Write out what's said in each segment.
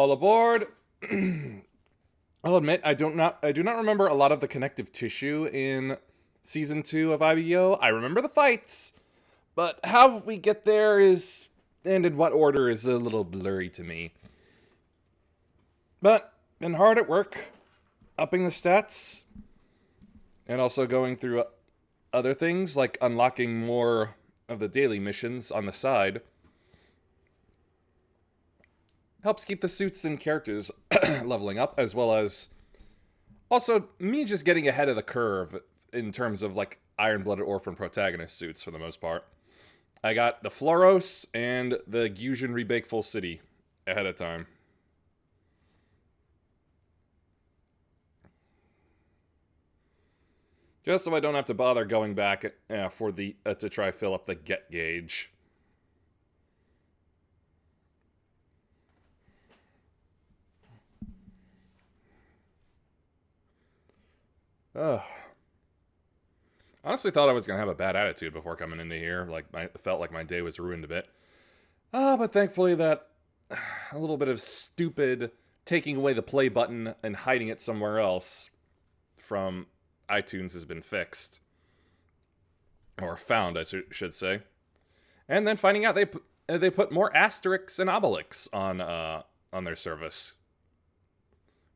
All aboard. I'll admit I do not remember a lot of the connective tissue in season 2 of IBO. I remember the fights, but how we get there is, and in what order, is a little blurry to me. But been hard at work, upping the stats, and also going through other things like unlocking more of the daily missions on the side. Helps keep the suits and characters leveling up, as well as also me just getting ahead of the curve in terms of like Iron-Blooded Orphan protagonist suits for the most part. I got the Floros and the Gyujin Rebake Full City ahead of time. Just so I don't have to bother going back for the to try fill up the get gauge. Ugh. Honestly thought I was going to have a bad attitude before coming into here. I felt like my day was ruined a bit. But thankfully that a little bit of stupid taking away the play button and hiding it somewhere else from iTunes has been fixed. Or found, I should say. And then finding out they put more asterisks and obelisks on their service.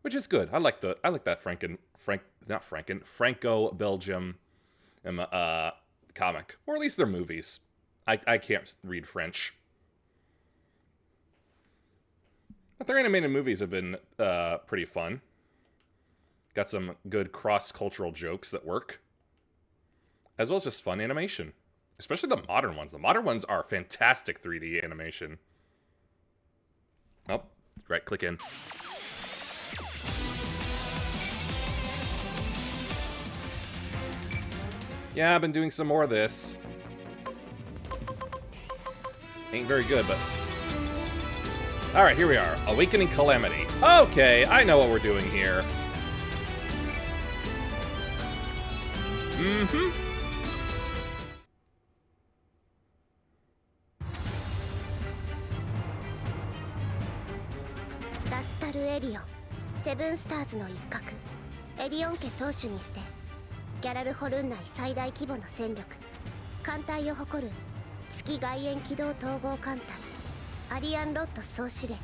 Which is good. I like that Franco-Belgium comic. Or at least their movies. I can't read French. But their animated movies have been pretty fun. Got some good cross-cultural jokes that work. As well as just fun animation. Especially the modern ones. The modern ones are fantastic 3D animation. Oh, right, click in. Yeah, I've been doing some more of this. Ain't very good, but... Alright, here we are. Awakening Calamity. Okay, I know what we're doing here. Mm-hmm.ラスタルエリオン、セブンスターズの一角、エディオン家当主にして、ギャラルホルン内最大規模の戦力、艦隊を誇る月外縁機動統合艦隊、アリアン・ロッド総司令。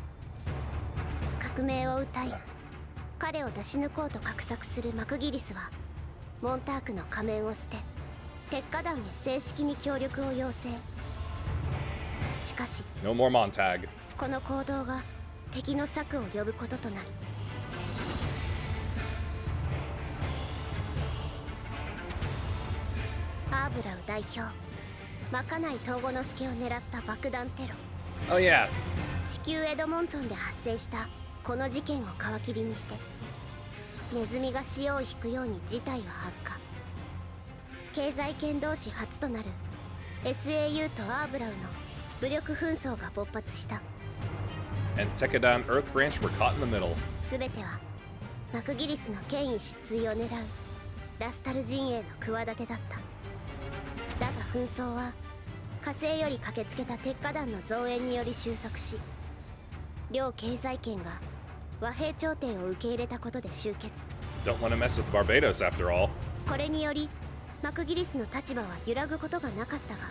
革命を謳い、彼を出し抜こうと画策するマクギリスは、モンタークの仮面を捨て、鉄火団へ正式に協力を要請。しかし、No more Montag. この行動が敵の策を呼ぶこととなる。アーブラウ代表、まかない東郷之助を狙った爆弾テロ。Oh yeah. 地球エドモントンで発生したこの事件を皮切りにして、ネズミが潮を引くように事態は悪化。経済圏同士初となる SAU とアーブラウの武力紛争が勃発した。And Tekkadan Earth Branch were caught in the middle. すべてはマクギリスの権威失墜を狙うラスタル陣営の企てだった。だが紛争は火星より駆けつけた鉄火団の増援により収束し、両経済圏が和平調停を受け入れたことで終結。Don't want to mess with Barbados after all. これによりマクギリスの立場は揺らぐことがなかったが、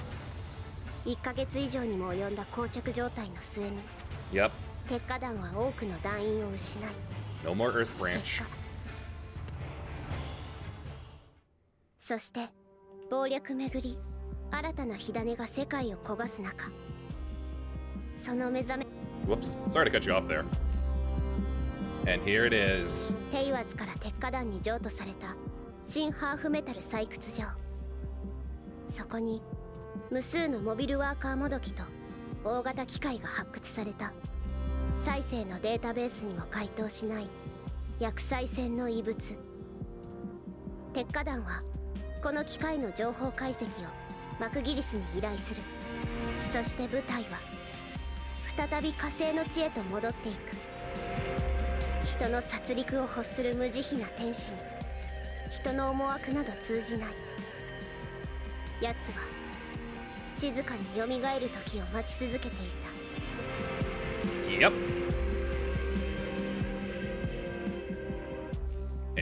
1ヶ月以上にも及んだ膠着状態の末に、Yep. 鉄火団は多くの団員を失い、 No more Earth 結 Branch. 果、そして暴略めぐり新たな火種が世界を焦がす中、その目覚め Whoops. Sorry to cut you off there. And here it is. テイワズから鉄火団に譲渡された新ハーフメタル採掘場。そこに無数のモビルワーカーもどきと大型機械が発掘された。再生のデータベースにも該当しない薬剤線の異物。鉄火団はこの機械の情報解析をマクギリスに依頼する。そして部隊は再び火星の地へと戻っていく。人の殺戮を欲する無慈悲な天使に人の思惑など通じない。奴は静かに蘇る時を待ち続けていた。Yep.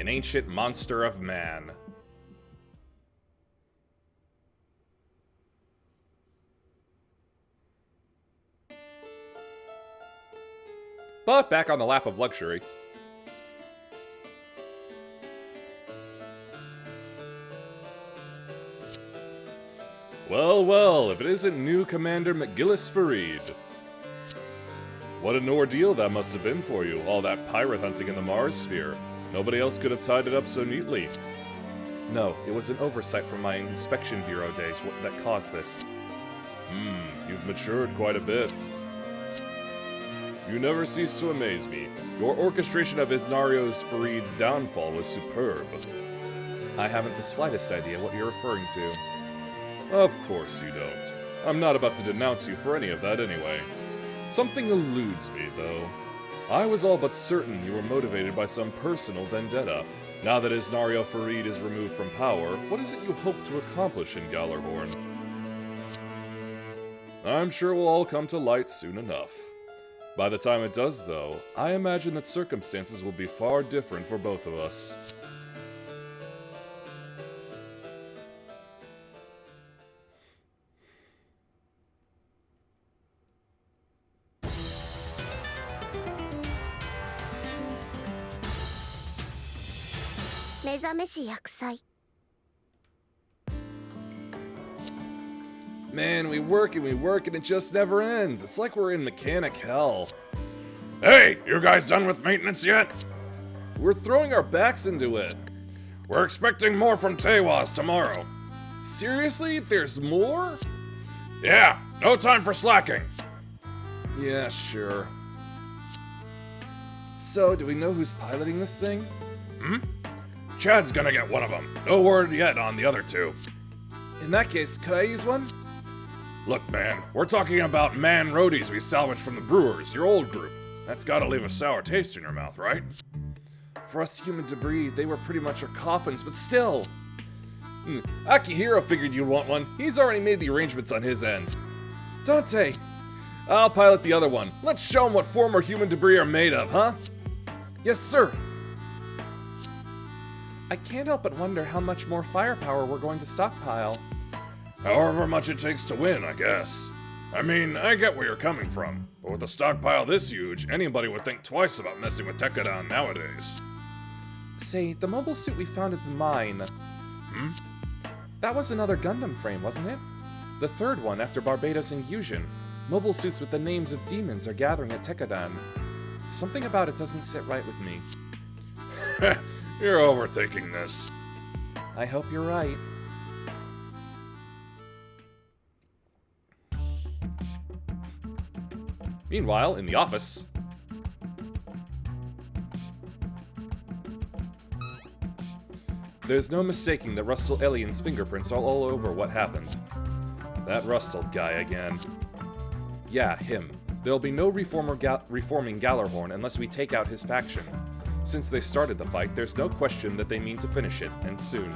an ancient monster of man. But back on the lap of luxury. Well, well, if it isn't new Commander McGillis Farid. What an ordeal that must have been for you, all that pirate hunting in the Mars sphere. Nobody else could have tied it up so neatly. No, it was an oversight from my inspection bureau days that caused this. You've matured quite a bit. You never cease to amaze me. Your orchestration of Isnario's Farid's downfall was superb. I haven't the slightest idea what you're referring to. Of course you don't. I'm not about to denounce you for any of that anyway. Something eludes me, though. I was all but certain you were motivated by some personal vendetta. Now that Isnario Farid is removed from power, what is it you hope to accomplish in Gallarhorn? I'm sure it will all come to light soon enough. By the time it does, though, I imagine that circumstances will be far different for both of us. Man, we work and it just never ends. It's like we're in mechanic hell. Hey, you guys done with maintenance yet? We're throwing our backs into it. We're expecting more from Tewas tomorrow. Seriously? There's more? Yeah, no time for slacking. Yeah, sure. So, do we know who's piloting this thing? Chad's gonna get one of them. No word yet on the other two. In that case, could I use one? Look, man, we're talking about man roadies we salvaged from the Brewers, your old group. That's gotta leave a sour taste in your mouth, right? For us human debris, they were pretty much our coffins, but still. Akihiro figured you'd want one. He's already made the arrangements on his end. Dante, I'll pilot the other one. Let's show him what former human debris are made of, huh? Yes, sir. I can't help but wonder how much more firepower we're going to stockpile. However much it takes to win, I guess. I mean, I get where you're coming from, but with a stockpile this huge, anybody would think twice about messing with Tekkadan nowadays. Say, the mobile suit we found at the mine... That was another Gundam frame, wasn't it? The third one after Barbados and Fusion. Mobile suits with the names of demons are gathering at Tekkadan. Something about it doesn't sit right with me. You're overthinking this. I hope you're right. Meanwhile, in the office... There's no mistaking that Rustle Alien's fingerprints are all over what happened. That Rustle guy again. Yeah, him. There'll be no reforming Gallarhorn unless we take out his faction. Since they started the fight, there's no question that they mean to finish it, and soon.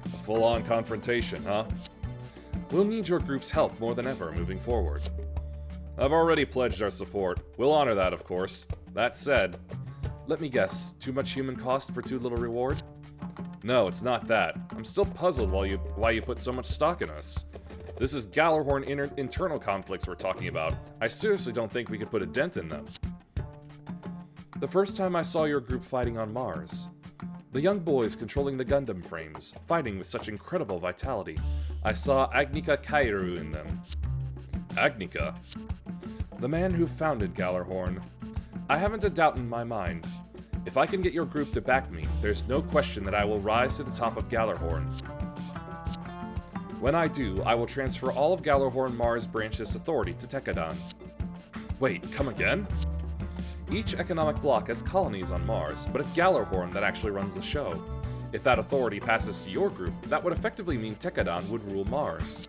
A full-on confrontation, huh? We'll need your group's help more than ever moving forward. I've already pledged our support. We'll honor that, of course. That said, let me guess, too much human cost for too little reward? No, it's not that. I'm still puzzled why you put so much stock in us. This is Gallarhorn internal conflicts we're talking about. I seriously don't think we could put a dent in them. The first time I saw your group fighting on Mars, the young boys controlling the Gundam frames, fighting with such incredible vitality, I saw Agnika Kairu in them. Agnika? The man who founded Gallarhorn. I haven't a doubt in my mind. If I can get your group to back me, there's no question that I will rise to the top of Gallarhorn. When I do, I will transfer all of Gallarhorn Mars Branch's authority to Tekkadan. Wait, come again? Each economic bloc has colonies on Mars, but it's Gallarhorn that actually runs the show. If that authority passes to your group, that would effectively mean Tekkadan would rule Mars.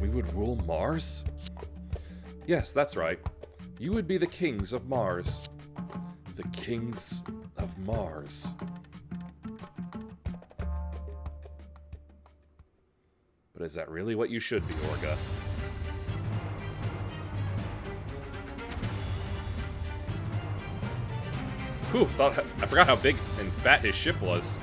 We would rule Mars? Yes, that's right. You would be the kings of Mars. The kings of Mars. But is that really what you should be, Orga? Whew, I forgot how big and fat his ship was.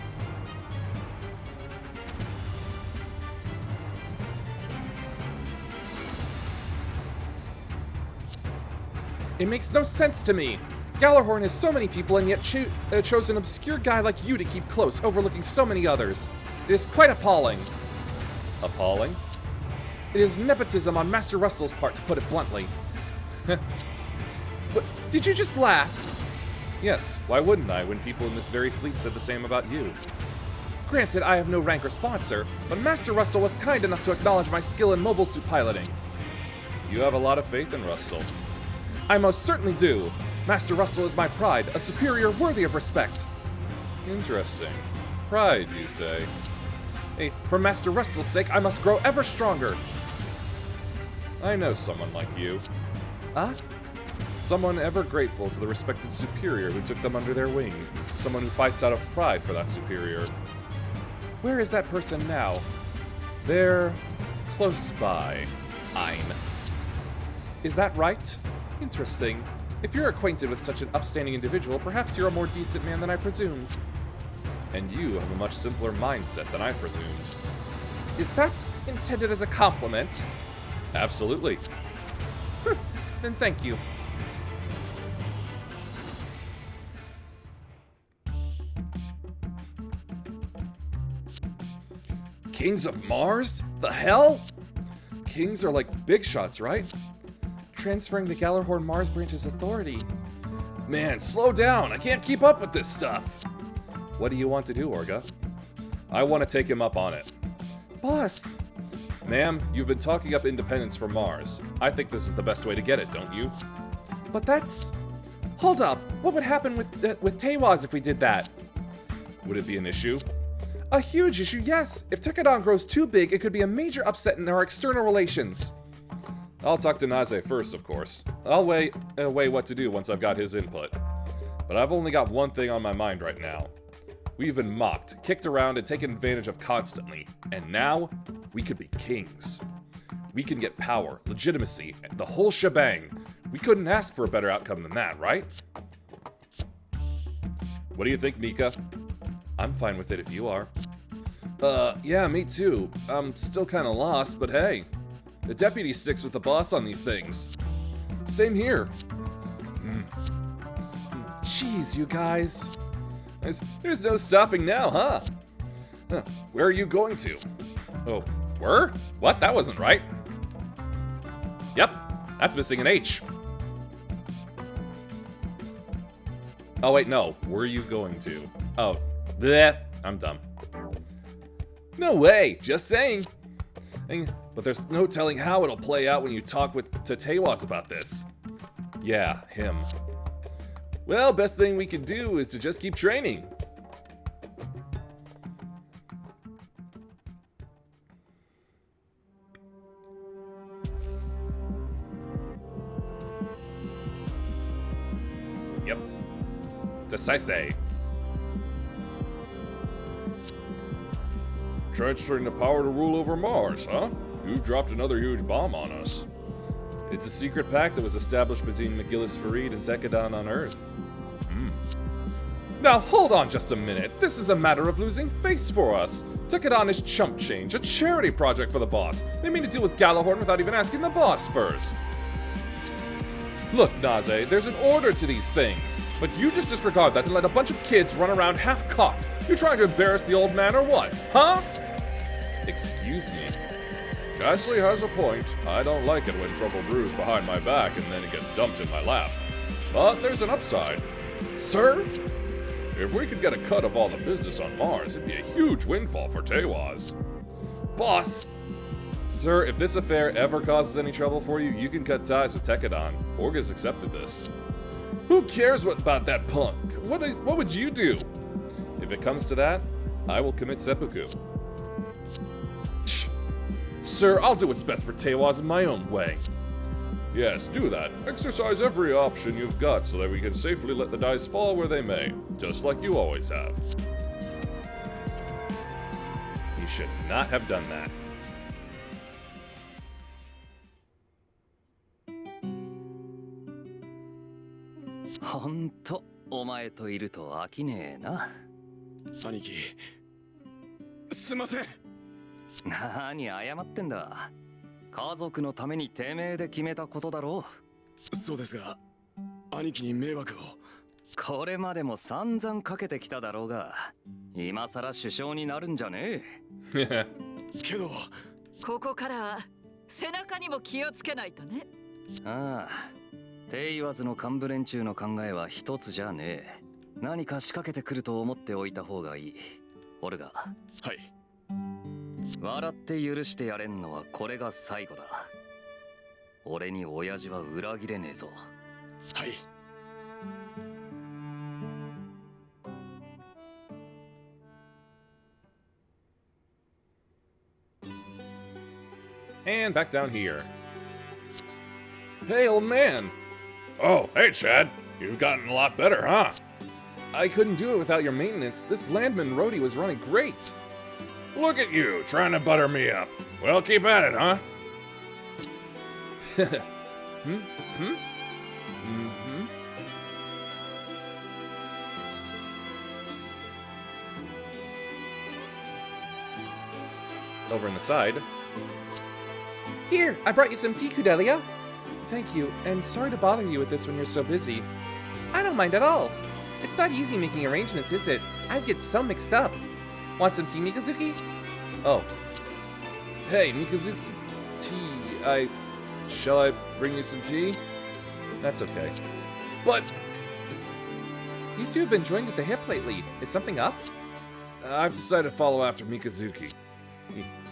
It makes no sense to me. Galahorn has so many people and yet chose an obscure guy like you to keep close, overlooking so many others. It is quite appalling. Appalling? It is nepotism on Master Russell's part, to put it bluntly. But did you just laugh? Yes, why wouldn't I when people in this very fleet said the same about you? Granted, I have no rank or sponsor, but Master Russell was kind enough to acknowledge my skill in mobile suit piloting. You have a lot of faith in Russell. I most certainly do. Master Russell is my pride, a superior worthy of respect. Interesting. Pride, you say? Hey, for Master Russell's sake, I must grow ever stronger. I know someone like you. Huh? Someone ever grateful to the respected superior who took them under their wing. Someone who fights out of pride for that superior. Where is that person now? They're close by. Ein. Is that right? Interesting. If you're acquainted with such an upstanding individual, perhaps you're a more decent man than I presumed. And you have a much simpler mindset than I presumed. Is that intended as a compliment? Absolutely. Then thank you. Kings of Mars? The hell? Kings are like big shots, right? Transferring the Galahorn Mars branch's authority. Man, slow down. I can't keep up with this stuff. What do you want to do, Orga? I want to take him up on it. Boss! Ma'am, you've been talking up independence for Mars. I think this is the best way to get it, don't you? But that's... Hold up. What would happen with Teiwaz if we did that? Would it be an issue? A huge issue, yes. If Tekadon grows too big, it could be a major upset in our external relations. I'll talk to Naze first, of course. I'll weigh what to do once I've got his input. But I've only got one thing on my mind right now. We've been mocked, kicked around, and taken advantage of constantly. And now, we could be kings. We can get power, legitimacy, and the whole shebang. We couldn't ask for a better outcome than that, right? What do you think, Mika? I'm fine with it if you are. Yeah, me too. I'm still kind of lost, but hey. The deputy sticks with the boss on these things. Same here. Jeez, you guys. There's no stopping now, huh? Where are you going to? Oh, where? What? That wasn't right. Yep, that's missing an H. Oh, wait, no. Where are you going to? Oh, bleh. I'm dumb. No way, just saying. But there's no telling how it'll play out when you talk to Teiwaz about this. Yeah, him. Well, best thing we can do is to just keep training. Yep. Decisive. Transferring the power to rule over Mars, huh? You've dropped another huge bomb on us. It's a secret pact that was established between McGillis Farid and Tekadon on Earth. Now hold on just a minute. This is a matter of losing face for us. Tekadon is chump change, a charity project for the boss. They mean to deal with Galahorn without even asking the boss first. Look, Naze, there's an order to these things, but you just disregard that and let a bunch of kids run around half-cocked. You trying to embarrass the old man or what, huh? Excuse me. Gasly has a point. I don't like it when trouble brews behind my back and then it gets dumped in my lap. But there's an upside. Sir? If we could get a cut of all the business on Mars, it'd be a huge windfall for Teiwaz. Boss! Sir, if this affair ever causes any trouble for you, you can cut ties with Tekadon. Orga's accepted this. Who cares about that punk? What would you do? If it comes to that, I will commit seppuku. Sir, I'll do what's best for Teiwaz in my own way. Yes, do that. Exercise every option you've got so that we can safely let the dice fall where they may, just like you always have. You should not have done that. お前といると飽きねえな。兄貴、すいません。何謝ってんだ。家族のためにてめえで決めたことだろそうですが、兄貴に迷惑を。これまでも散々かけてきただろうが、今さら首相になるんじゃねえ。けどここからは背中にも気をつけないとね。ああ、手言わずの幹部連中の考えは一つじゃねえ。何か仕掛けてくると思っておいた方がいい。オルガ、はい。笑って許してやれんのはこれが最後だ。俺に親父は裏切れねえぞ。はい。And back down here. Hey, old man! Oh, hey, Chad. You've gotten a lot better, huh? I couldn't do it without your maintenance. This Landman roadie was running great. Look at you, trying to butter me up. Well, keep at it, huh? Over in the side. Here, I brought you some tea, Kudelia. Thank you, and sorry to bother you with this when you're so busy. I don't mind at all. It's not easy making arrangements, is it? I get so mixed up. Want some tea, Mikazuki? Oh. Hey, Mikazuki. Tea. Shall I bring you some tea? That's okay. But... You two have been joined at the hip lately. Is something up? I've decided to follow after Mikazuki.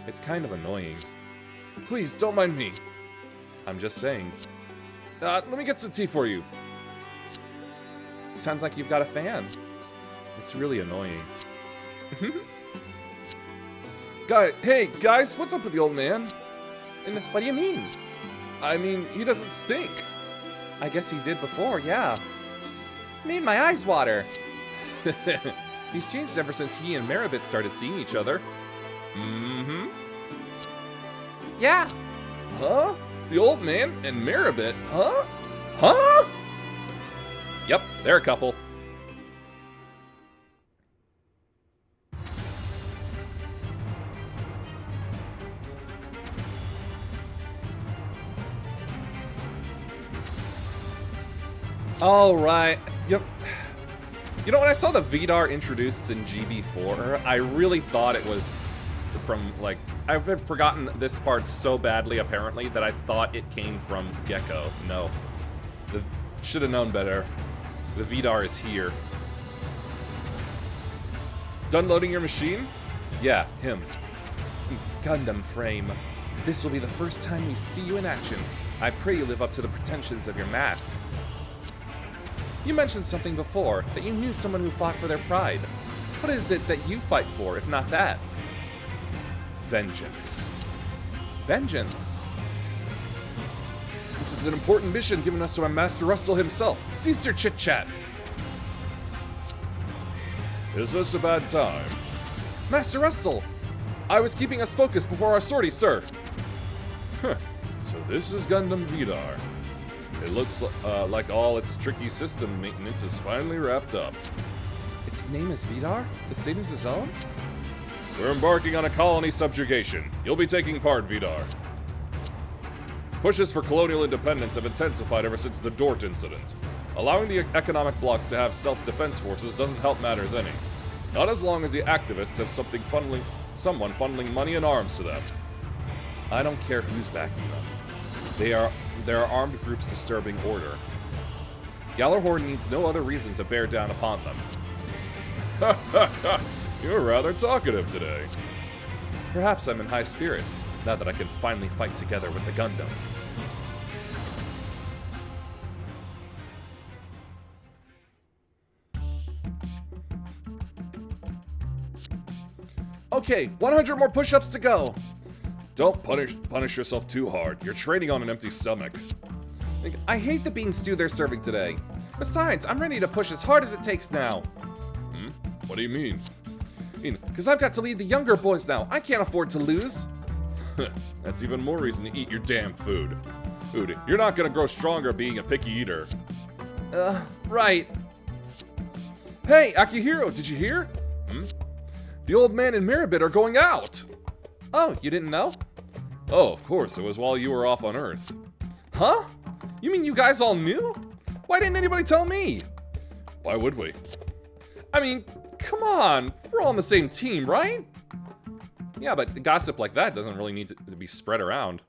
It's kind of annoying. Please, don't mind me. I'm just saying. Let me get some tea for you. Sounds like you've got a fan. It's really annoying. Hey, guys, what's up with the old man? And what do you mean? I mean, he doesn't stink. I guess he did before, yeah. Made my eyes water. He's changed ever since he and Maribit started seeing each other. Mm-hmm. Yeah. Huh? The old man and Maribit, huh? Huh? Yep, they're a couple. All right. Yep. You know, when I saw the Vidar introduced in GB4, I really thought it was from, like, I've forgotten this part so badly, apparently, that I thought it came from Gecko. No. Should have known better. The Vidar is here. Done loading your machine? Yeah, him. Gundam frame. This will be the first time we see you in action. I pray you live up to the pretensions of your mask. You mentioned something before, that you knew someone who fought for their pride. What is it that you fight for, if not that? Vengeance. Vengeance. This is an important mission given us by Master Rustle himself. Cease your chit-chat. Is this a bad time? Master Rustle! I was keeping us focused before our sortie, sir. Huh. So this is Gundam Vidar. It looks like all its tricky system maintenance is finally wrapped up. Its name is Vidar? The same as his own? We're embarking on a colony subjugation. You'll be taking part, Vidar. Pushes for colonial independence have intensified ever since the Dort incident. Allowing the economic blocs to have self-defense forces doesn't help matters any. Not as long as the activists have someone funneling money and arms to them. I don't care who's backing them. There are armed groups disturbing order. Galahorn needs no other reason to bear down upon them. Ha ha ha! You're rather talkative today. Perhaps I'm in high spirits, now that I can finally fight together with the Gundam. Okay, 100 more push-ups to go. Don't punish yourself too hard. You're training on an empty stomach. I hate the bean stew they're serving today. Besides, I'm ready to push as hard as it takes now. What do you mean? Because I've got to lead the younger boys now. I can't afford to lose. That's even more reason to eat your damn food. You're not gonna grow stronger being a picky eater. Right. Hey, Akihiro, did you hear? Hmm? The old man and Mirabit are going out! Oh, you didn't know? Oh, of course, it was while you were off on Earth. Huh? You mean you guys all knew? Why didn't anybody tell me? Why would we? I mean, come on, we're all on the same team, right? Yeah, but gossip like that doesn't really need to be spread around.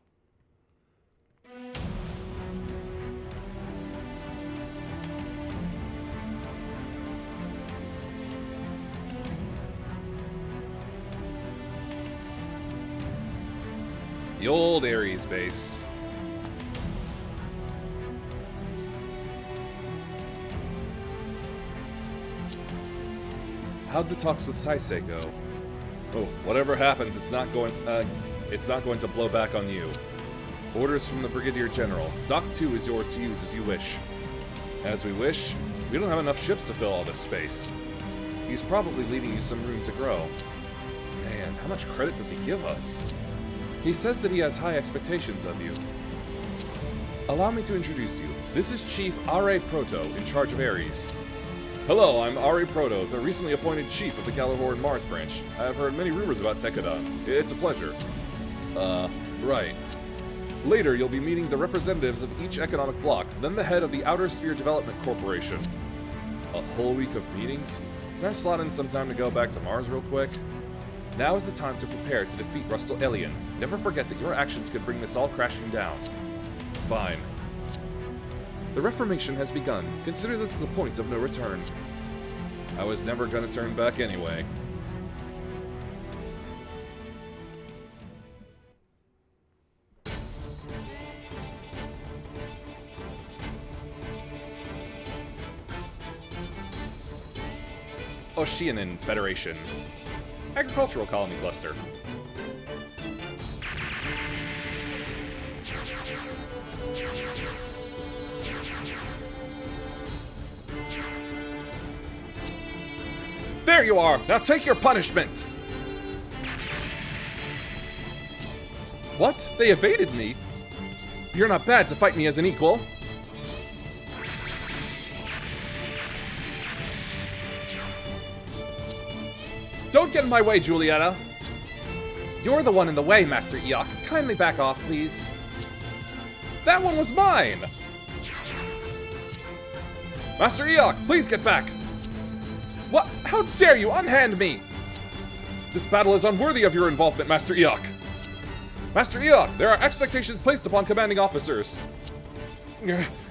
The old Ares base. How'd the talks with Saisei go? Oh, whatever happens, it's not going to blow back on you. Orders from the Brigadier General. Dock 2 is yours to use as you wish. As we wish, we don't have enough ships to fill all this space. He's probably leaving you some room to grow. Man, how much credit does he give us? He says that he has high expectations of you. Allow me to introduce you. This is Chief Are Proto, in charge of Ares. Hello, I'm Are Proto, the recently appointed chief of the Galahorn Mars branch. I've heard many rumors about Tekada. It's a pleasure. Right. Later, you'll be meeting the representatives of each economic bloc, then the head of the Outer Sphere Development Corporation. A whole week of meetings? Can I slot in some time to go back to Mars real quick? Now is the time to prepare to defeat Rustal Alien. Never forget that your actions could bring this all crashing down. Fine. The Reformation has begun. Consider this the point of no return. I was never gonna turn back anyway. Oceanian Federation. Agricultural Colony Cluster. There you are! Now take your punishment! What? They evaded me? You're not bad to fight me as an equal. Don't get in my way, Julieta. You're the one in the way, Master Eok. Kindly back off, please. That one was mine! Master Eok, please get back! What? How dare you unhand me! This battle is unworthy of your involvement, Master Eok. Master Eok, there are expectations placed upon commanding officers.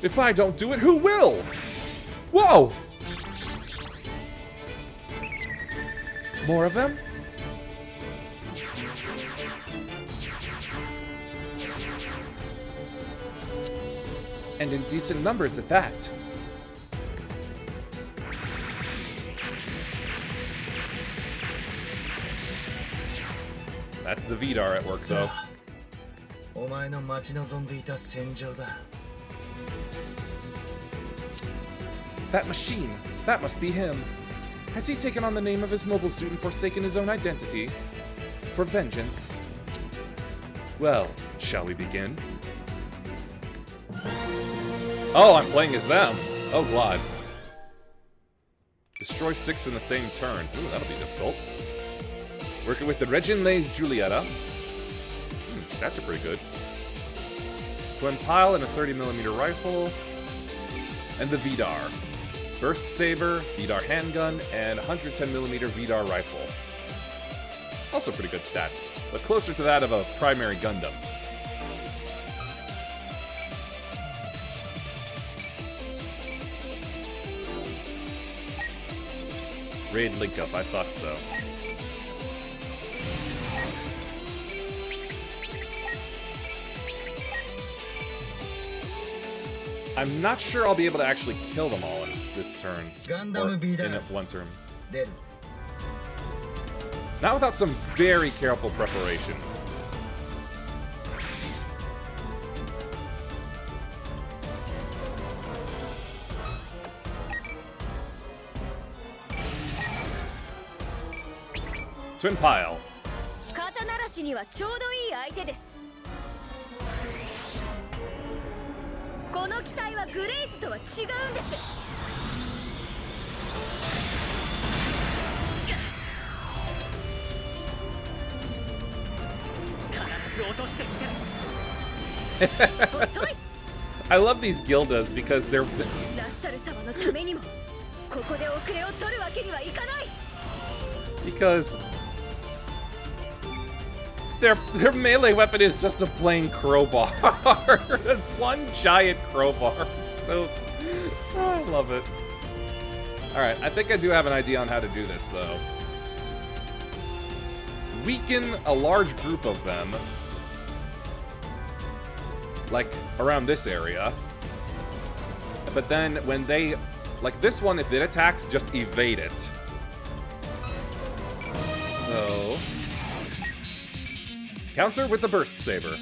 If I don't do it, who will? Whoa! More of them? And in decent numbers at that. That's the Vidar at work, though. That machine. That must be him. Has he taken on the name of his mobile suit and forsaken his own identity? For vengeance. Well, shall we begin? Oh, I'm playing as them. Oh, God. Destroy 6 in the same turn. Ooh, that'll be difficult. Working with the Reginlays Julieta. Stats are pretty good. Twin Pile and a 30mm rifle. And the Vidar. Burst Saber, Vidar handgun, and 110mm Vidar rifle. Also pretty good stats, but closer to that of a primary Gundam. Raid link up, I thought so. I'm not sure I'll be able to actually kill them all in this turn. Or in one turn. Not without some very careful preparation. Twin Pile. 肩慣らしにはちょうどいい相手です。この機体はグレイズとは違うんです。I love these Gildas because they're ラスタル様のためにもここで遅れを取るわけにはいかない。 because their melee weapon is just a plain crowbar. One giant crowbar. So oh, I love it. Alright, I think I do have an idea on how to do this though. Weaken a large group of them, like around this area. But then when they, like this one, if it attacks, just evade it. So, counter with the burst saber.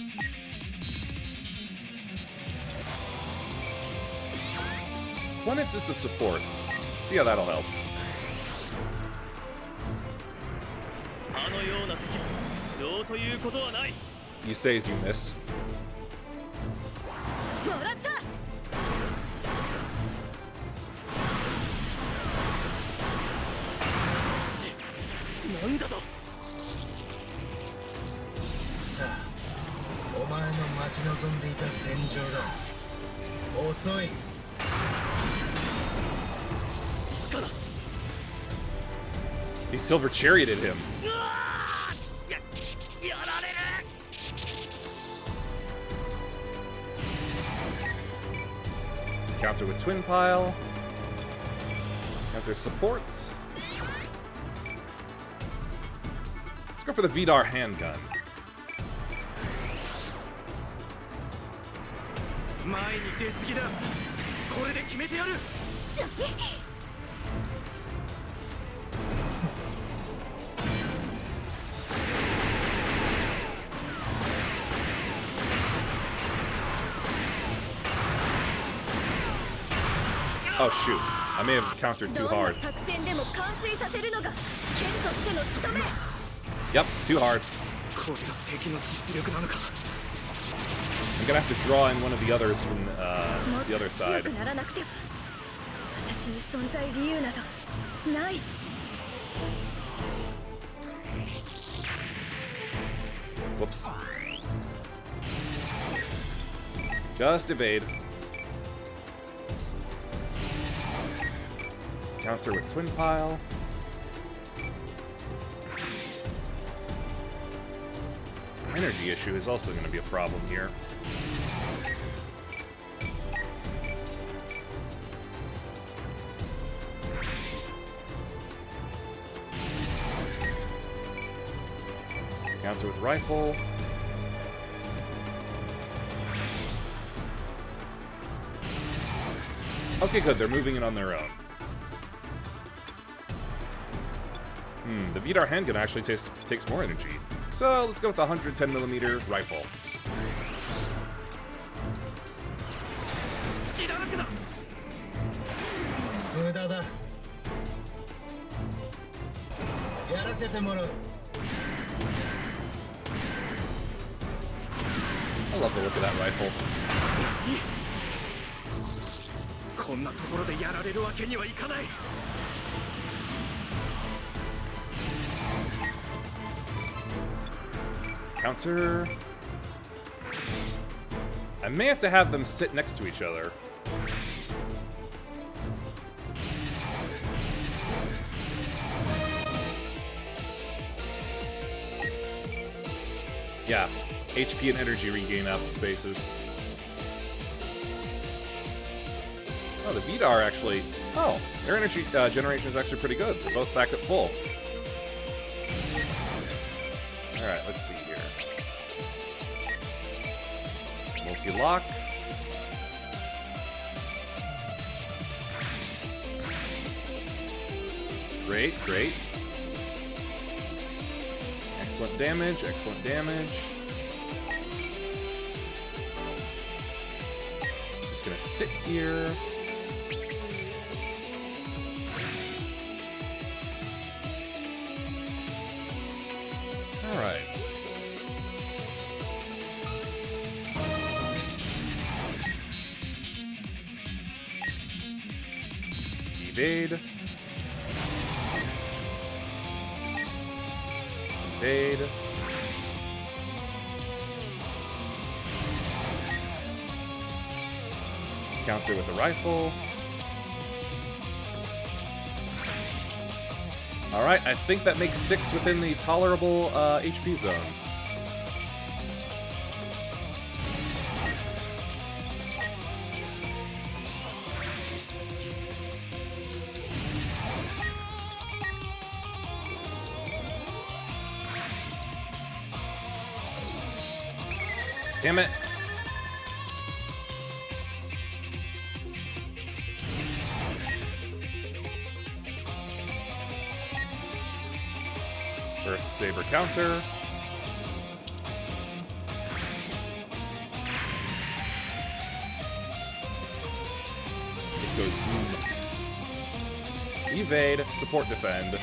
One instance of support. See how that'll help. You say as you miss. もらった。 なんだと。さあ、お前の待ち望んでいた戦場だ。遅い。 He silver charioted him. Counter with twin pile. Counter support. Let's go for the Vidar handgun. 前に出過ぎだ。これで決めてやる。 Oh shoot, I may have countered too どんな hard. 作戦でも完遂させるのが剣としての務め。 Yep, too hard. これが敵の実力なのか。 I'm gonna have to draw in one of the others from もっ the と other 強 side. くならなくては私に存在理由などない。 Whoops. Just evade. Counter with twin pile. Energy issue is also going to be a problem here. Counter with rifle. Okay, good. They're moving it on their own. The Vidar handgun actually takes more energy. So let's go with the 110mm rifle. 隙だらけだ。無駄だ。やらせてもらう。 I love the look of that rifle. こんなところでやられるわけにはいかない。 Counter. I may have to have them sit next to each other. Yeah, HP and energy regain apple spaces. Oh, the Vidar actually... Oh, their energy generation is actually pretty good. They're both back at full. Alright, let's see here. Multi-lock. Great, great. Excellent damage, excellent damage. Just gonna sit here. Alright. Evade. Evade. Counter with the rifle. Alright, I think that makes 6 within the tolerable HP zone. Damn it. First saber counter. It goes boom. Evade, support defend.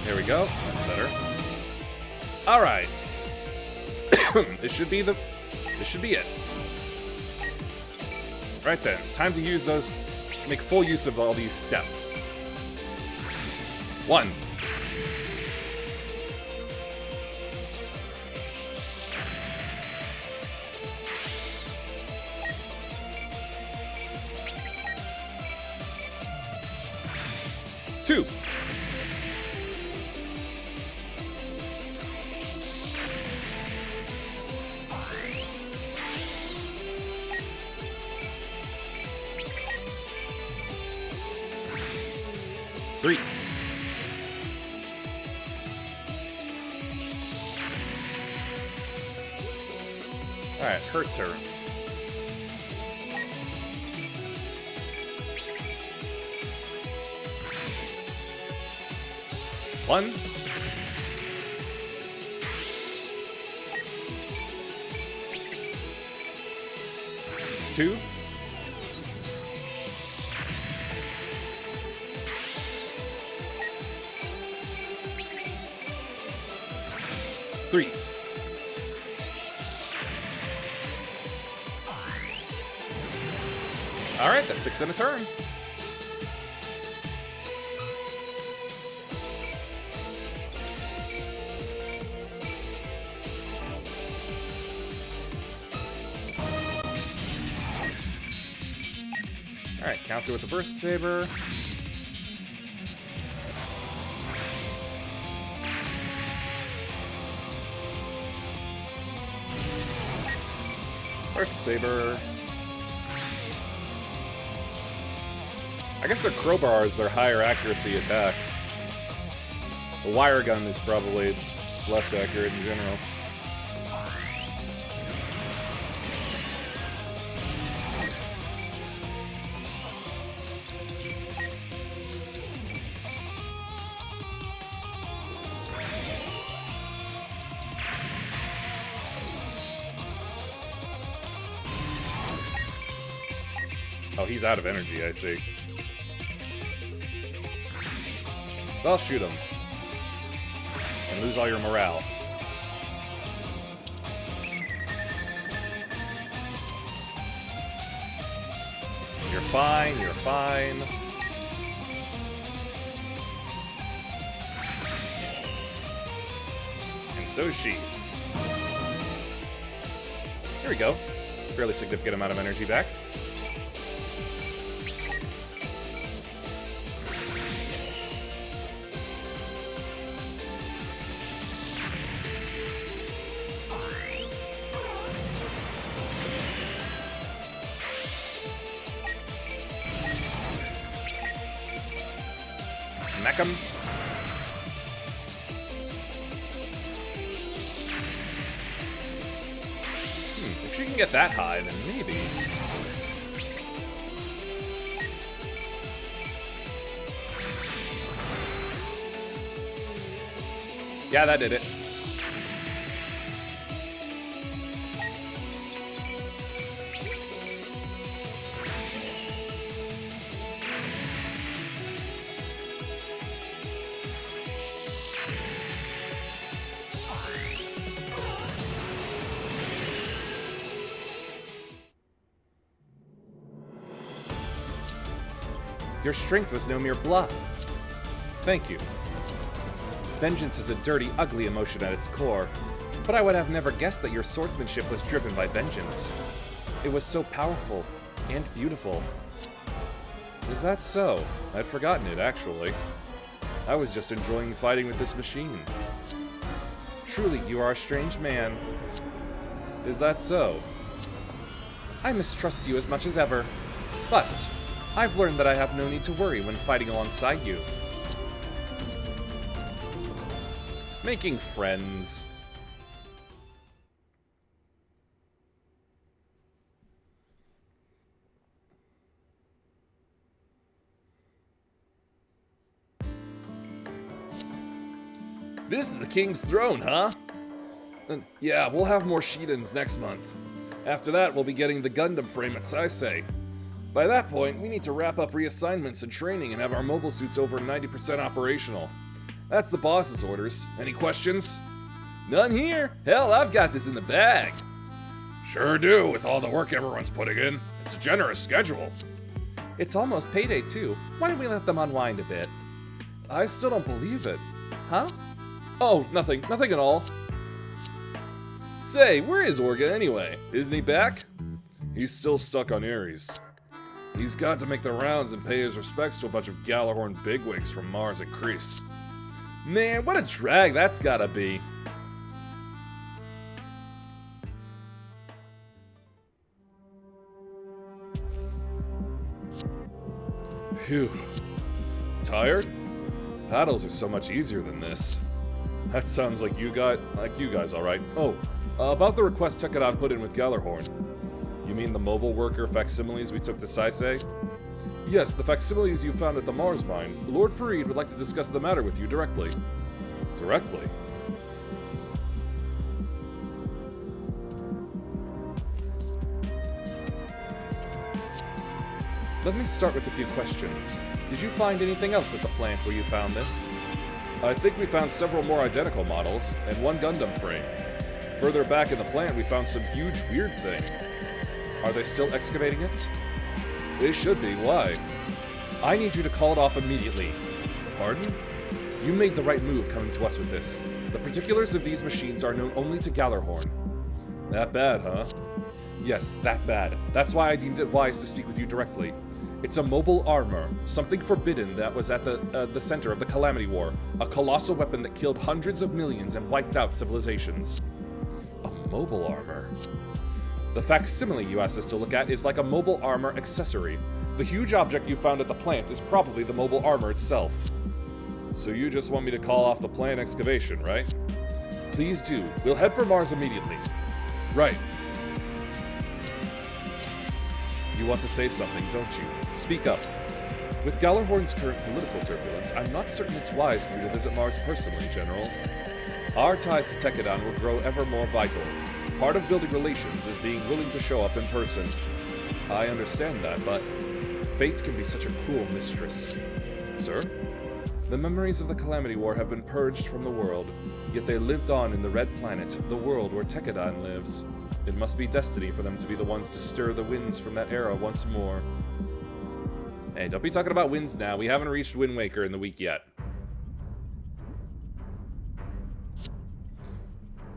There we go. That's better. All right. This should be it. Right then. Time to use those. Make full use of all these steps. 1. 2. 3. 'Alright, her turn. One. 2. 3. Alright, that's 6 in a turn. Alright, counter with the burst saber. Burst saber. I guess their crowbar is their higher accuracy attack. The wire gun is probably less accurate in general. Oh, he's out of energy, I see. Well, shoot him. And lose all your morale. You're fine, you're fine. And so is she. Here we go. Fairly significant amount of energy back. Smack him. If she can get that high, then maybe. Yeah, that did it. Your strength was no mere bluff. Thank you. Vengeance is a dirty, ugly emotion at its core, but I would have never guessed that your swordsmanship was driven by vengeance. It was so powerful and beautiful. Is that so? I'd forgotten it, actually. I was just enjoying fighting with this machine. Truly, you are a strange man. Is that so? I mistrust you as much as ever, but I've learned that I have no need to worry when fighting alongside you. Making friends. This is the King's throne, huh? Yeah, we'll have more Shidens next month. After that, we'll be getting the Gundam frame at Saisei. By that point, we need to wrap up reassignments and training and have our mobile suits over 90% operational. That's the boss's orders. Any questions? None here. Hell, I've got this in the bag. Sure do, with all the work everyone's putting in. It's a generous schedule. It's almost payday, too. Why don't we let them unwind a bit? I still don't believe it. Huh? Oh, nothing. Nothing at all. Say, where is Orga anyway? Isn't he back? He's still stuck on Ares. He's got to make the rounds and pay his respects to a bunch of Galahorn bigwigs from Mars and Kreese. Man, what a drag that's gotta be. Phew. Tired? Battles are so much easier than this. That sounds like you guys, alright. Oh, about the request Tekkadan put in with Galahorn. You mean the mobile worker facsimiles we took to Saisei? Yes, the facsimiles you found at the Mars mine. Lord Farid would like to discuss the matter with you directly. Directly? Let me start with a few questions. Did you find anything else at the plant where you found this? I think we found several more identical models, and one Gundam frame. Further back in the plant, we found some huge weird thing. Are they still excavating it? They should be. Why? I need you to call it off immediately. Pardon? You made the right move coming to us with this. The particulars of these machines are known only to Galahorn. That bad, huh? Yes, that bad. That's why I deemed it wise to speak with you directly. It's a mobile armor, something forbidden that was at the center of the Calamity War, a colossal weapon that killed hundreds of millions and wiped out civilizations. A mobile armor? The facsimile you asked us to look at is like a mobile armor accessory. The huge object you found at the plant is probably the mobile armor itself. So you just want me to call off the plant excavation, right? Please do. We'll head for Mars immediately. Right. You want to say something, don't you? Speak up. With Galahorn's current political turbulence, I'm not certain it's wise for you to visit Mars personally, General. Our ties to Tekkadan will grow ever more vital. Part of building relations is being willing to show up in person. I understand that, but fate can be such a cruel mistress. Sir? The memories of the Calamity War have been purged from the world, yet they lived on in the Red Planet, the world where Tekkadan lives. It must be destiny for them to be the ones to stir the winds from that era once more. Hey, don't be talking about winds now. We haven't reached Wind Waker in the week yet.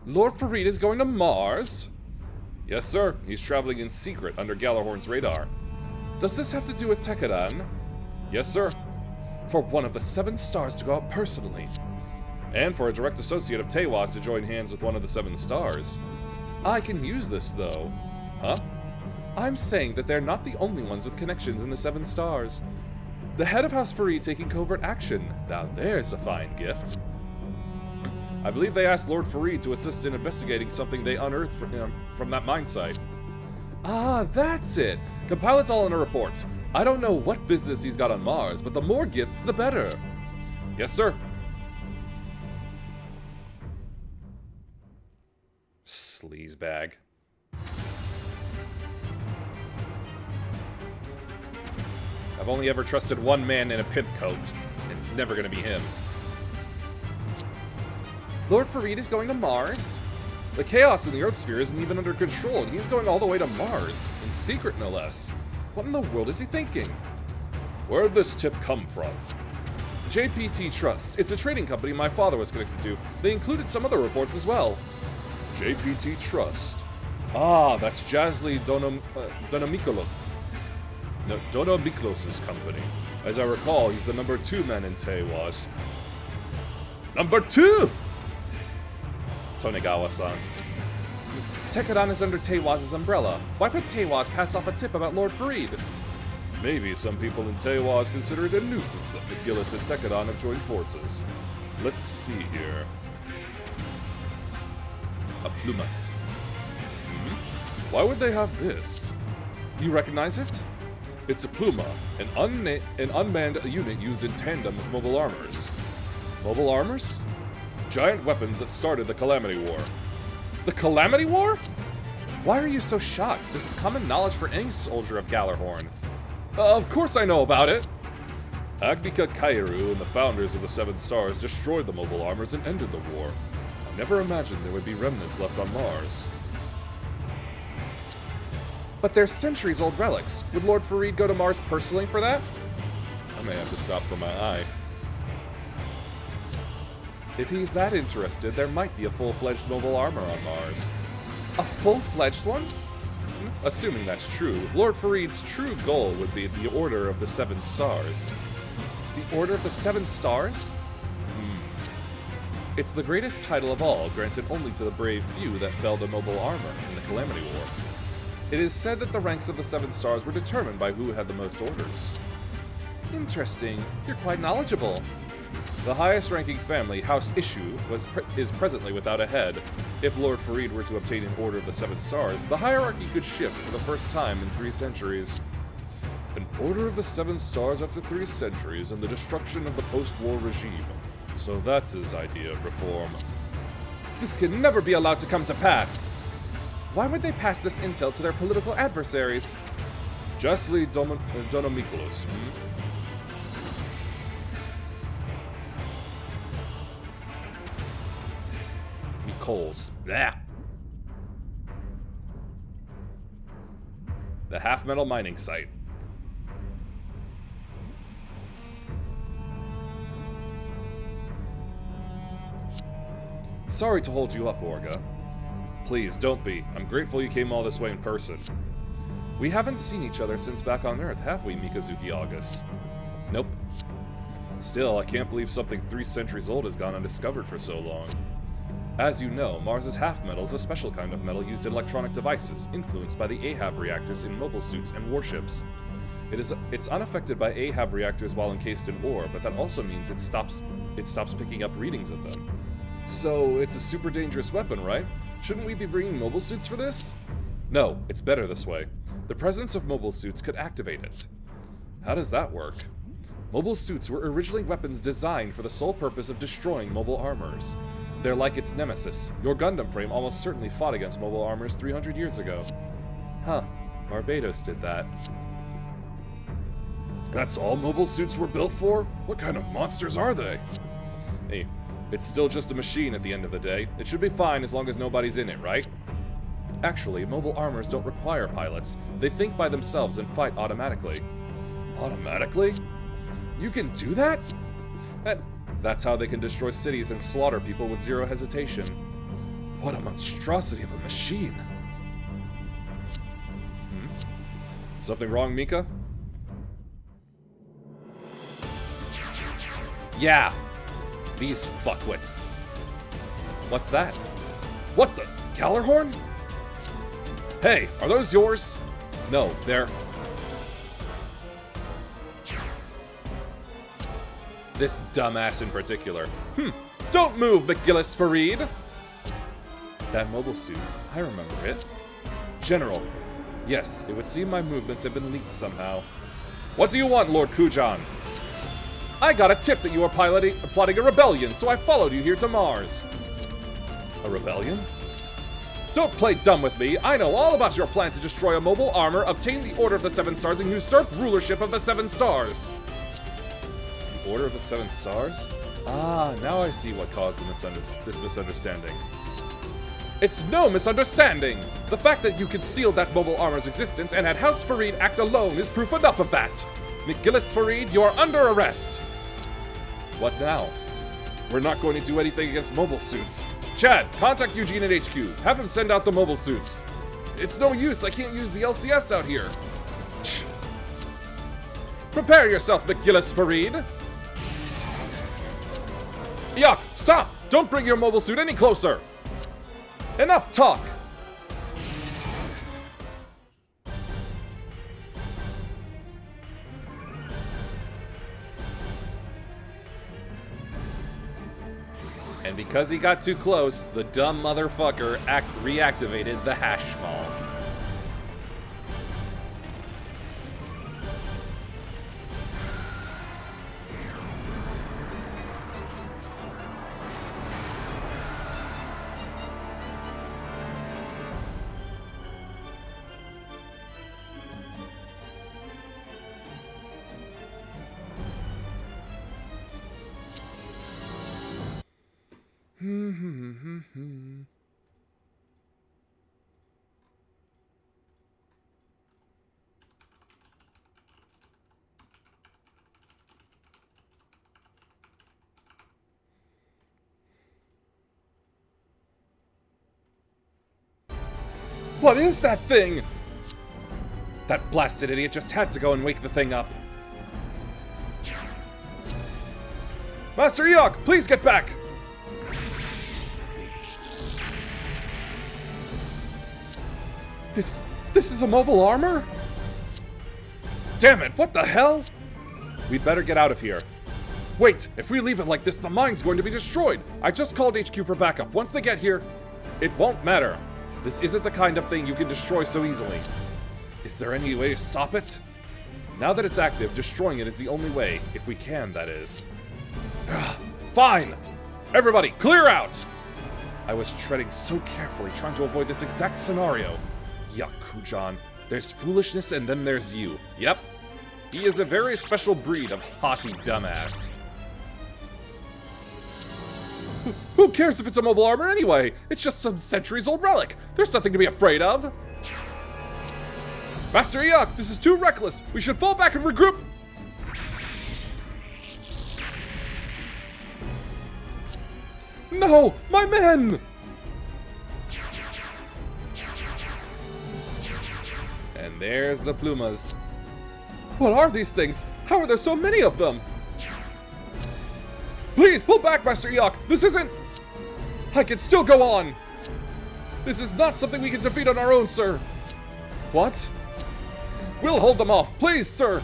Lord Farid is going to Mars? Yes, sir. He's traveling in secret under Galahorn's radar. Does this have to do with Tekkadan? Yes, sir. For one of the 7 stars to go out personally. And for a direct associate of Tewas to join hands with one of the 7 stars. I can use this, though. Huh? I'm saying that they're not the only ones with connections in the 7 stars. The head of House Farid taking covert action. Now there's a fine gift. I believe they asked Lord Farid to assist in investigating something they unearthed from that mine site. Ah, that's it. Compile it all in a report. I don't know what business he's got on Mars, but the more gifts, the better. Yes, sir. Sleazebag. I've only ever trusted one man in a pimp coat, and it's never gonna be him. Lord Farid is going to Mars? The chaos in the Earth sphere isn't even under control, and he's going all the way to Mars, in secret no less. What in the world is he thinking? Where'd this tip come from? JPT Trust. It's a trading company my father was connected to. They included some other reports as well. JPT Trust. Ah, that's Jazly Donomiklos' company. As I recall, he's the number 2 man in Teiwas. Number 2! Tonegawa-san. Tekkadan is under Teiwas' umbrella. Why would Teiwas pass off a tip about Lord Farid? Maybe some people in Teiwas consider it a nuisance that McGillis and Tekkadan have joined forces. Let's see here. A plumas. Why would they have this? You recognize it? It's a pluma, an unmanned unit used in tandem with mobile armors. Mobile armors? Giant weapons that started the Calamity War. The Calamity War? Why are you so shocked? This is common knowledge for any soldier of Gallarhorn. Of course I know about it! Agnika Kairu and the founders of the Seven Stars destroyed the mobile armors and ended the war. I never imagined there would be remnants left on Mars. But they're centuries-old relics. Would Lord Farid go to Mars personally for that? I may have to stop for my eye. If he's that interested, there might be a full-fledged mobile armor on Mars. A full-fledged one? Assuming that's true, Lord Farid's true goal would be the Order of the Seven Stars. The Order of the Seven Stars? It's the greatest title of all, granted only to the brave few that fell to mobile armor in the Calamity War. It is said that the ranks of the Seven Stars were determined by who had the most orders. Interesting. You're quite knowledgeable. The highest-ranking family, House Issue, is presently without a head. If Lord Farid were to obtain an Order of the Seven Stars, the hierarchy could shift for the first time in 3 centuries. An Order of the Seven Stars after 3 centuries and the destruction of the post-war regime. So that's his idea of reform. This can never be allowed to come to pass! Why would they pass this intel to their political adversaries? Jazly Donomiklos, Nichols. Blah. The half-metal mining site. Sorry to hold you up, Orga. Please, don't be. I'm grateful you came all this way in person. We haven't seen each other since back on Earth, have we, Mikazuki August? Nope. Still, I can't believe something 3 centuries old has gone undiscovered for so long. As you know, Mars' half-metal is a special kind of metal used in electronic devices, influenced by the Ahab reactors in mobile suits and warships. It's unaffected by Ahab reactors while encased in ore, but that also means it stops picking up readings of them. So, it's a super dangerous weapon, right? Shouldn't we be bringing mobile suits for this? No, it's better this way. The presence of mobile suits could activate it. How does that work? Mobile suits were originally weapons designed for the sole purpose of destroying mobile armors. They're like its nemesis. Your Gundam frame almost certainly fought against mobile armors 300 years ago. Huh, Barbados did that. That's all mobile suits were built for? What kind of monsters are they? Hey, it's still just a machine at the end of the day. It should be fine as long as nobody's in it, right? Actually, mobile armors don't require pilots. They think by themselves and fight automatically. Automatically? You can do that? That's how they can destroy cities and slaughter people with zero hesitation. What a monstrosity of a machine. Something wrong, Mika? Yeah! These fuckwits. What's that? What the? Gallarhorn? Hey, are those yours? No, they're... This dumbass in particular. Don't move, McGillis Farid! That mobile suit. I remember it. General. Yes, it would seem my movements have been leaked somehow. What do you want, Lord Kujan? I got a tip that you were plotting a rebellion, so I followed you here to Mars. A rebellion? Don't play dumb with me. I know all about your plan to destroy a mobile armor, obtain the Order of the Seven Stars, and usurp rulership of the Seven Stars. The Order of the Seven Stars? Ah, now I see what caused this misunderstanding. It's no misunderstanding! The fact that you concealed that mobile armor's existence and had House Farid act alone is proof enough of that! McGillis Farid, you are under arrest! What now? We're not going to do anything against mobile suits. Chad, contact Eugene at HQ. Have him send out the mobile suits. It's no use, I can't use the LCS out here. Prepare yourself, McGillis Farid. Yuck, stop! Don't bring your mobile suit any closer! Enough talk! And because he got too close, the dumb motherfucker reactivated the hash mall. What is that thing? That blasted idiot just had to go and wake the thing up. Master Eok, please get back! This is a mobile armor? Damn it, what the hell? We'd better get out of here. Wait, if we leave it like this, the mine's going to be destroyed. I just called HQ for backup. Once they get here, it won't matter. This isn't the kind of thing you can destroy so easily. Is there any way to stop it? Now that it's active, destroying it is the only way. If we can, that is. Fine! Everybody, clear out! I was treading so carefully, trying to avoid this exact scenario. Yuck, Kujan. There's foolishness and then there's you. Yep. He is a very special breed of haughty dumbass. Who cares if it's a mobile armor anyway? It's just some centuries-old relic. There's nothing to be afraid of. Master Eok, this is too reckless. We should fall back and regroup. No, my men! And there's the plumas. What are these things? How are there so many of them? Please, pull back, Master Eok! This isn't... I can still go on! This is not something we can defeat on our own, sir! What? We'll hold them off, please, sir!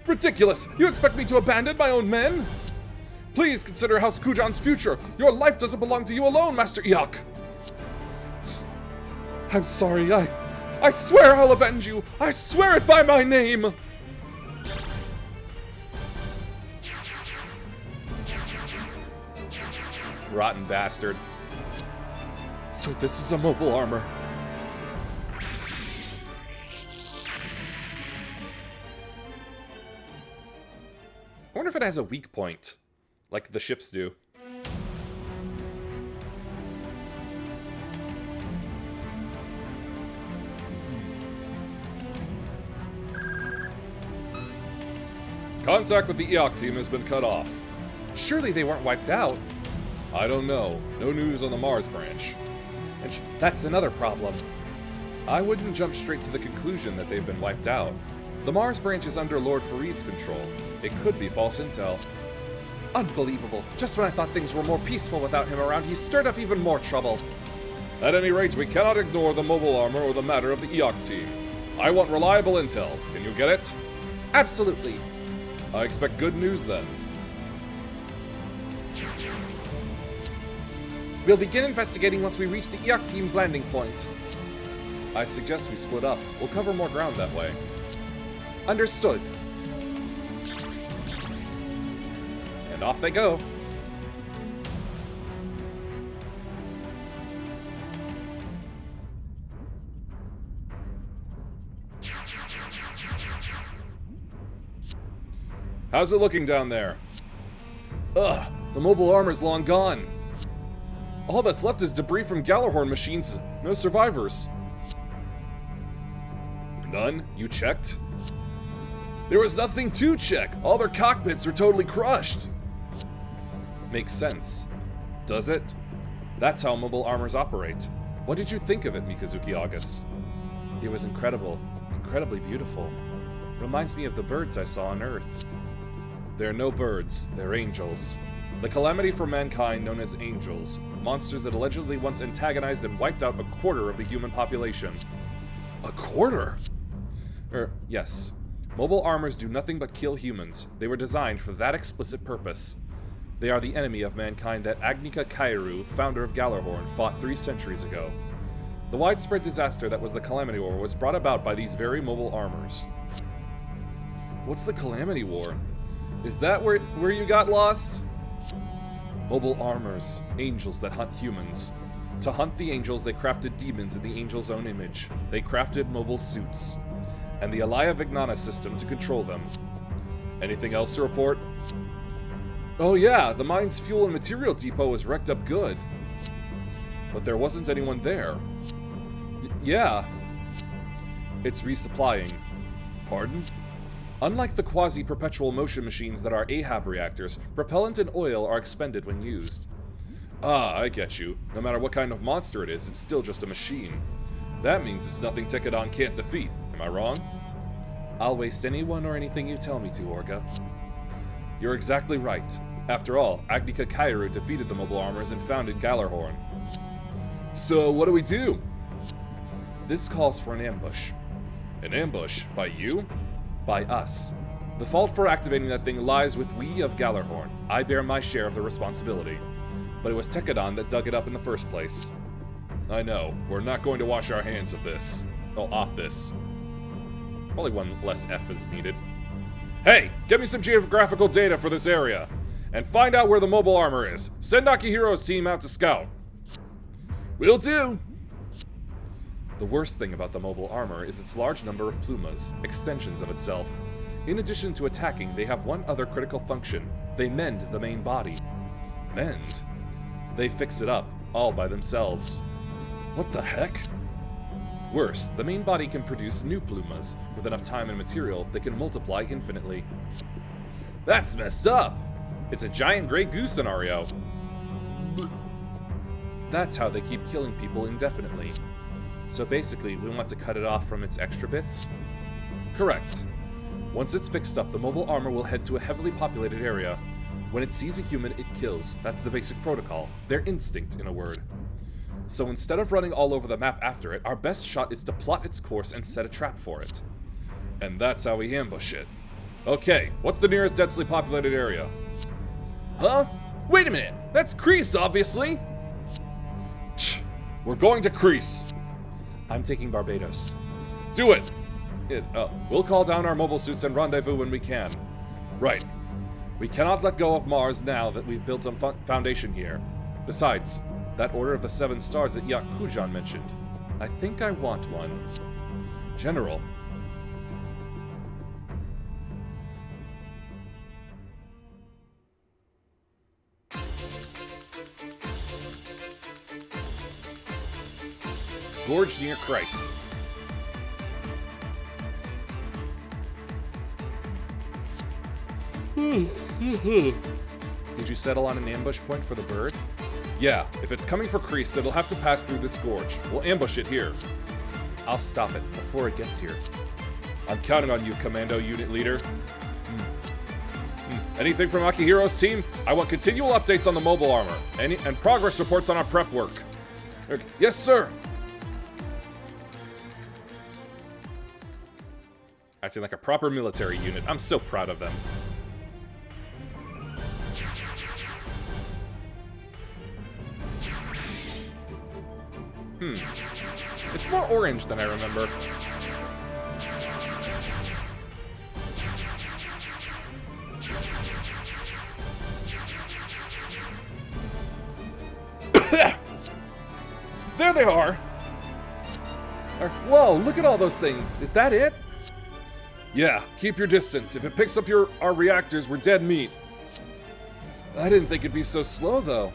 Ridiculous! You expect me to abandon my own men? Please consider House Kujan's future! Your life doesn't belong to you alone, Master Eok! I'm sorry, I swear I'll avenge you! I swear it by my name! Rotten bastard. So this is a mobile armor. I wonder if it has a weak point, like the ships do. Contact with the Eok team has been cut off. Surely they weren't wiped out. I don't know. No news on the Mars branch. And that's another problem. I wouldn't jump straight to the conclusion that they've been wiped out. The Mars branch is under Lord Farid's control. It could be false intel. Unbelievable. Just when I thought things were more peaceful without him around, he stirred up even more trouble. At any rate, we cannot ignore the mobile armor or the matter of the Eok team. I want reliable intel. Can you get it? Absolutely. I expect good news then. We'll begin investigating once we reach the Eok team's landing point. I suggest we split up. We'll cover more ground that way. Understood. And off they go. How's it looking down there? Ugh, the mobile armor's long gone. All that's left is debris from Galahorn machines. No survivors. None? You checked? There was nothing to check. All their cockpits are totally crushed. Makes sense. Does it? That's how mobile armors operate. What did you think of it, Mikazuki August? It was incredible. Incredibly beautiful. Reminds me of the birds I saw on Earth. They're no birds. They're angels. The calamity for mankind known as angels. Monsters that allegedly once antagonized and wiped out a quarter of the human population. A quarter? Yes. Mobile armors do nothing but kill humans. They were designed for that explicit purpose. They are the enemy of mankind that Agnika Kairu, founder of Gallarhorn, fought 3 centuries ago. The widespread disaster that was the Calamity War was brought about by these very mobile armors. What's the Calamity War? Is that where you got lost? Mobile armors, angels that hunt humans. To hunt the angels, they crafted demons in the angel's own image. They crafted mobile suits. And the Alaya Vignana system to control them. Anything else to report? Oh yeah, the mine's fuel and material depot was wrecked up good. But there wasn't anyone there. Yeah. It's resupplying. Pardon? Unlike the quasi-perpetual motion machines that are Ahab reactors, propellant and oil are expended when used. Ah, I get you. No matter what kind of monster it is, it's still just a machine. That means it's nothing Tekadon can't defeat. Am I wrong? I'll waste anyone or anything you tell me to, Orga. You're exactly right. After all, Agnika Kairu defeated the mobile armors and founded Gallarhorn. So, what do we do? This calls for an ambush. An ambush? By you? By us. The fault for activating that thing lies with we of Gallarhorn. I bear my share of the responsibility. But it was Tekadon that dug it up in the first place. I know. We're not going to wash our hands of this. Oh, off this. Only one less F is needed. Hey, get me some geographical data for this area. And find out where the mobile armor is. Send Akihiro's team out to scout. Will do. The worst thing about the mobile armor is its large number of plumas, extensions of itself. In addition to attacking, they have one other critical function. They mend the main body. Mend? They fix it up, all by themselves. What the heck? Worse, the main body can produce new plumas. With enough time and material, they can multiply infinitely. That's messed up! It's a giant Grey Goo scenario. That's how they keep killing people indefinitely. So basically, we want to cut it off from its extra bits? Correct. Once it's fixed up, the mobile armor will head to a heavily populated area. When it sees a human, it kills. That's the basic protocol. Their instinct, in a word. So instead of running all over the map after it, our best shot is to plot its course and set a trap for it. And that's how we ambush it. Okay, what's the nearest densely populated area? Huh? Wait a minute! That's Kreese, obviously! We're going to Kreese. I'm taking Barbados. Do it! We'll call down our mobile suits and rendezvous when we can. Right. We cannot let go of Mars now that we've built a foundation here. Besides, that Order of the 7 Stars that Yakujan mentioned. I think I want one. General. Gorge near Kreis. Did you settle on an ambush point for the bird? Yeah, if it's coming for Kreese, it'll have to pass through this gorge. We'll ambush it here. I'll stop it before it gets here. I'm counting on you, Commando Unit Leader. Anything from Akihiro's team? I want continual updates on the mobile armor, and progress reports on our prep work. Yes, sir! Acting like a proper military unit. I'm so proud of them. It's more orange than I remember. There they are! Whoa, look at all those things. Is that it? Yeah, keep your distance. If it picks up our reactors, we're dead meat. I didn't think it'd be so slow, though.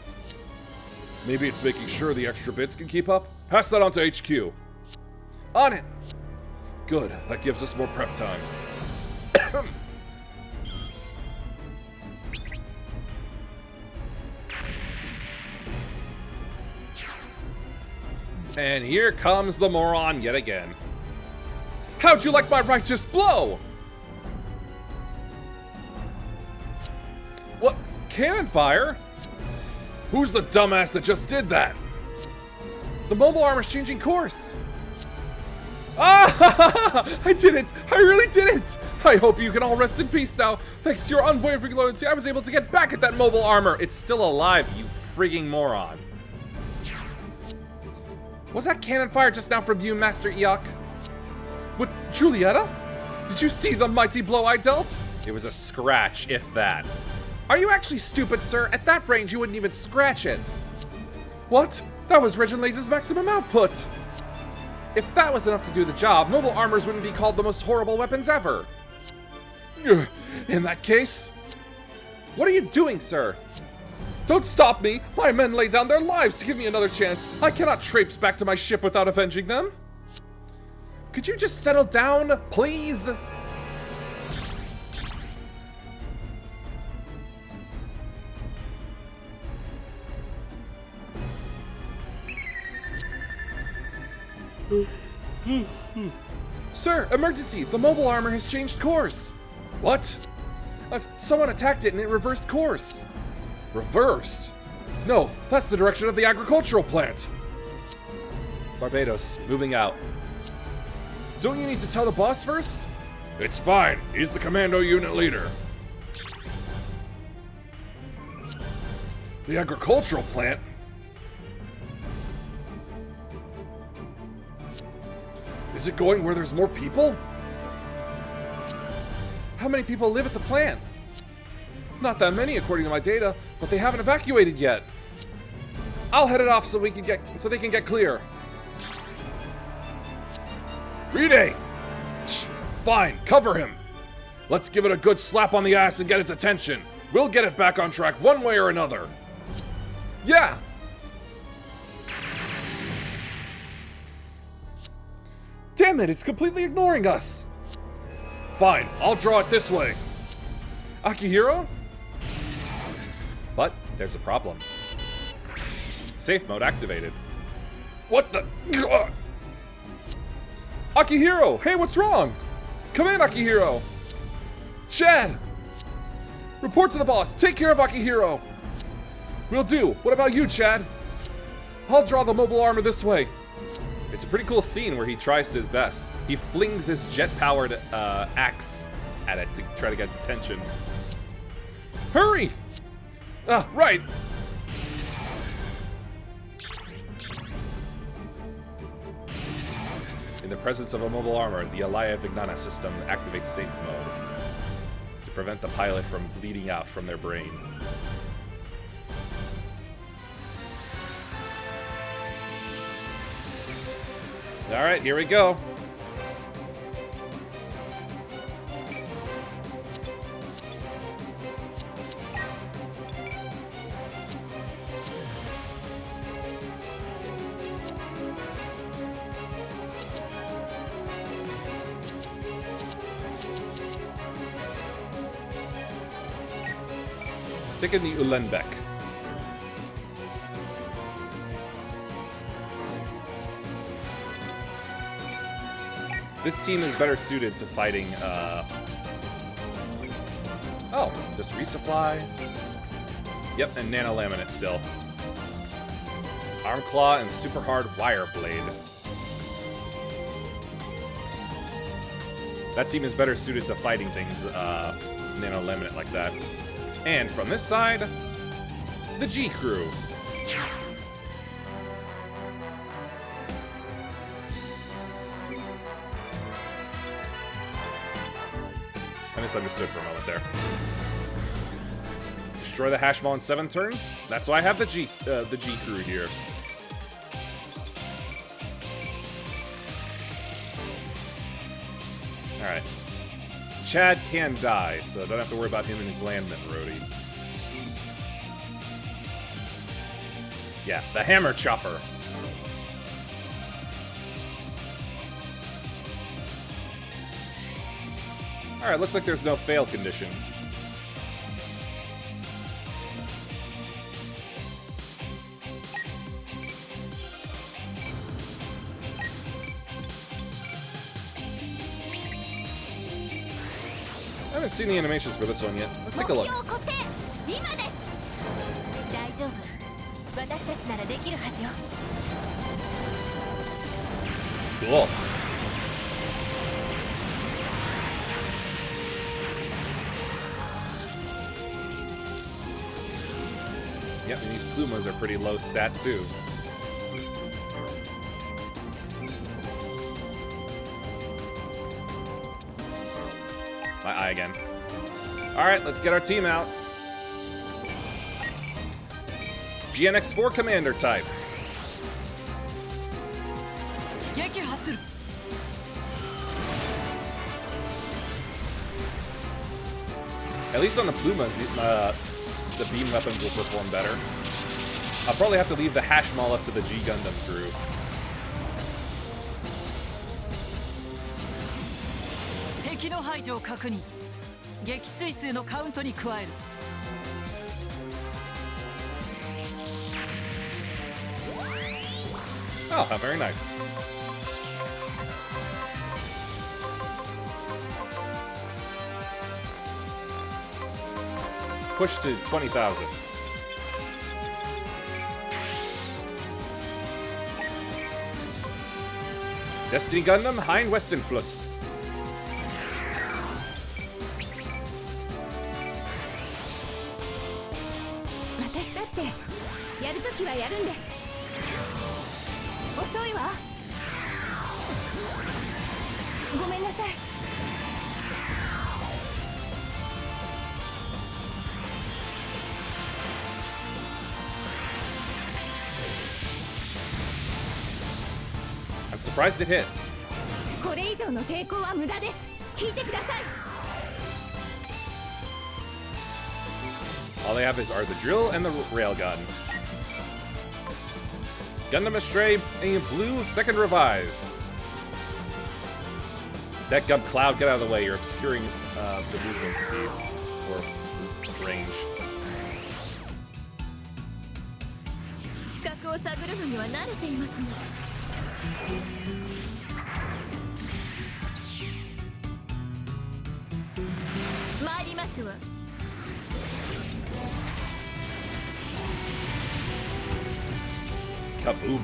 Maybe it's making sure the extra bits can keep up? Pass that on to HQ. On it! Good, that gives us more prep time. And here comes the moron yet again. How'd you like my righteous blow? What? Cannon fire? Who's the dumbass that just did that? The mobile armor's changing course. Ah! I did it! I really did it! I hope you can all rest in peace now. Thanks to your unwavering loyalty, I was able to get back at that mobile armor. It's still alive, you frigging moron. Was that cannon fire just now from you, Master Eok? What, Julieta? Did you see the mighty blow I dealt? It was a scratch, if that. Are you actually stupid, sir? At that range, you wouldn't even scratch it. What? That was Reginald's maximum output. If that was enough to do the job, mobile armors wouldn't be called the most horrible weapons ever. In that case, what are you doing, sir? Don't stop me! My men lay down their lives to give me another chance. I cannot traipse back to my ship without avenging them. Could you just settle down, please? Sir, emergency! The mobile armor has changed course. What? Someone attacked it and it reversed course. Reversed? No, that's the direction of the agricultural plant. Barbados, moving out. Don't you need to tell the boss first? It's fine. He's the commando unit leader. The agricultural plant? Is it going where there's more people? How many people live at the plant? Not that many according to my data, but they haven't evacuated yet. I'll head it off so they can get clear. Ride! Fine, cover him. Let's give it a good slap on the ass and get its attention. We'll get it back on track one way or another. Yeah! Damn it, it's completely ignoring us. Fine, I'll draw it this way. Akihiro? But there's a problem. Safe mode activated. What the? Akihiro! Hey, what's wrong? Come in, Akihiro! Chad! Report to the boss. Take care of Akihiro. Will do. What about you, Chad? I'll draw the mobile armor this way. It's a pretty cool scene where he tries his best. He flings his jet-powered axe at it to try to get its attention. Hurry! Right! In the presence of a mobile armor, the Alaya Vignana system activates safe mode to prevent the pilot from bleeding out from their brain. Alright, here we go. Taking the Ulenbeck. This team is better suited to fighting, Oh, just resupply. Yep, and nano laminate still. Arm claw and super hard wire blade. That team is better suited to fighting things, nano laminate like that. And from this side, the G crew. I misunderstood for a moment there. Destroy the hash ball in 7 turns? That's why I have the G crew here. Alright. Chad can die, so don't have to worry about him and his landment roadie. Yeah, the hammer chopper. Alright, looks like there's no fail condition. I haven't seen the animations for this one yet. Let's take a look. 今です大丈夫私たちならできるはずよ Cool. Yep, and these Plumas are pretty low stat too. My eye again. Alright, let's get our team out. GNX4 Commander type. 撃破する At least on the Plumas, the beam weapons will perform better. I'll probably have to leave the hash maul up to the G Gundam crew. Oh, how very nice. Push to 20,000. Destiny Gundam, Hein Westenfluss. 私だってやるときはやるんです遅いわごめんなさい I'm surprised it hit. これ以上の抵抗は無駄です聞いてください All they have are the drill and the railgun. Gundam Astray in blue, second revise. That Gump Cloud, get out of the way. You're obscuring the movement speed or range. 視覚を探るのには慣れていますの参りますわ Kaboom.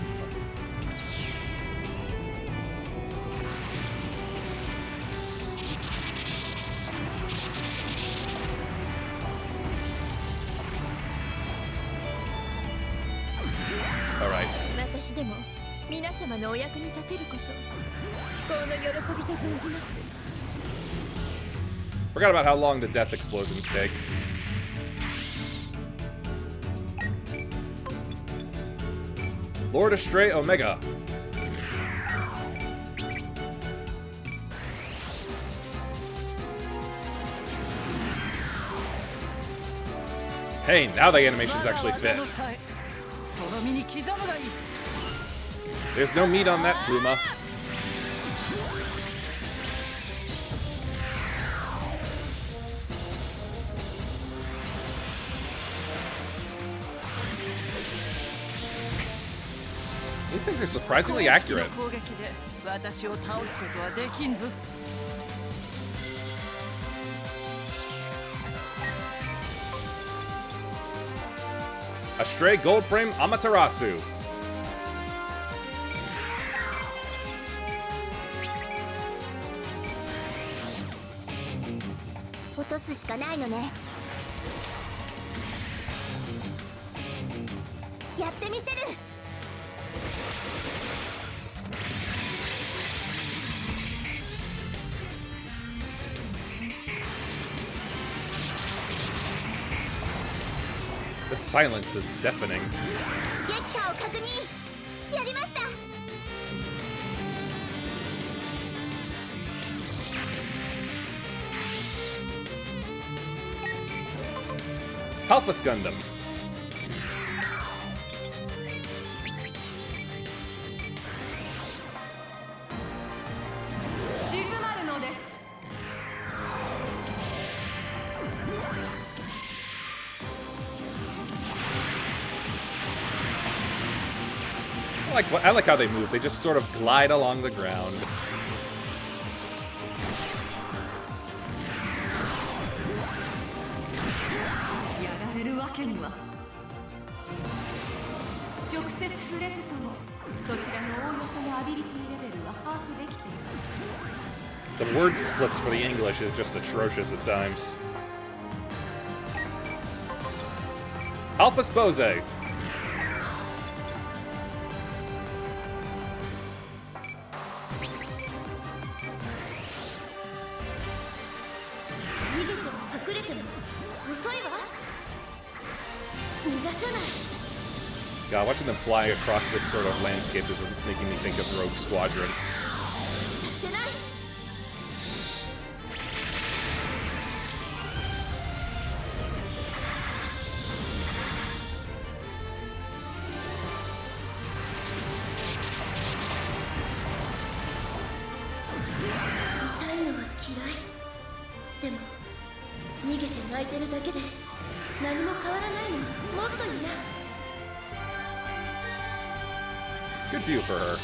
Alright. 私でも皆様のお役に立てること至高の喜びと存じます Forgot about how long the death explosions take. Lord Astray Omega. Hey, now the animations actually fit. There's no meat on that, Pluma. These things are surprisingly accurate. Astray Gold Frame Amaterasu. The silence is deafening. 撃破を確認やりました Alphas Gundam. I like how they move. They just sort of glide along the ground. The word splits for the English is just atrocious at times. Alpha Spose. 逃げても隠れても遅いわ。逃がさない。 God, watching them fly across this sort of landscape is making me think of Rogue Squadron. させない。 痛いのは嫌い。でも逃げて泣いてるだけで何も変わらないの。もっと嫌。 Good view for her.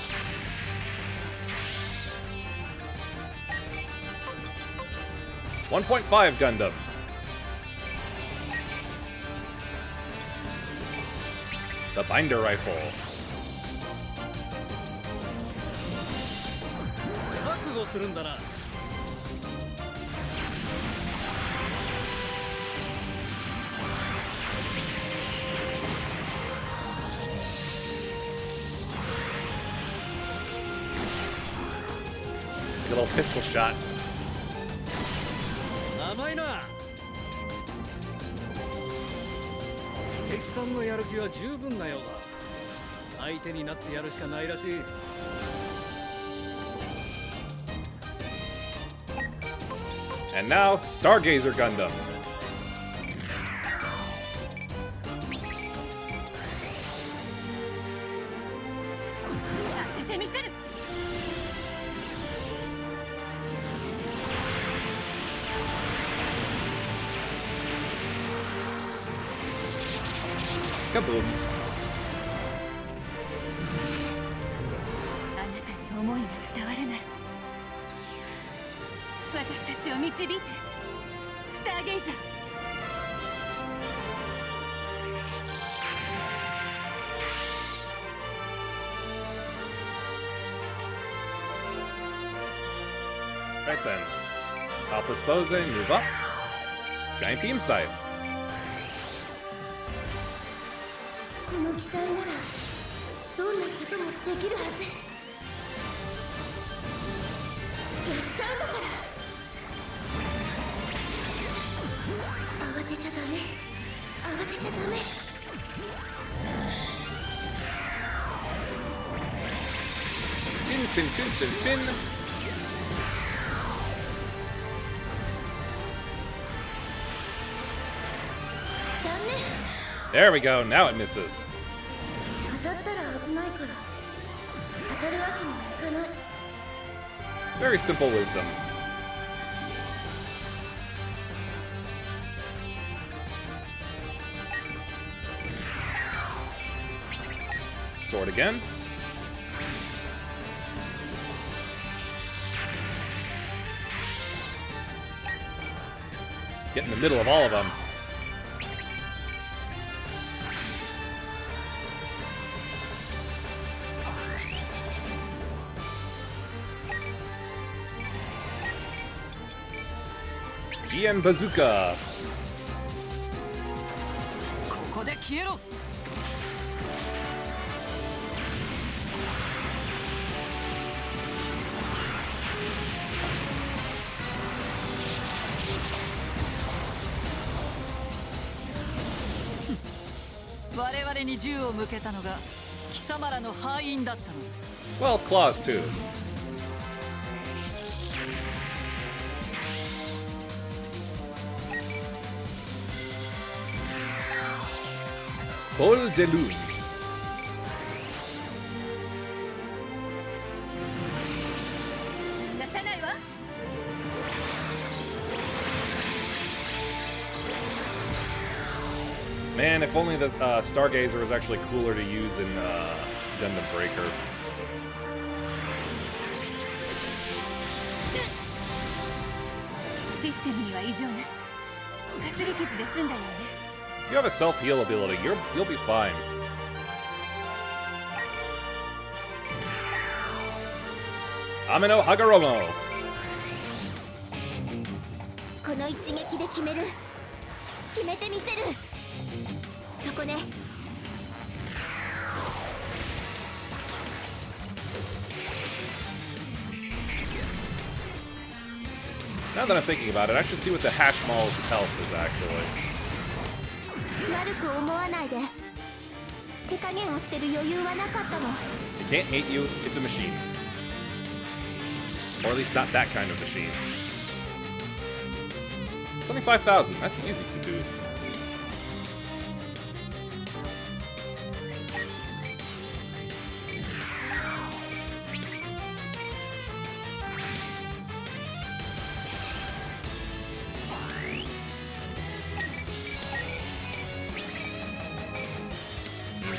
.5 Gundam. The Binder Rifle. 覚悟するんだな。 A little pistol shot. 甘いな。敵さんのやる気は十分なようだ。相手になってやるしかないらしい。 And now, Stargazer Gundam. 当ててみせる。 Kaboom. あなたに思いが伝わるなら私たちを導いてスターゲイザー。 Right then. Alpha Spose, move up. Giant Beam Scythe. この機体ならどんなこともできるはず。やっちゃうのから。慌てちゃダメ。慌てちゃダメ。 Spin, spin, spin, spin, spin. 残念。 There we go. Now it misses. 当たったら危ないから当たるわけにはいかない。 Very simple wisdom. Sword again. Get in the middle of all of them. GN Bazooka. ここで消えろ。我々に銃を向けたのが貴様らの敗因だったの。 Well, claws too. Bol de Lune. 出さないわ。 Man, if only the Stargazer was actually cooler to use in Gundam Breaker. You have a self-heal ability. You'll be fine. Amino Hagoromo. この一撃で決める。決めてみせる。そこね。Now that I'm thinking about it, I should see what the Hash Mall's health is actually. 悪く思わないで。手加減をしてる余裕はなかったの。 It can't hate you, it's a machine. Or at least not that kind of machine. 25,000, that's easy to do.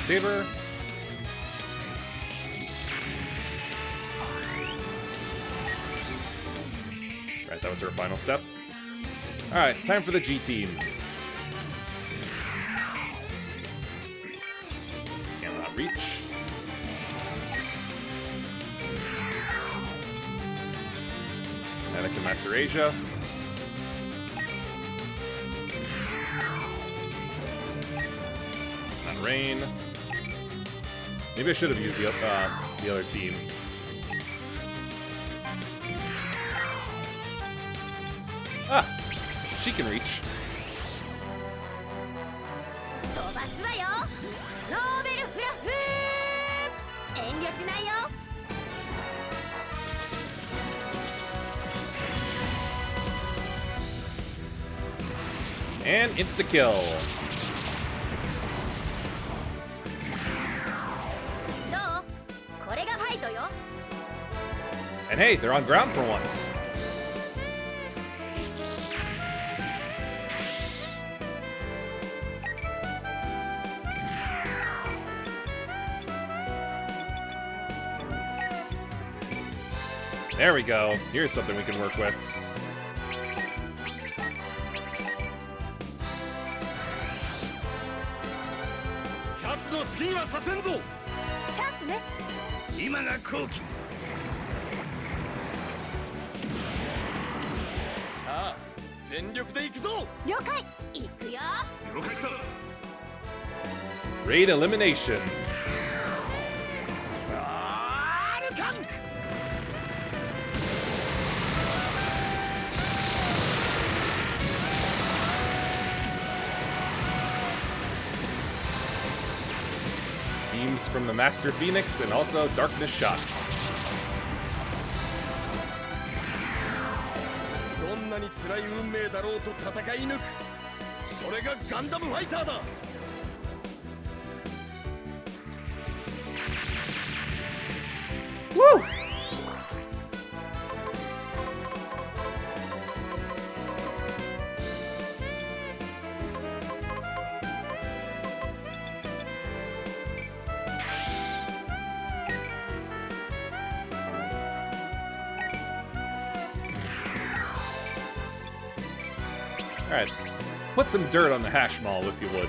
Saber. Right, that was her final step. Alright, time for the G team. Cannot reach. Anakin Master Asia. Not Rain. Maybe I should have used the other team. Ah! She can reach. 飛ばすわよ。ノーベルフラフー。遠慮しないよ。 And insta-kill. どう？これがファイトよ。 And hey, they're on ground for once. There we go. Here's something we can work with. の好きにはさせんぞ。チャンスね。今が好機。さあ全力で行くぞ。了解。行くよ。了解した。 Raid elimination. あるかん。 Beams from the Master Phoenix and also darkness shots. どんなに辛い運命だろうと戦い抜く。それがガンダムファイターだ。 Woo! Alright, put some dirt on the hash mall if you would.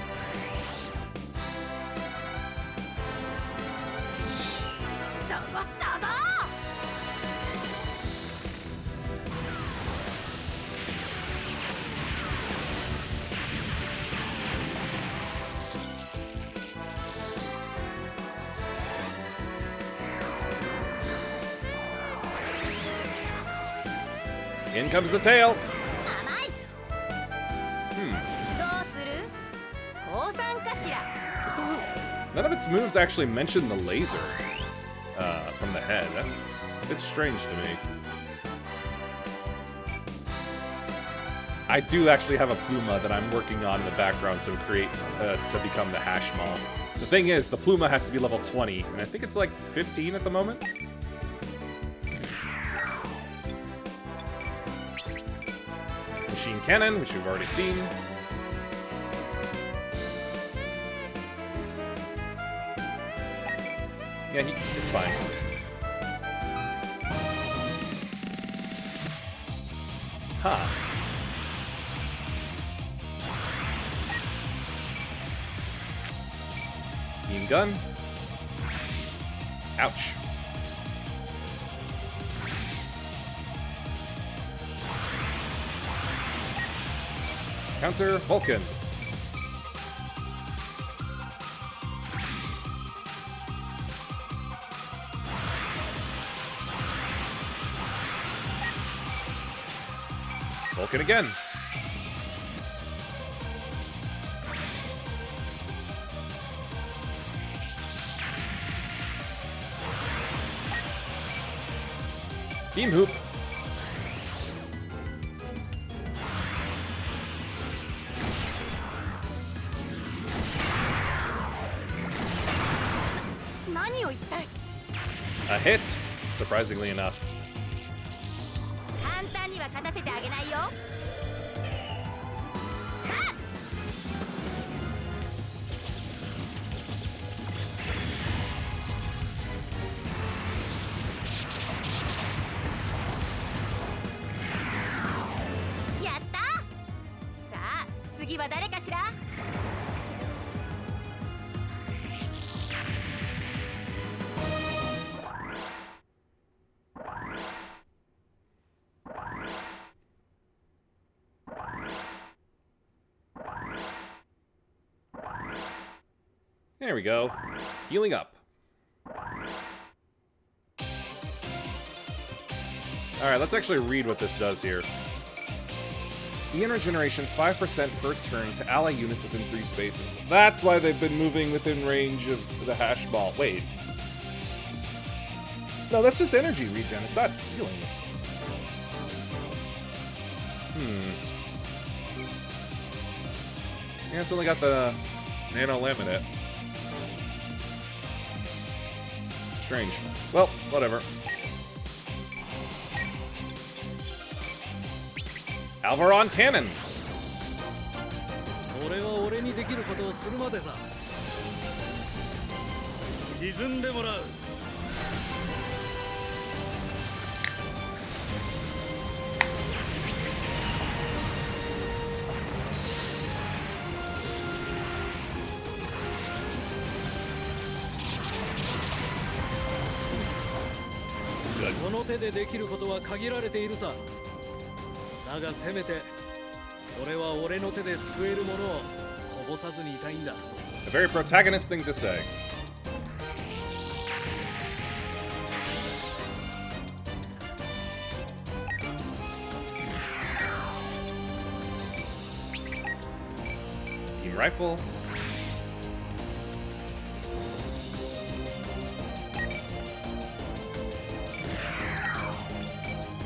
In comes the tail. None of its moves actually mention the laser from the head. It's strange to me. I do actually have a Pluma that I'm working on in the background to create to become the hash mall. The thing is, the Pluma has to be level 20, and I think it's like 15 at the moment. Machine Cannon, which we've already seen. Yeah, it's fine. Huh. Beam gun. Ouch. Counter Vulcan. Vulcan again. Beam hoop. A hit, surprisingly enough. 簡単には勝たせてあげないよ。さあ やった。さあ次は誰かしら。 There we go. Healing up. Alright, let's actually read what this does here. The regeneration 5% per turn to ally units within 3 spaces. That's why they've been moving within range of the hash ball. Wait. No, that's just energy regen. It's not healing. Yeah, it's only got the nano laminate. Strange. Well, whatever. Alvaron Cannon! 俺は俺にできることをするまでさ。沈んでもらう。この手でできることは限られているさ。だがせめて俺は俺の手で救えるものをこぼさずにいたいんだ。 A very protagonist thing to say. Beam rifle.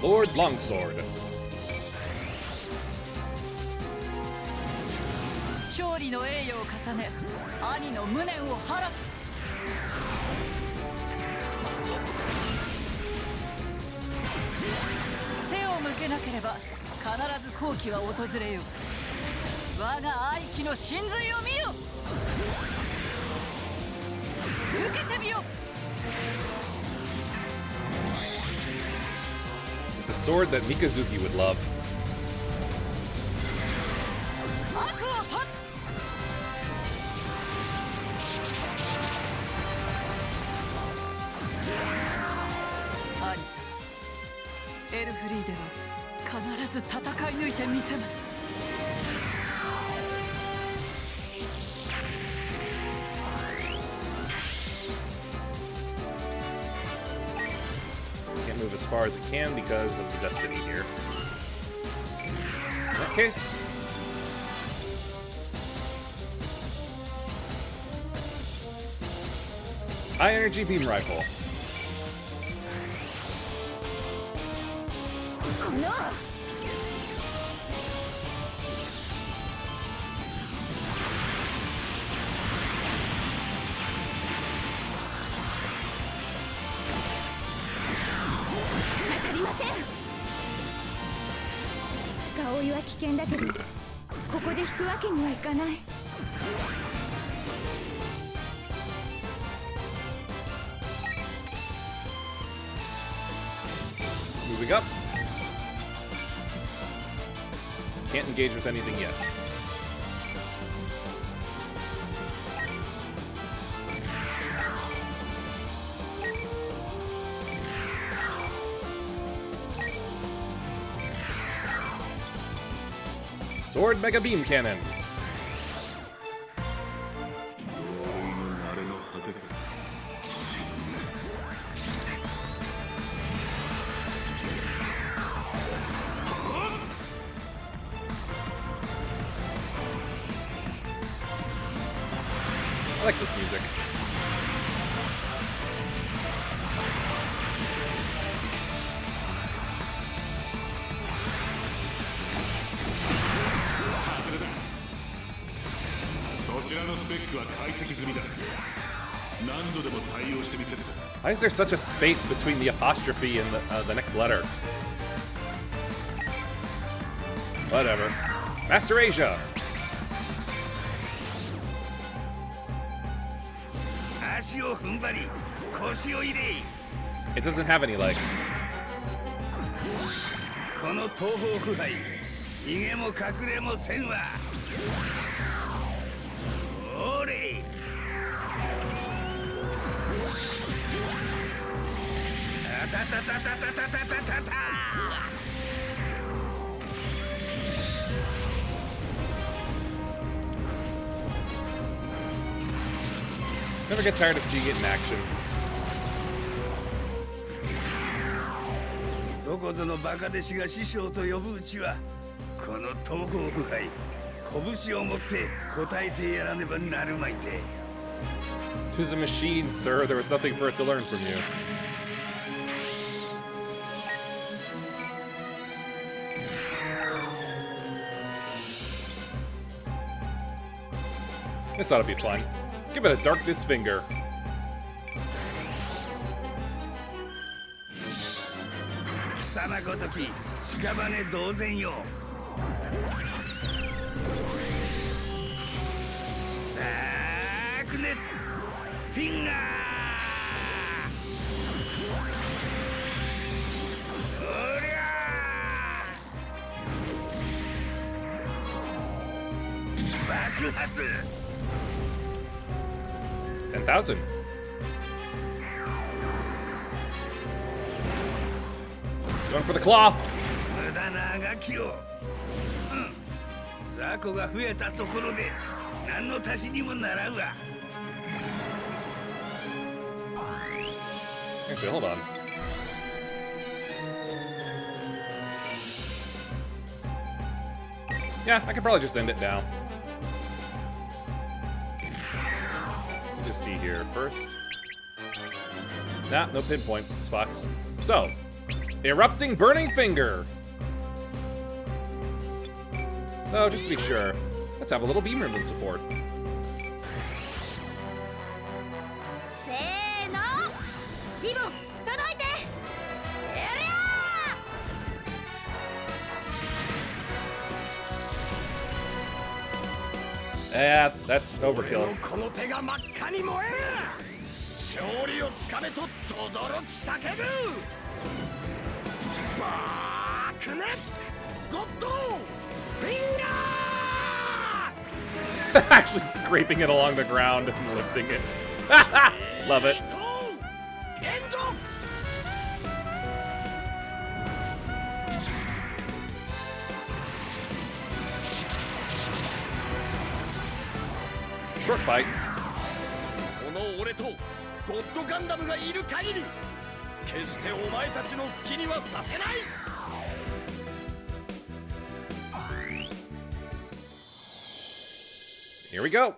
Lord Longsword. 勝利の栄誉を重ね、兄の無念を晴らす。背を向けなければ必ず好機は訪れよう。我が愛機の真髄を見よ。受けてみよ。 It's a sword that Mikazuki would love. 悪を断つ。兄さん、エルフリーでは必ず戦い抜いてみせます。 Can't move as far as it can because of the destiny here. In that case... High energy beam rifle. この 当たりません。深追いは危険だけど、ここで引くわけにはいかない。 Can't Moving up. Can't engage with anything yet. Sword Mega Beam Cannon. I like this music. Why is there such a space between the apostrophe and the next letter? Whatever. Master Asia. It doesn't have any legs. Never get tired of seeing it in action. どこぞのバカ弟子が師匠と呼ぶうちはこの東方腐敗拳を持って答えてやらねばなるまいて 'Tis a machine, sir. There was nothing for it to learn from you. This ought to be fun. Give it a darkness finger. Darkness finger. Bakhatsu. 10,000. Going for the claw. 無駄なあがきを。雑魚が増えたところで何の足しにもならんわ。Actually, hold on. Yeah, I could probably just end it now. Just see here first. Nah, no pinpoint spots. So, erupting burning finger. Oh, just to be sure, let's have a little beam ribbon support. せーのリボン届いてやりゃ That's overkill. 俺のこの手が真っ赤に燃える。勝利をつかめと轟き叫ぶ。爆熱ゴッドフィンガー。 Actually scraping it along the ground and lifting it. Love it. エンド。Short fight. この俺とゴッドガンダムがいる限り決してお前たちの好きにはさせない。 Here we go.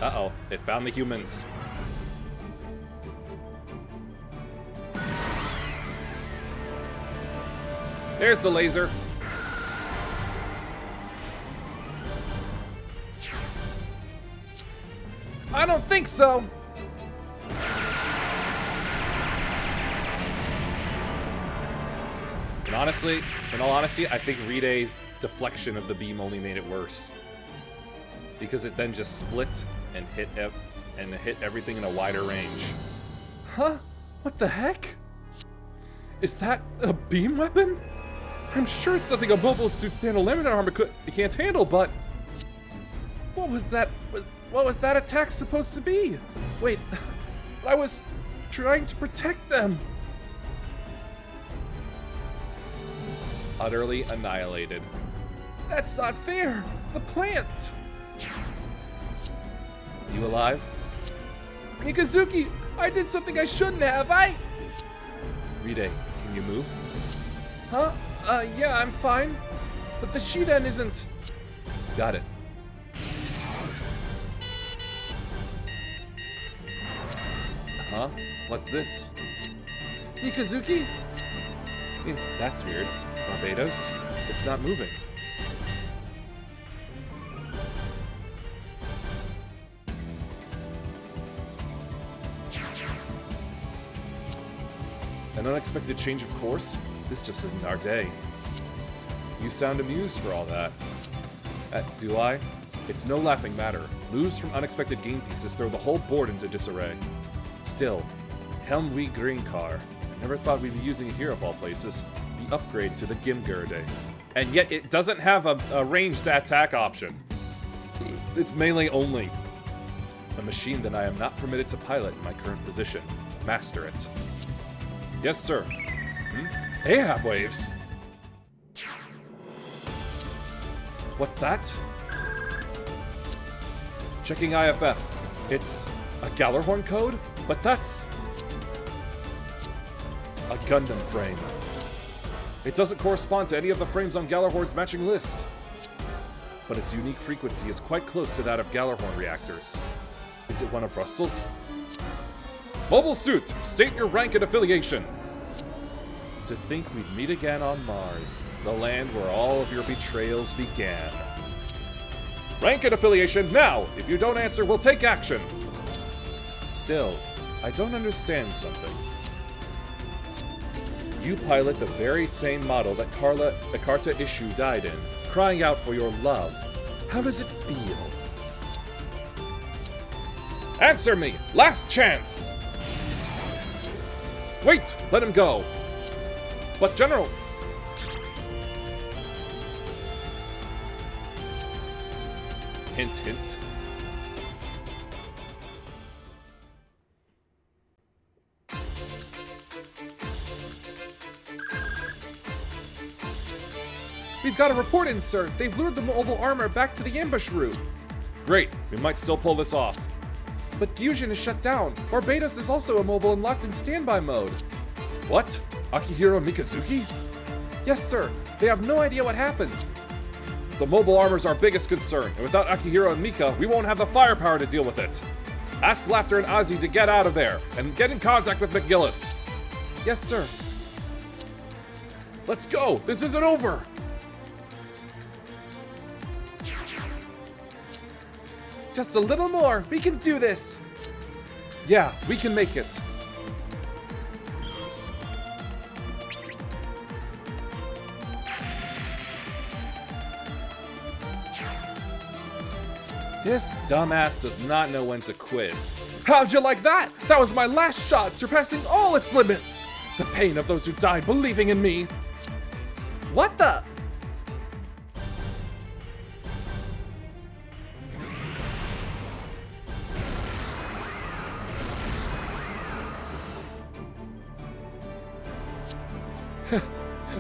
Uh-oh, it found the humans. There's the laser. I don't think so. And in all honesty, I think Ride's deflection of the beam only made it worse. Because it then just split and hit and hit everything in a wider range. Huh? What the heck? Is that a beam weapon? I'm sure it's something a mobile suit standard limited armor can't handle, but... What was that attack supposed to be? Wait, I was trying to protect them. Utterly annihilated. That's not fair. The plant. You alive? Mikazuki, I did something I shouldn't have. Ride, can you move? Huh? Yeah, I'm fine. But the Shiden isn't... Got it. Huh? What's this? Mikazuki? That's weird. Barbados? It's not moving. An unexpected change of course? This just isn't our day. You sound amused for all that. Do I? It's no laughing matter. Moves from unexpected game pieces throw the whole board into disarray. Still, Helmwee Green Car. Never thought we'd be using it here of all places. The upgrade to the Gimgurde. And yet it doesn't have a ranged attack option. It's melee only. A machine that I am not permitted to pilot in my current position. Master it. Yes, sir. Ahab waves. What's that? Checking IFF. It's a Gallarhorn code? But that's... a Gundam frame. It doesn't correspond to any of the frames on Gallarhorn's matching list. But its unique frequency is quite close to that of Gallarhorn reactors. Is it one of Rustel's? Mobile suit, state your rank and affiliation. To think we'd meet again on Mars, the land where all of your betrayals began. Rank and affiliation now! If you don't answer, we'll take action! Still, I don't understand something. You pilot the very same model that Karta Ishu died in, crying out for your love. How does it feel? Answer me! Last chance! Wait! Let him go! But General... Hint, hint. We've got a report in, sir. They've lured the mobile armor back to the ambush route. Great. We might still pull this off. But Gyujin is shut down. Barbados is also immobile and locked in standby mode. What? Akihiro Mikazuki? Yes, sir. They have no idea what happened. The mobile armor's our biggest concern, and without Akihiro and Mika, we won't have the firepower to deal with it. Ask Laughter and Ozzy to get out of there, and get in contact with McGillis. Yes, sir. Let's go! This isn't over! Just a little more. We can do this. Yeah, we can make it. This dumbass does not know when to quit. How'd you like that? That was my last shot, surpassing all its limits. The pain of those who died believing in me. What the?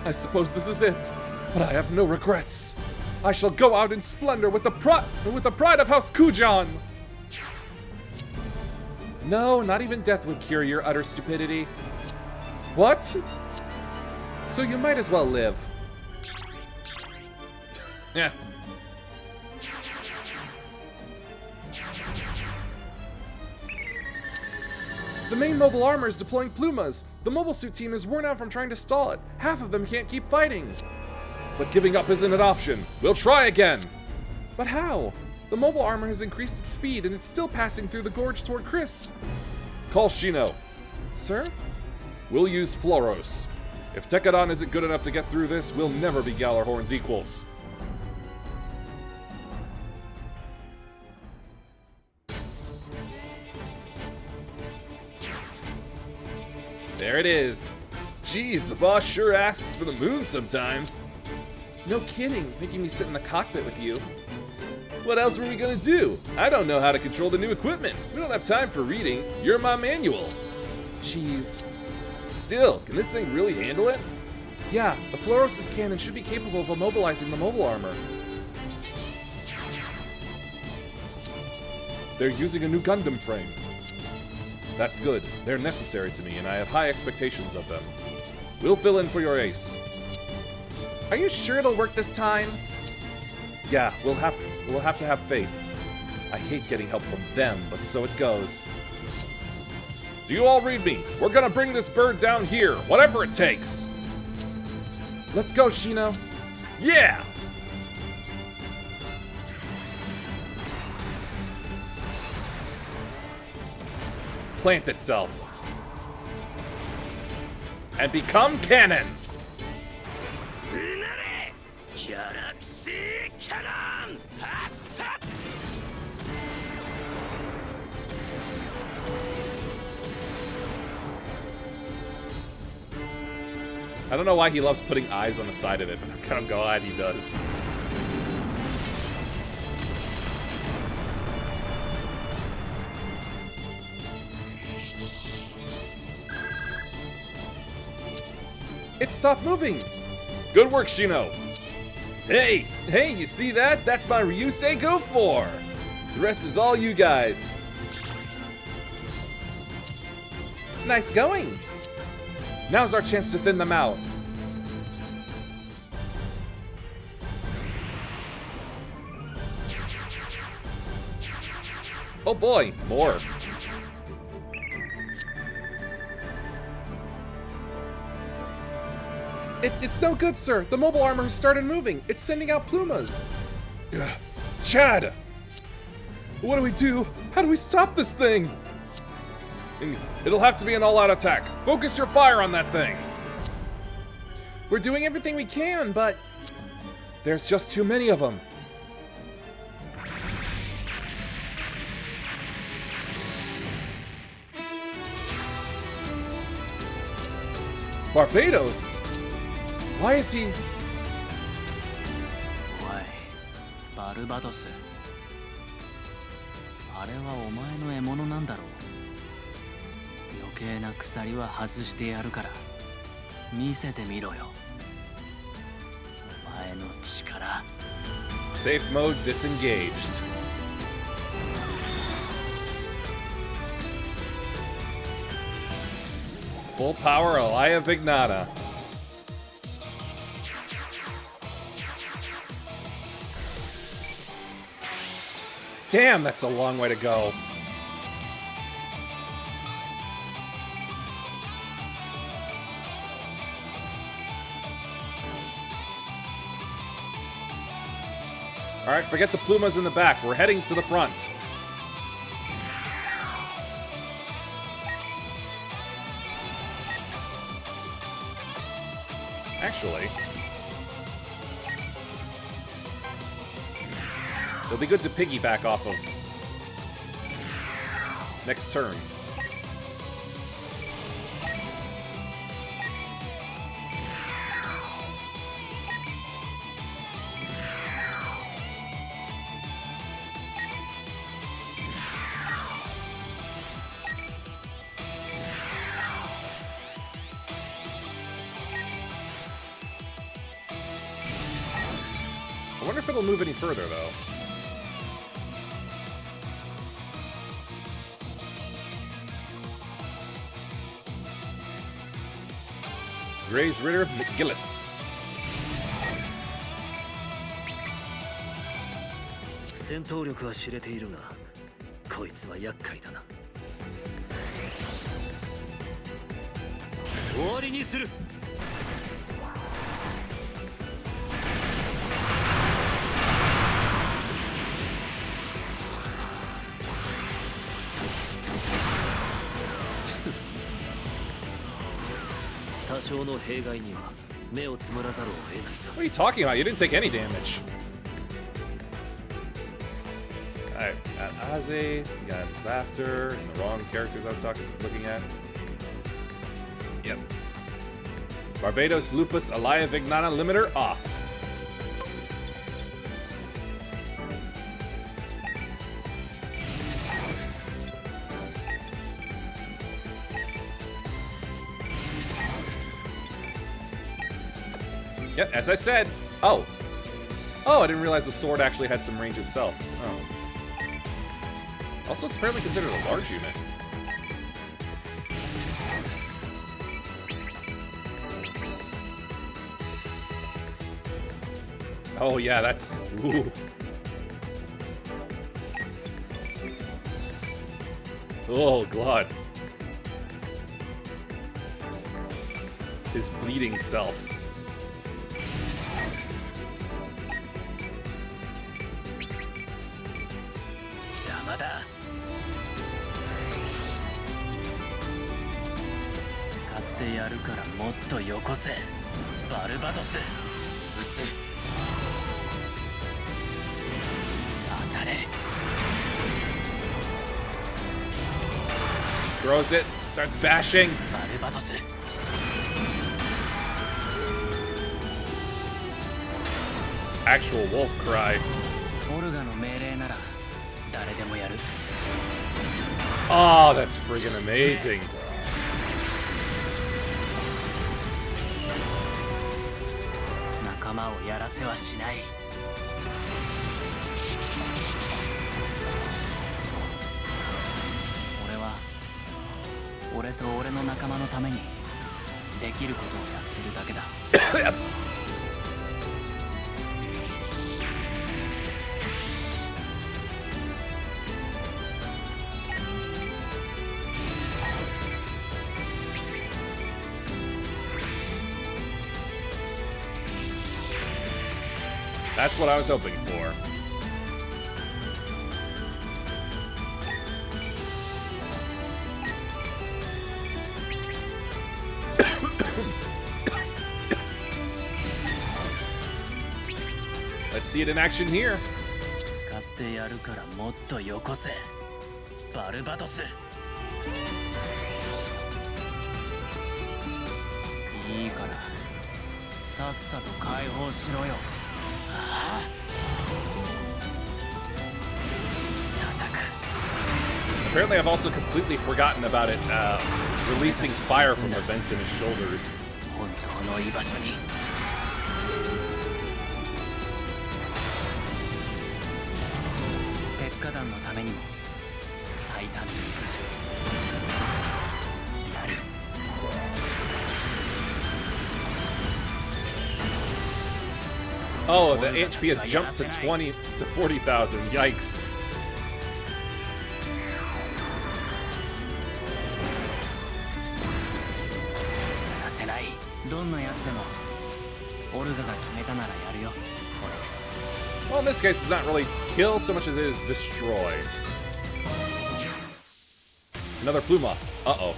I suppose this is it, but I have no regrets. I shall go out in splendor with the pride of House Kujan. No, not even death would cure your utter stupidity. What? So you might as well live. Yeah. The main mobile armor is deploying plumas. The mobile suit team is worn out from trying to stall it. Half of them can't keep fighting. But giving up isn't an option. We'll try again. But how? The mobile armor has increased its speed and it's still passing through the gorge toward Chris. Call Shino. Sir? We'll use Floros. If Tekadon isn't good enough to get through this, we'll never be Gallarhorn's equals. There it is. Geez, the boss sure asks for the moon sometimes. No kidding, making me sit in the cockpit with you. What else were we gonna do? I don't know how to control the new equipment. We don't have time for reading. You're my manual. Jeez. Still, can this thing really handle it? Yeah, the fluorosis cannon should be capable of immobilizing the mobile armor. They're using a new Gundam frame. That's good. They're necessary to me, and I have high expectations of them. We'll fill in for your ace. Are you sure it'll work this time? Yeah, we'll have to have faith. I hate getting help from them, but so it goes. Do you all read me? We're gonna bring this bird down here, whatever it takes. Let's go, Shino. Yeah! Plant itself. And become cannon! I don't know why he loves putting eyes on the side of it, but I'm kind of glad he does. It stopped moving! Good work, Shino! Hey, you see that? That's my Ryusei Go 4! The rest is all you guys. Nice going! Now's our chance to thin them out. Oh boy, more. It's no good, sir. The mobile armor has started moving. It's sending out plumas. Chad! What do we do? How do we stop this thing? It'll have to be an all-out attack. Focus your fire on that thing. We're doing everything we can, but there's just too many of them. Barbados? Why is he... おいバルバドス、あれはお前の獲物なんだろう。余計な鎖は外してやるから見せてみろよ、お前の力。 Safe mode disengaged. Full power Elia Vignata. Damn, that's a long way to go. Alright, forget the plumas in the back. We're heading to the front. Actually, it'll be good to piggyback off of next turn. I wonder if it'll move any further, though. Gray's Ritter McGillis. 戦闘力は知れているが、こいつは厄介だな。終わりにする。多少の弊害には目をつむらざるを得ない。 What are you talking about? You didn't take any damage. Alright, got Aze, you got Laughter, and the wrong characters I was looking at. Barbados Lupus Alaya Vignana limiter off. Yep, as I said. Oh. Oh, I didn't realize the sword actually had some range itself. Oh. Also, it's apparently considered a large unit. Oh yeah, that's... Ooh. Oh, God. His bleeding self. Throws it, starts bashing. Actual wolf cry. Oh, that's friggin' amazing. That's what I was hoping for. Let's see it in action here. Apparently, I've also completely forgotten about it releasing fire from the vents in his shoulders. Oh, the HP has jumped to 20 to 40,000. Yikes. Well, in this case, it's not really kill so much as it is destroy. Another Pluma. Uh-oh.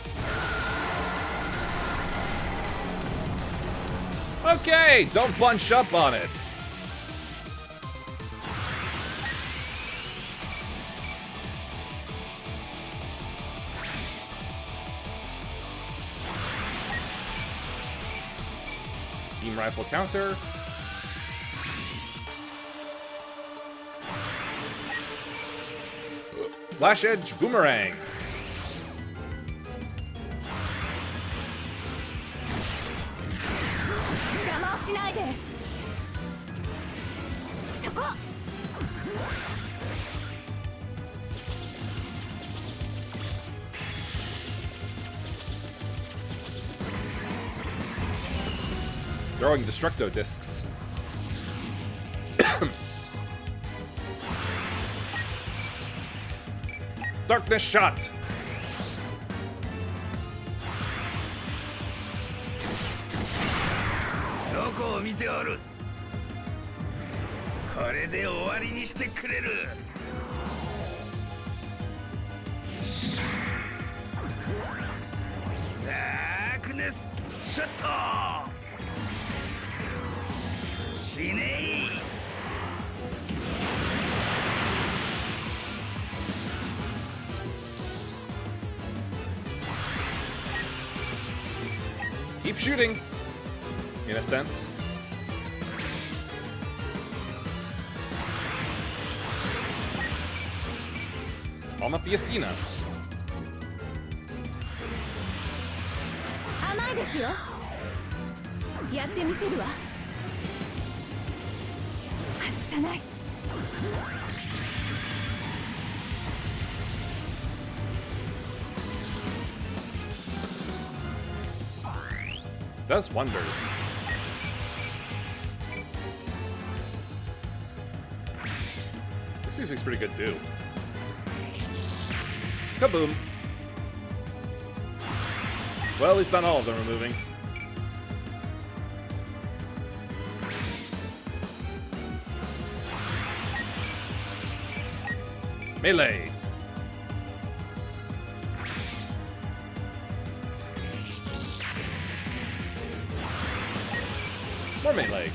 Okay, don't bunch up on it. Beam rifle counter. Flash Edge Boomerang. Throwing Destructo Discs. Darkness Shot. Darkness Shot. Keep shooting. in a sense. Alma Fiacina. 甘いですよ。やってみせるわ。外さない。Does wonders. This music's pretty good too. Kaboom. Well, at least not all of them are moving. Melee. More melee.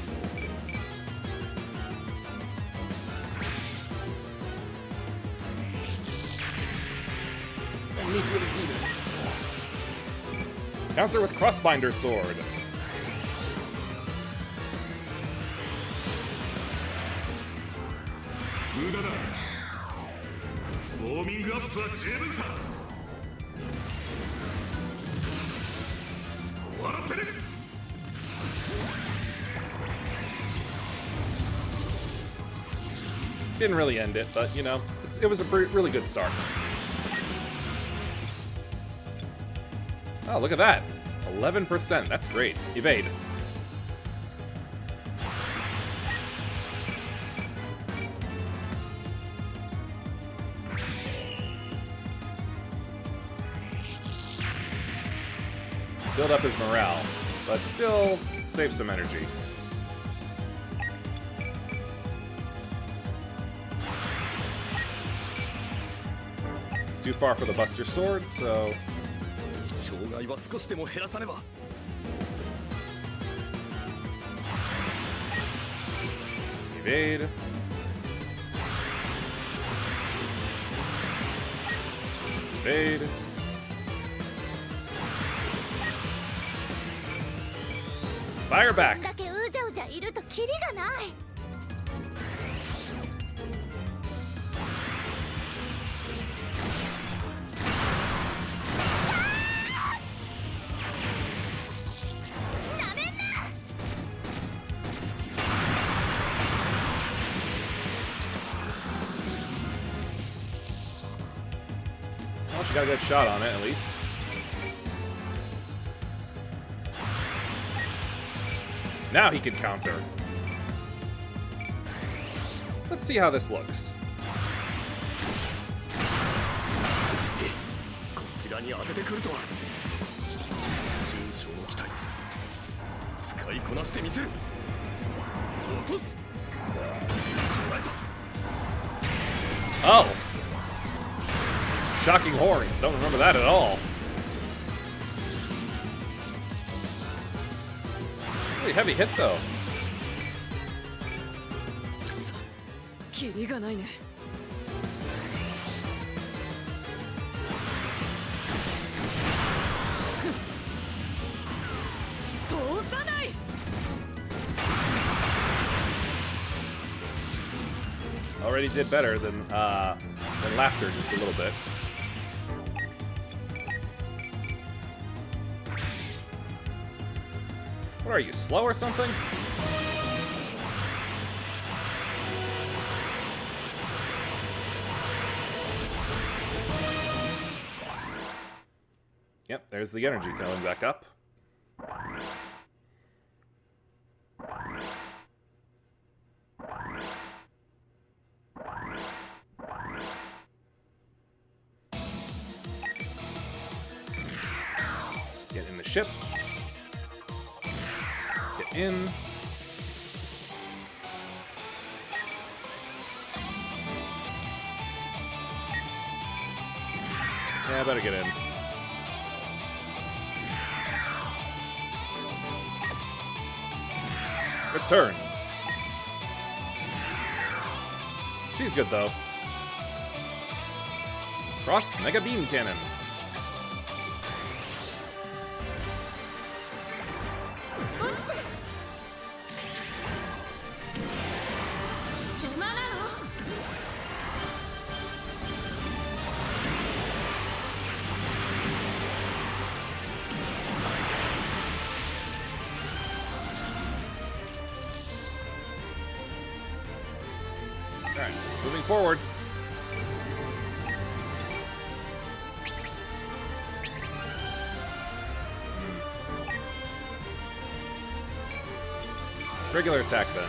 Counter with Crossbinder Sword. Didn't really end it, but you know, it was a really good start. Oh, look at that. 11%. That's great. Evade. Build up his morale, but still save some energy. Too far for the Buster Sword, so... Evade. Evade. Fire back. だけうじゃうじゃいるとキリがない。Well, she got a good shot on it, at least. Now he can counter. Let's see how this looks. Oh! Shocking horns. Don't remember that at all. Really heavy hit, though. キリがないね。通さない。Already did better than laughter just a little bit. What are you, slow or something? Yep, there's the energy coming back up. Get in the ship. Get in. Yeah, I better get in. Good turn. She's good, though. Cross Mega Beam Cannon. Moving forward. Regular attack then.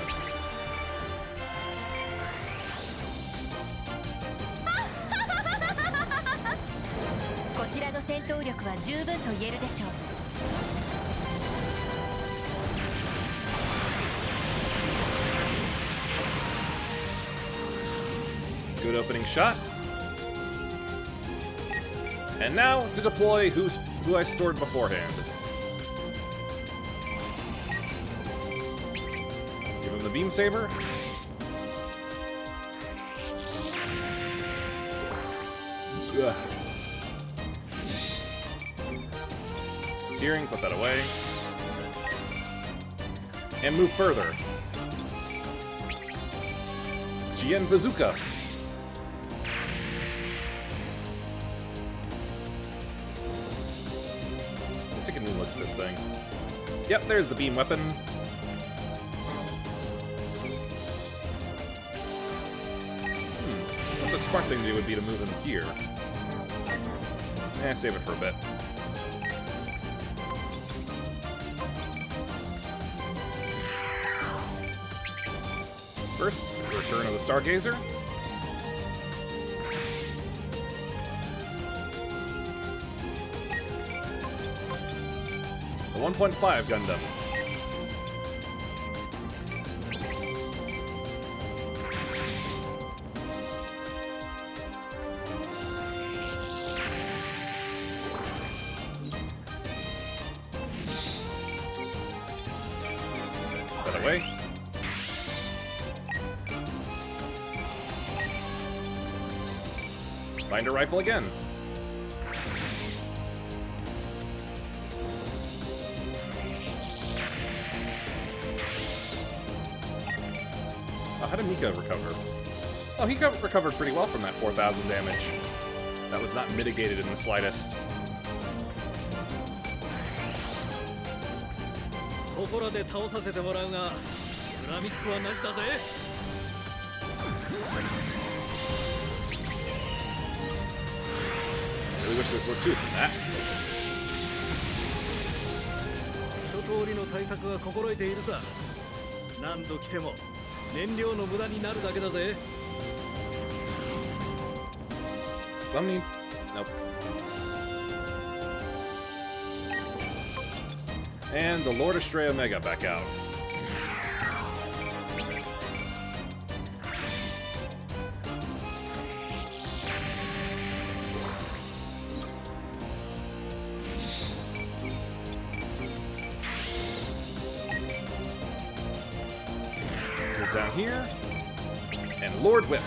こちらの戦闘力は十分と言えるでしょう。 Good opening shot. And now to deploy who I stored beforehand. Give him the beam saber. Ugh. Steering, put that away. And move further. GN Bazooka. Take a new look at this thing. Yep, there's the beam weapon. What the smart thing to do would be to move him here. Save it for a bit. First, the return of the Stargazer. The 1.5 Gundam. Put that away. Binder rifle again. How did Mika recover? Oh, he recovered pretty well from that 4,000 damage. That was not mitigated in the slightest. ここらで倒させてもらうが、グラミックはなしだぜ。 Really wish there were two from that. 一通りの対策は心得ているさ。何度来ても燃料の無駄になるだけだぜ。 Let me... Nope. And the Lord Astray Omega back out. Move down here. And Lord Whip.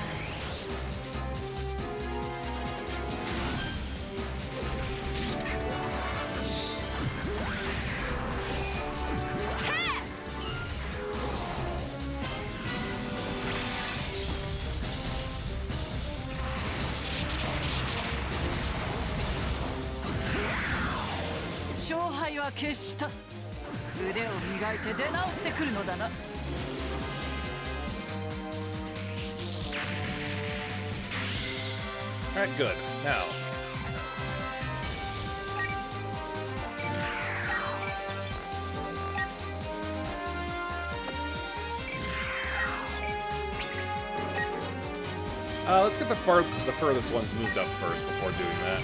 Alright, good. Now. Let's get the furthest ones moved up first before doing that.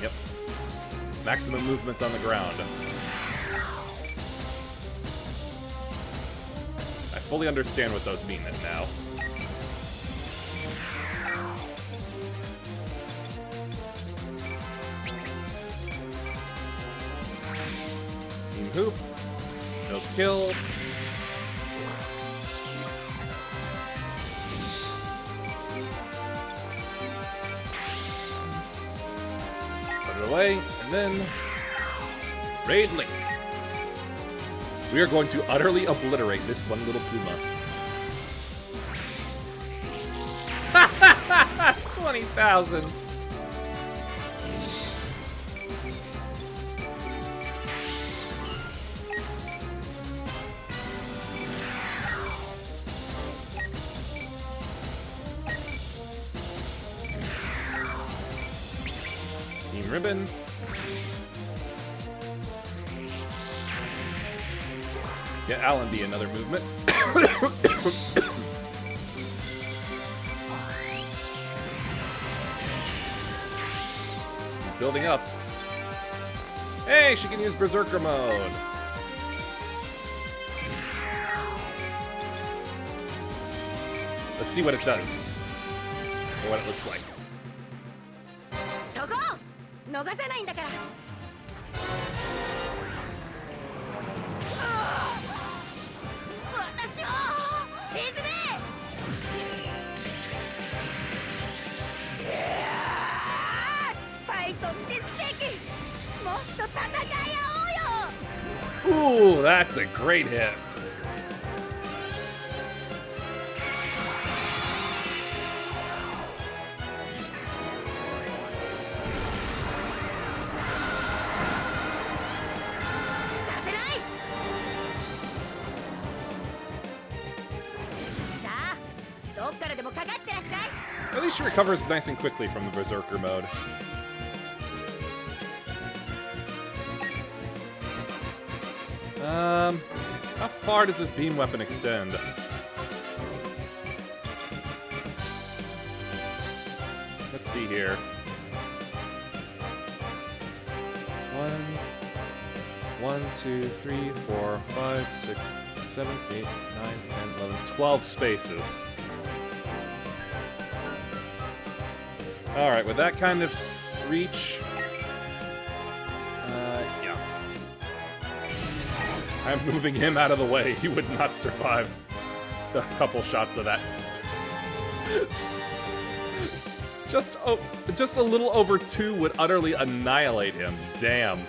Yep. Maximum movement on the ground. I fully understand what those mean now. Team Hoop. No kill. Put it away, and then Raid Link. We are going to utterly obliterate this one little Puma. 20,000. ribbon. Get Allenby another movement. Building up. Hey, she can use Berserker mode. Let's see what it does. Or what it looks like. そこ逃さないんだから。私を沈め。ファイトって素敵。もっと戦い合おうよ。 Ooh, that's a great hit. At least she recovers nice and quickly from the Berserker mode. How far does this beam weapon extend? Let's see here. 1, 2, 3, 4, 5, 6, 7, 8, 9, 10, 11, 12 spaces. Alright, with that kind of reach... yeah. I'm moving him out of the way. He would not survive a couple shots of that. Just a little over 2 would utterly annihilate him. Damn.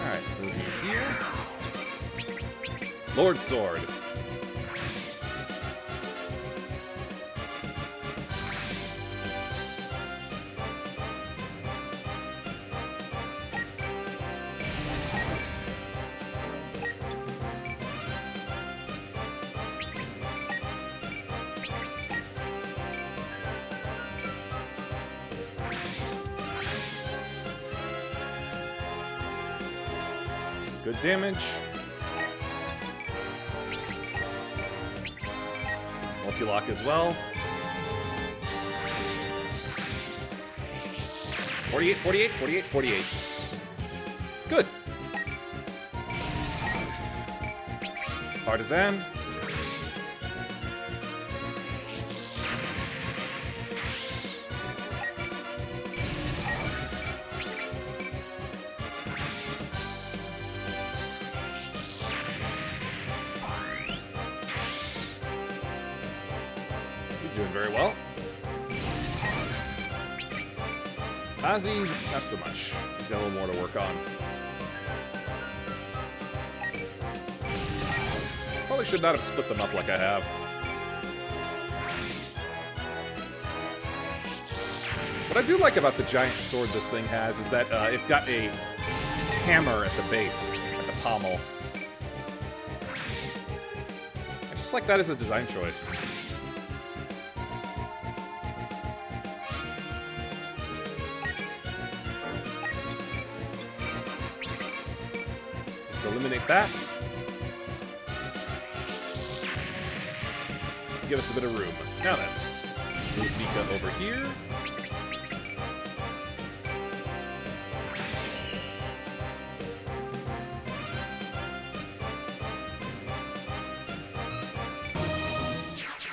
Alright, moving here. Lord Sword. Good damage. Multi-lock as well. 48, 48, 48, 48. Good. Partisan. Doing very well. Ozzy, not so much. He's got a little more to work on. Probably should not have split them up like I have. What I do like about the giant sword this thing has is that it's got a hammer at the base, at the pommel. I just like that as a design choice. Eliminate that. Give us a bit of room. Now then, move Mika over here.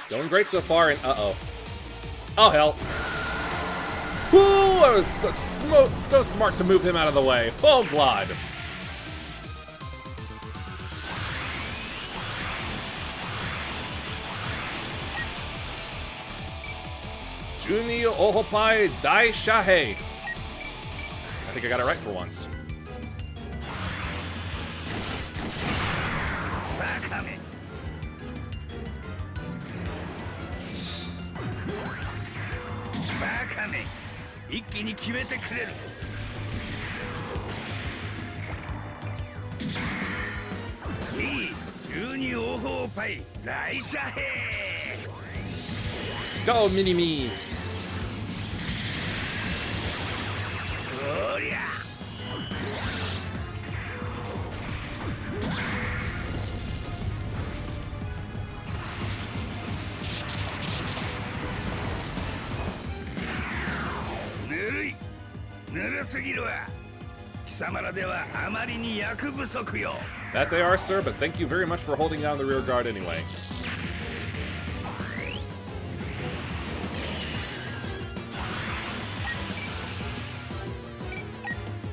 Going great so far, and uh-oh. Oh, hell. Ooh, I was so smart to move him out of the way. Full glide. Juni Ohopai Dai Shahe. I think I got it right for once. Go, mini-me's! That they are, sir, but thank you very much for holding down the rear guard anyway.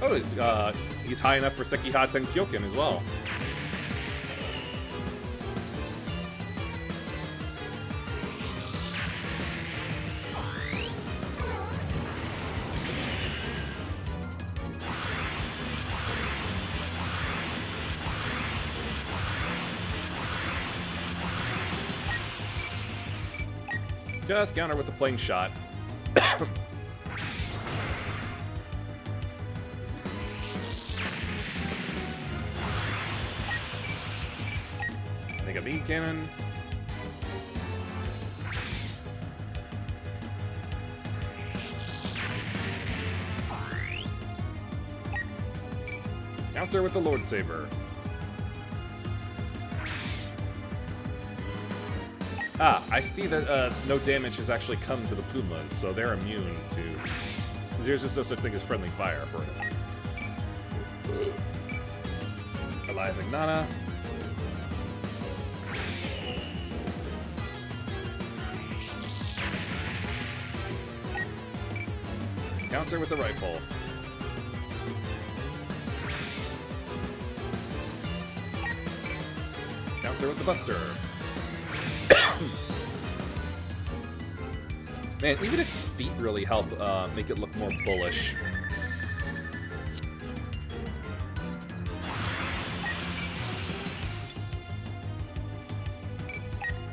Oh, he's high enough for Sekiha Tenkyoken as well. Just counter with the plane shot. Make a beam cannon. Counter with the Lord Saber. Ah, I see that no damage has actually come to the Pumas, so they're immune to... There's just no such thing as friendly fire for it. Alive Ignana. Counter with the rifle. Counter with the Buster. Man, even its feet really help make it look more bullish.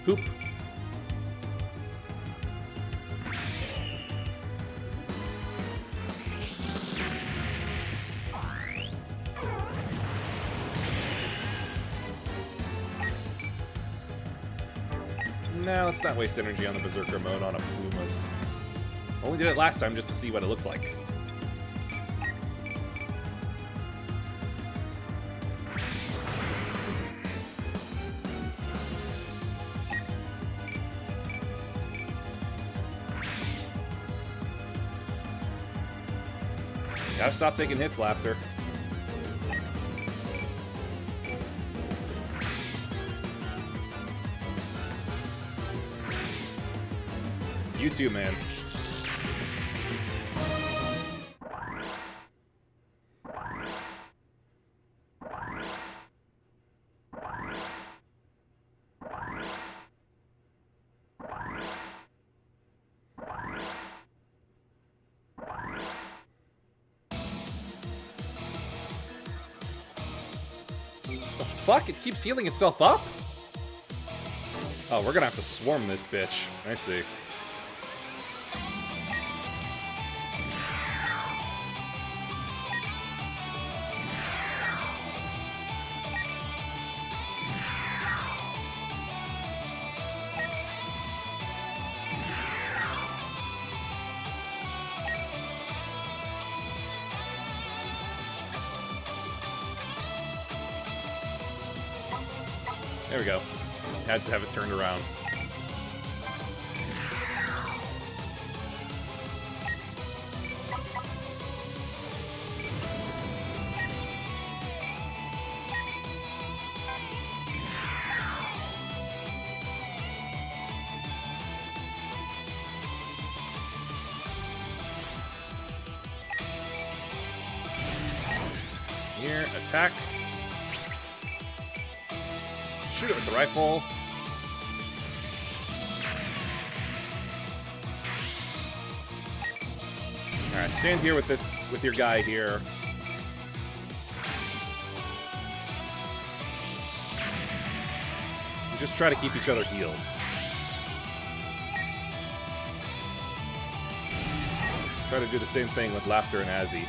Hoop. Nah, let's not waste energy on the Berserker mode on a Pumas. Only did it last time just to see what it looked like. Gotta stop taking hits, Laughter. You too, man. Fuck, it keeps healing itself up? Oh, we're gonna have to swarm this bitch. I see. There we go. Had to have it turned around. Here, attack. Shoot it with the rifle. Alright, stand here with your guy here. And just try to keep each other healed. Try to do the same thing with Laughter and Azzy.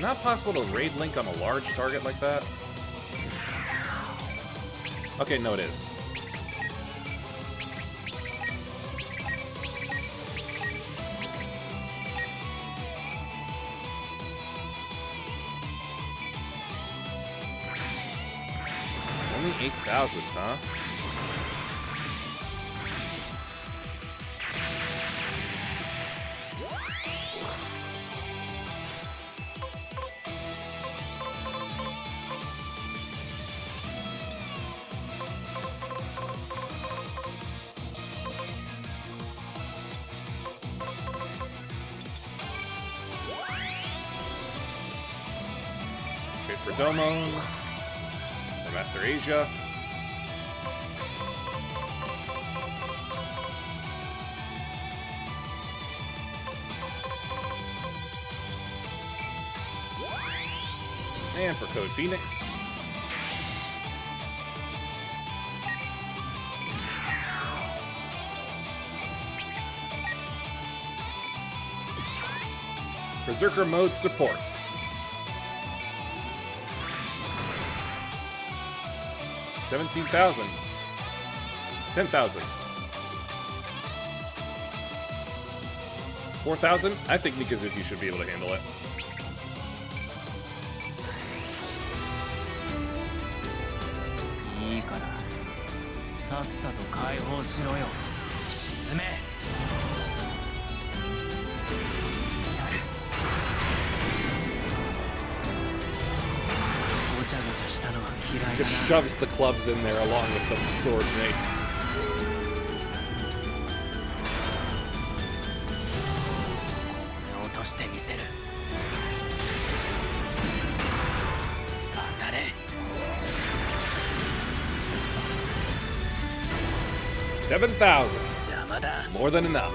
it not possible to raid link on a large target like that? Okay, no it is. Only 8,000, huh? Okay, for Domon. For Master Asia. And for Code Phoenix. Berserker Mode Support. $17,000. $10,000. $4,000? I think Mikazuki should be able to handle it.さっさと解放しろよ。沈め。やる。ごちゃごちゃしたのは嫌いだ Just な。 shoves the clubs in there along with the sword mace. 落としてみせる。当たれ。$7,000. 邪魔だ。 More than enough.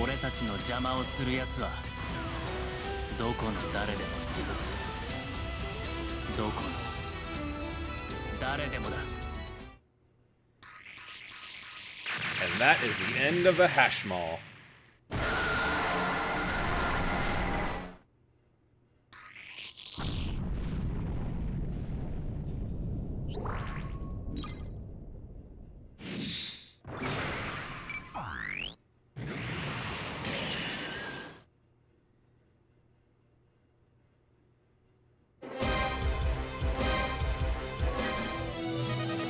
俺たちの邪魔をする奴はどこの誰でも潰す。どこの誰でもだ。 And that is the end of the hash mall.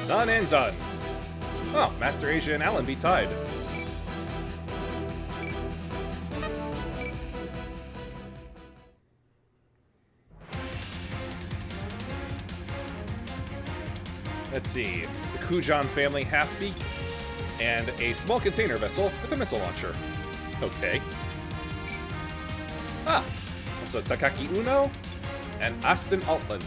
Done and done. Oh, Master Asia and Allenby tied. Let's see. The Kujan family half-beak and a small container vessel with a missile launcher. Okay. Ah, also Takaki Uno and Aston Altland.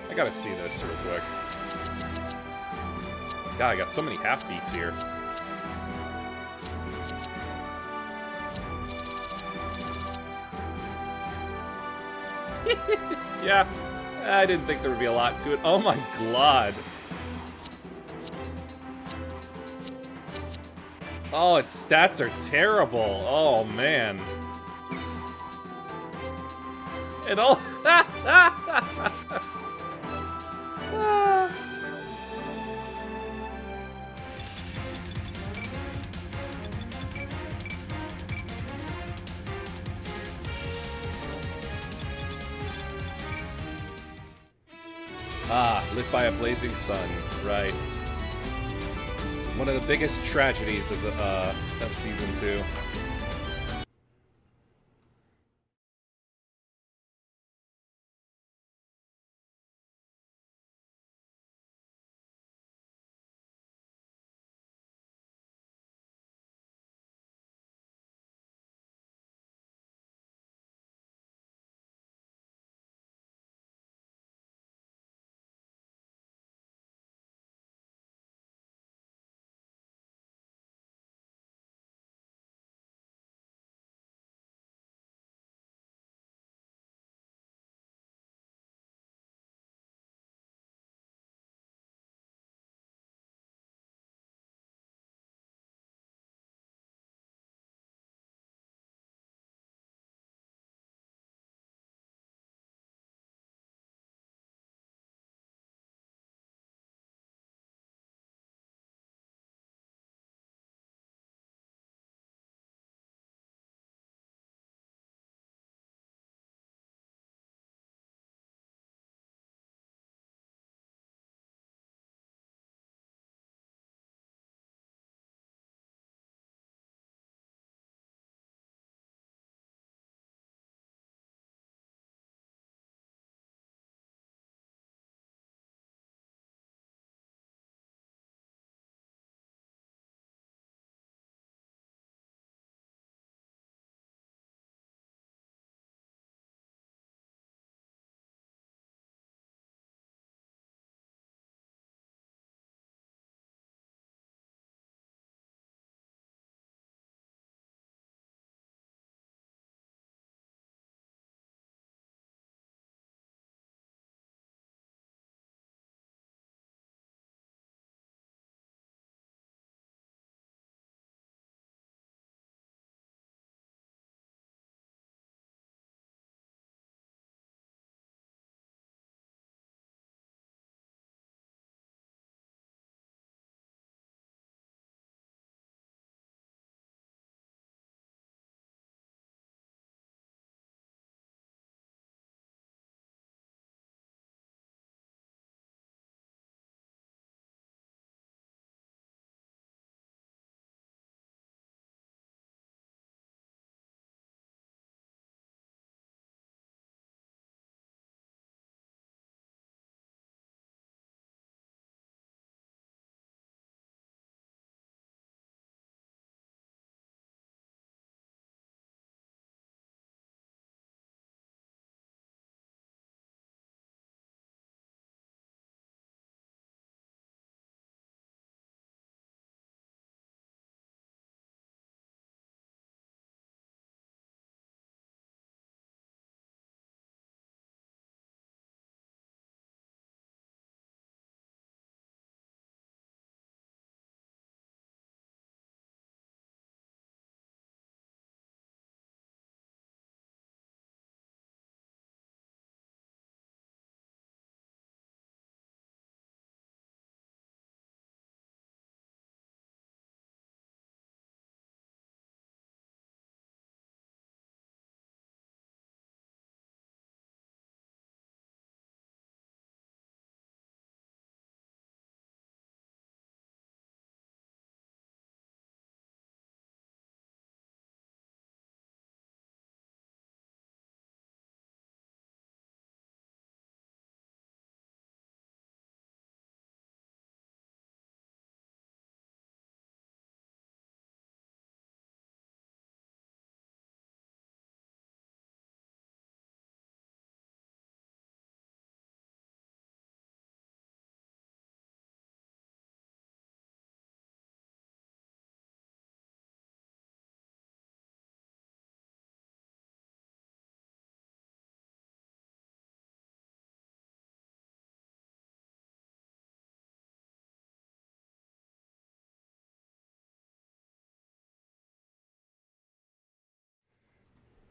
I gotta see this real quick. God, I got so many half-beats here. Yeah, I didn't think there would be a lot to it. Oh my god. Oh, its stats are terrible. Oh man. It all... Ah, lit by a blazing sun, right. One of the biggest tragedies of the of season 2.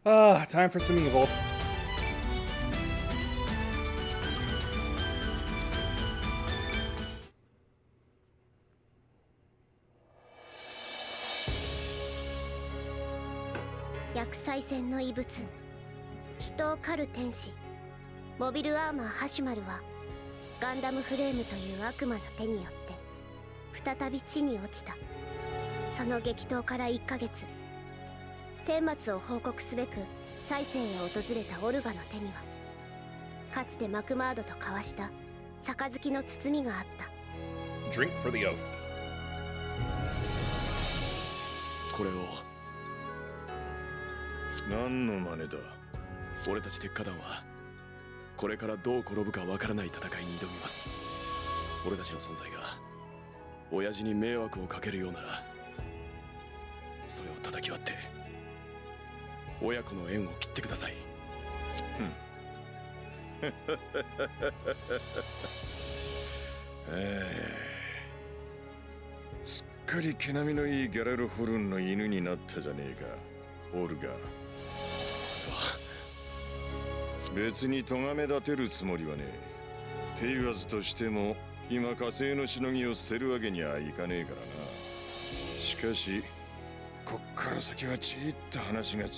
Time for some evil.薬剤戦の異物、人を狩る天使、モビルアーマーハシュマルはガンダムフレームという悪魔の手によって再び地に落ちた。その激闘から1ヶ月、顛末を報告すべく再生へ訪れたオルガの手にはかつてマクマードと交わした杯の包みがあった。 Drink for the oath. これを何の真似だ。俺たち鉄火団はこれからどう転ぶかわからない戦いに挑みます。俺たちの存在が親父に迷惑をかけるようなら、それを叩き割って親子の縁を切ってください。すっかり毛並みのいいギャラルホルンの犬になったじゃねえか、オルガ。それは別に咎め立てるつもりはねえ。手言わずとしても今火星のしのぎを捨てるわけにはいかねえからな。しかしこっから先はちいっと話が違う。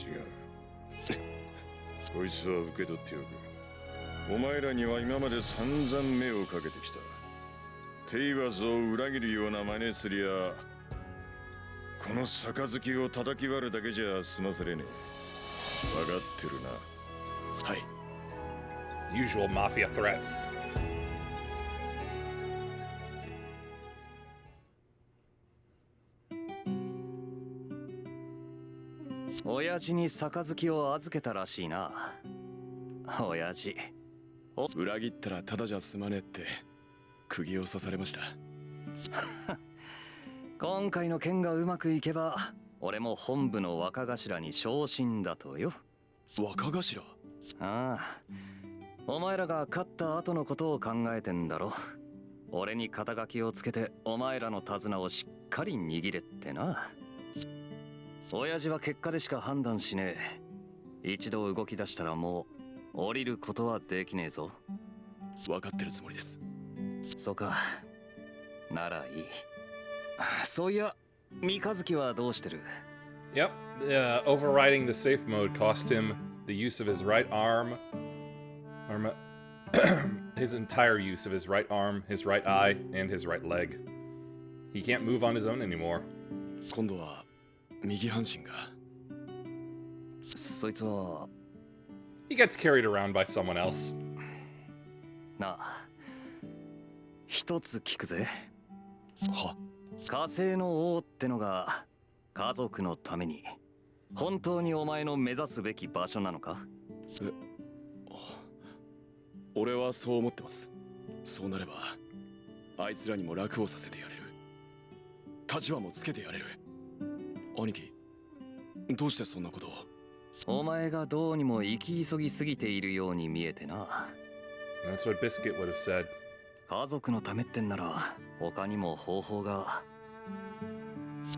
こいつは受け取っておく。お前らには今まで散々目をかけてきた。手言わずを裏切るような真似すりゃこの杯を叩き割るだけじゃ済まされねえ。分かってるな。はい。 Usual mafia threat. 親父に杯を預けたらしいな。親父裏切ったらただじゃ済まねえって釘を刺されました。今回の件がうまくいけば俺も本部の若頭に昇進だとよ。若頭？ああ、お前らが勝った後のことを考えてんだろ。俺に肩書きをつけてお前らの手綱をしっかり握れってな。親父は結果でしか判断しねえ。一度動き出したらもう降りることはできねえぞ。分かってるつもりです。そうか、ならいい。そういや三日月はどうしてる？ Yep, overriding the safe mode cost him the use of his right arm, his entire use of his right arm, his right eye, and his right leg. He can't move on his own anymore. 今度は右半身が。そいつは He gets carried around by someone else. なあ、一つ聞くぜ。は？火星の王ってのが家族のために本当にお前の目指すべき場所なのか？俺はそう思ってます。そうなればあいつらにも楽をさせてやれる。立場もつけてやれる。兄貴、どうしてそんなことを？お前がどうにも生き急ぎすぎているように見えてな。That's what Biscuit would have said. 家族のためってんなら他にも方法が。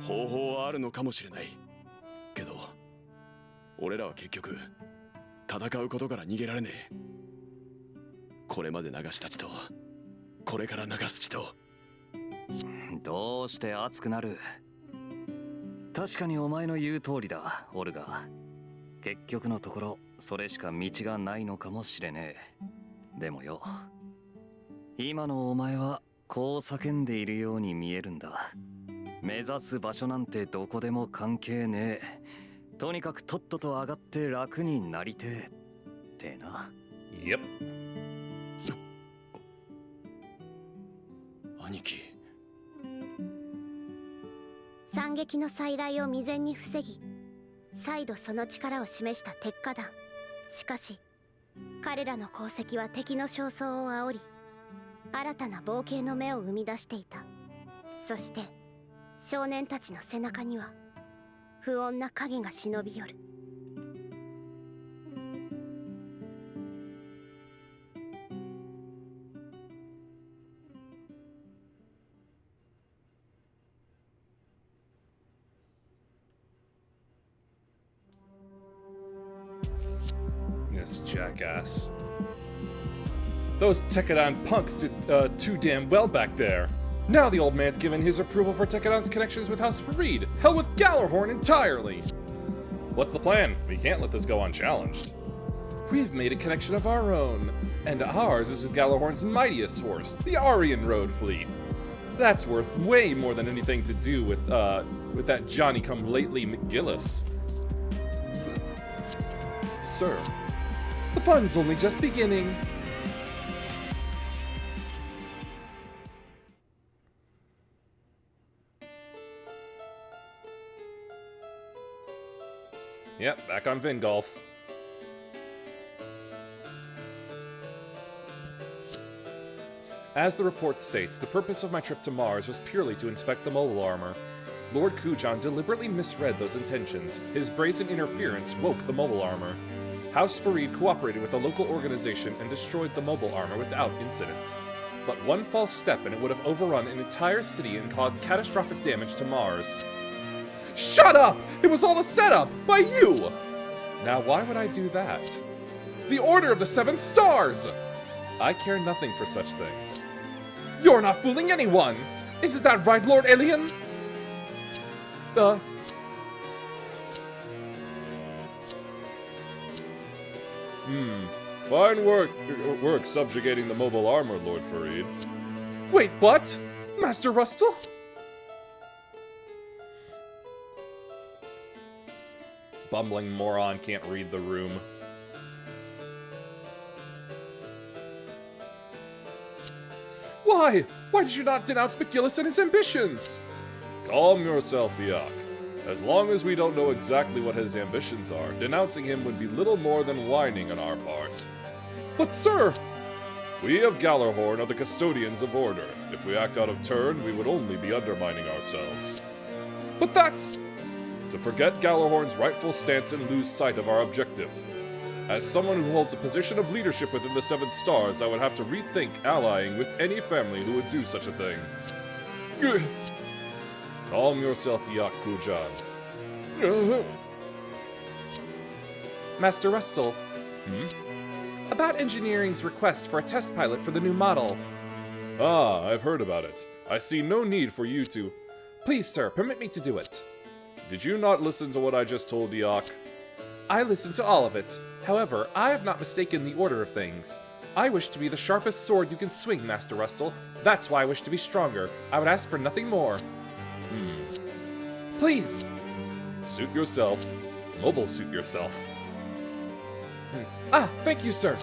方法はあるのかもしれない。けど、俺らは結局戦うことから逃げられねえ。これまで流した血と、これから流す血と。どうして熱くなる？確かにお前の言う通りだ、オルガ。結局のところそれしか道がないのかもしれねえ。でもよ、今のお前はこう叫んでいるように見えるんだ。目指す場所なんてどこでも関係ねえ。とにかくとっとと上がって楽になりてえってな。Yep. 兄貴。惨劇の再来を未然に防ぎ、再度その力を示した鉄火団。しかし彼らの功績は敵の焦燥を煽り、新たな冒険の芽を生み出していた。そして少年たちの背中には不穏な影が忍び寄る。weakness, jackass. Those Tekkadan punks did too damn well back there. Now the old man's given his approval for Tekkadan's connections with House Farid. Hell with Gallarhorn entirely! What's the plan? We can't let this go unchallenged. We've made a connection of our own, and ours is with Gallarhorn's mightiest force, the Aryan Road Fleet. That's worth way more than anything to do with that Johnny-come-lately McGillis. Sir, the fun's only just beginning. Yep, back on Vingolf. As the report states, the purpose of my trip to Mars was purely to inspect the mobile armor. Lord Kujan deliberately misread those intentions. His brazen interference woke the mobile armor. House Farid cooperated with the local organization and destroyed the mobile armor without incident. But one false step and it would have overrun an entire city and caused catastrophic damage to Mars. Shut up! It was all a setup! By you! Now why would I do that? The Order of the Seven Stars! I care nothing for such things. You're not fooling anyone! Isn't that right, Lord Alien? Fine work subjugating the mobile armor, Lord Farid. Wait, what? Master Rustle? Bumbling moron can't read the room. Why? Why did you not denounce McGillis and his ambitions? Calm yourself, Yak. As long as we don't know exactly what his ambitions are, denouncing him would be little more than whining on our part. But sir! We of Gallarhorn are the custodians of order. If we act out of turn, we would only be undermining ourselves. But that's... to forget Gallarhorn's rightful stance and lose sight of our objective. As someone who holds a position of leadership within the Seven Stars, I would have to rethink allying with any family who would do such a thing. Calm yourself, Yak Kujan. Master Rustle. About engineering's request for a test pilot for the new model. Ah, I've heard about it. I see no need for you to... Please, sir, permit me to do it. Did you not listen to what I just told Yak? I listened to all of it. However, I have not mistaken the order of things. I wish to be the sharpest sword you can swing, Master Rustle. That's why I wish to be stronger. I would ask for nothing more. Please! Suit yourself. Mobile suit yourself. Ah, thank you, sir.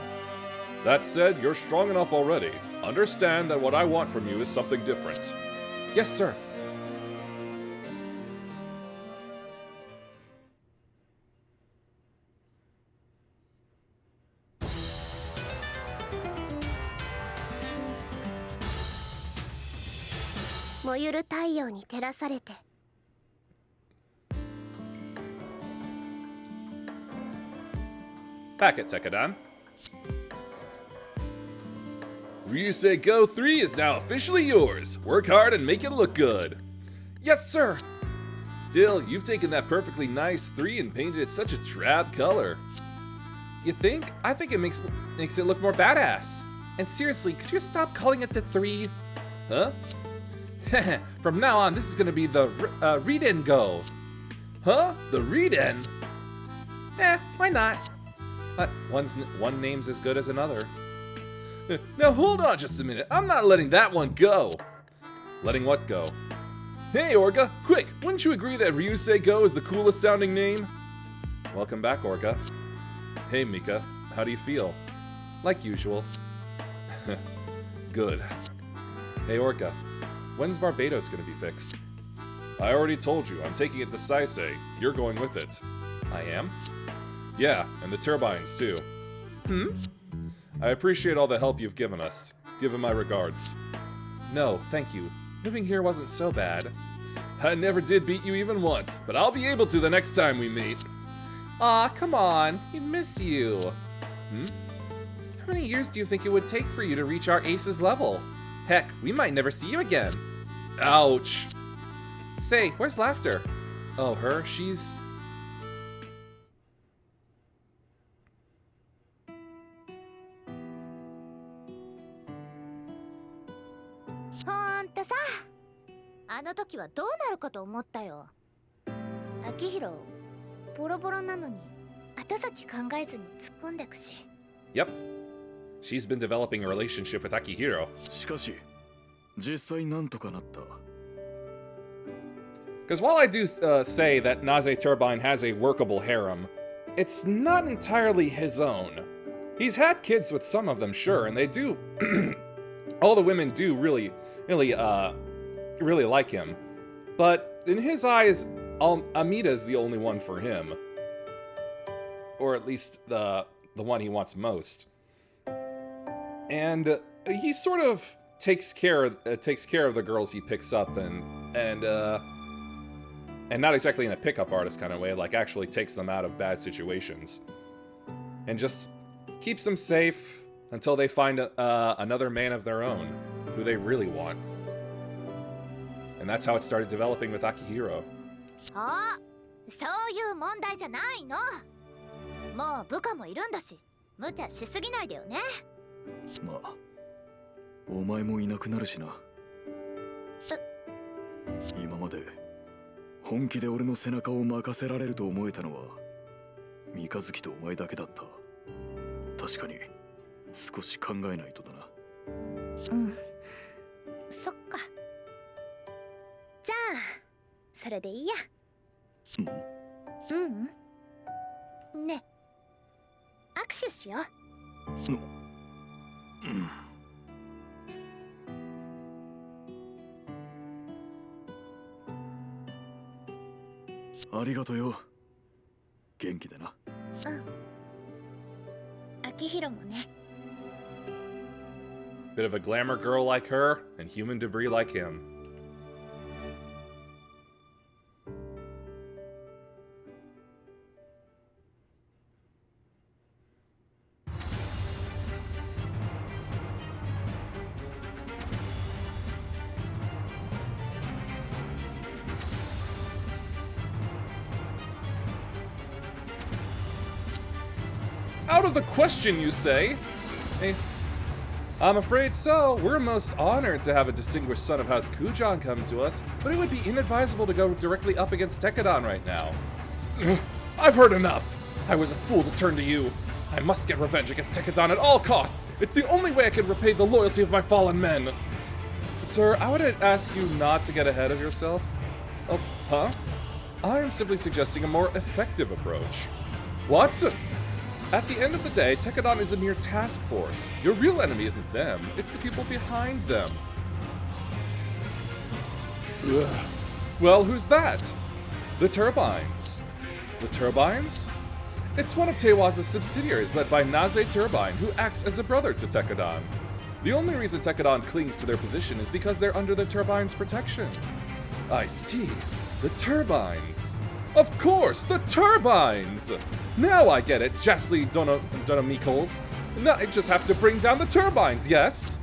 That said, you're strong enough already. Understand that what I want from you is something different. Yes, sir. Back at Tekkadan. Ryusei Go 3 is now officially yours. Work hard and make it look good. Yes, sir. Still, you've taken that perfectly nice 3 and painted it such a drab color. You think? I think it makes it look more badass. And seriously, could you stop calling it the 3? Huh? From now on, this is gonna be the Read-In Go. Huh? The Read-In? Why not? But one name's as good as another. Now hold on just a minute. I'm not letting that one go. Letting what go? Hey, Orga, quick! Wouldn't you agree that Ryusei Go is the coolest sounding name? Welcome back, Orga. Hey, Mika. How do you feel? Like usual. Good. Hey, Orga. When's Barbados gonna be fixed? I already told you. I'm taking it to Saisei. You're going with it. I am? Yeah, and the turbines, too. I appreciate all the help you've given us. Give him my regards. No, thank you. Moving here wasn't so bad. I never did beat you even once, but I'll be able to the next time we meet. Aw, come on. We miss you. How many years do you think it would take for you to reach our ace's level? Heck, we might never see you again. Ouch. Say, where's Laughter? Oh, her? She's... ほんとさ、あの時はどうなるかと思ったよ。秋広ボロボロなのに後先考えずに突っ込んでくし。 Yep. She's been developing a relationship with Akihiro. しかし実際なんとかなった。 Because while I do say that Naze Turbine has a workable harem, it's not entirely his own. He's had kids with some of them, sure, and they do... all the women do really like him. But in his eyes, Amita's the only one for him. Or at least the one he wants most. And he sort of takes care of the girls he picks up and not exactly in a pickup artist kind of way, like actually takes them out of bad situations. And just keeps them safe until they find another man of their own, who they really want. And that's how it started developing with Akihiro. あ、そういう問題じゃないの。もう部下もいるんだし、無茶しすぎないでよね。まあ、お前もいなくなるしな。今まで本気で俺の背中を任せられると思えたのは三日月とお前だけだった。確かに少し考えないとだな。うん、そっか。じゃあそれでいいや。うん。ねえ、握手しよう。ありがとよ。元気でな。うん。秋広もね。Bit of a glamour girl like her, and human debris like him. Out of the question, you say? Hey, I'm afraid so. We're most honored to have a distinguished son of House Kujan come to us, but it would be inadvisable to go directly up against Tekadon right now. I've heard enough. I was a fool to turn to you. I must get revenge against Tekadon at all costs. It's the only way I can repay the loyalty of my fallen men. Sir, I would ask you not to get ahead of yourself. Oh, huh? I am simply suggesting a more effective approach. What? At the end of the day, Tekadon is a mere task force. Your real enemy isn't them, it's the people behind them. Ugh. Well, who's that? The Turbines. The Turbines? It's one of Teiwa's subsidiaries led by Naze Turbine, who acts as a brother to Tekadon. The only reason Tekadon clings to their position is because they're under the Turbine's protection. I see. The Turbines. Of course, the Turbines! Now I get it, Jasly Donomikos. Now I just have to bring down the Turbines, yes?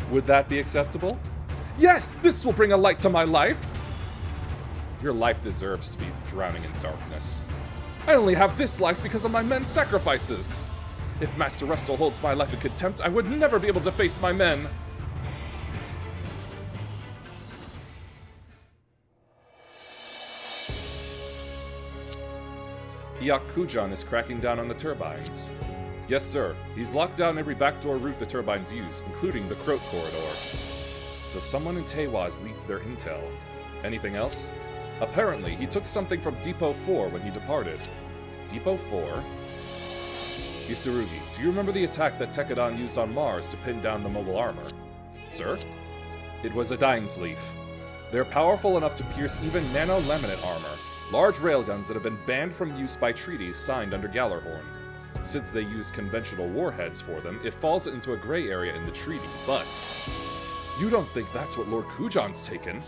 Would that be acceptable? Yes, this will bring a light to my life! Your life deserves to be drowning in darkness. I only have this life because of my men's sacrifices. If Master Restal holds my life in contempt, I would never be able to face my men. Yakujan is cracking down on the Turbines. Yes, sir. He's locked down every backdoor route the Turbines use, including the Croat Corridor. So someone in Teiwa has leaked their intel. Anything else? Apparently, he took something from Depot 4 when he departed. Depot 4? Isurugi, do you remember the attack that Tekadon used on Mars to pin down the mobile armor? Sir? It was a Dying's Leaf. They're powerful enough to pierce even nano-laminate armor. Large railguns that have been banned from use by treaties signed under Gallarhorn. Since they use conventional warheads for them, it falls into a gray area in the treaty, but... You don't think that's what Lord Kujan's taken?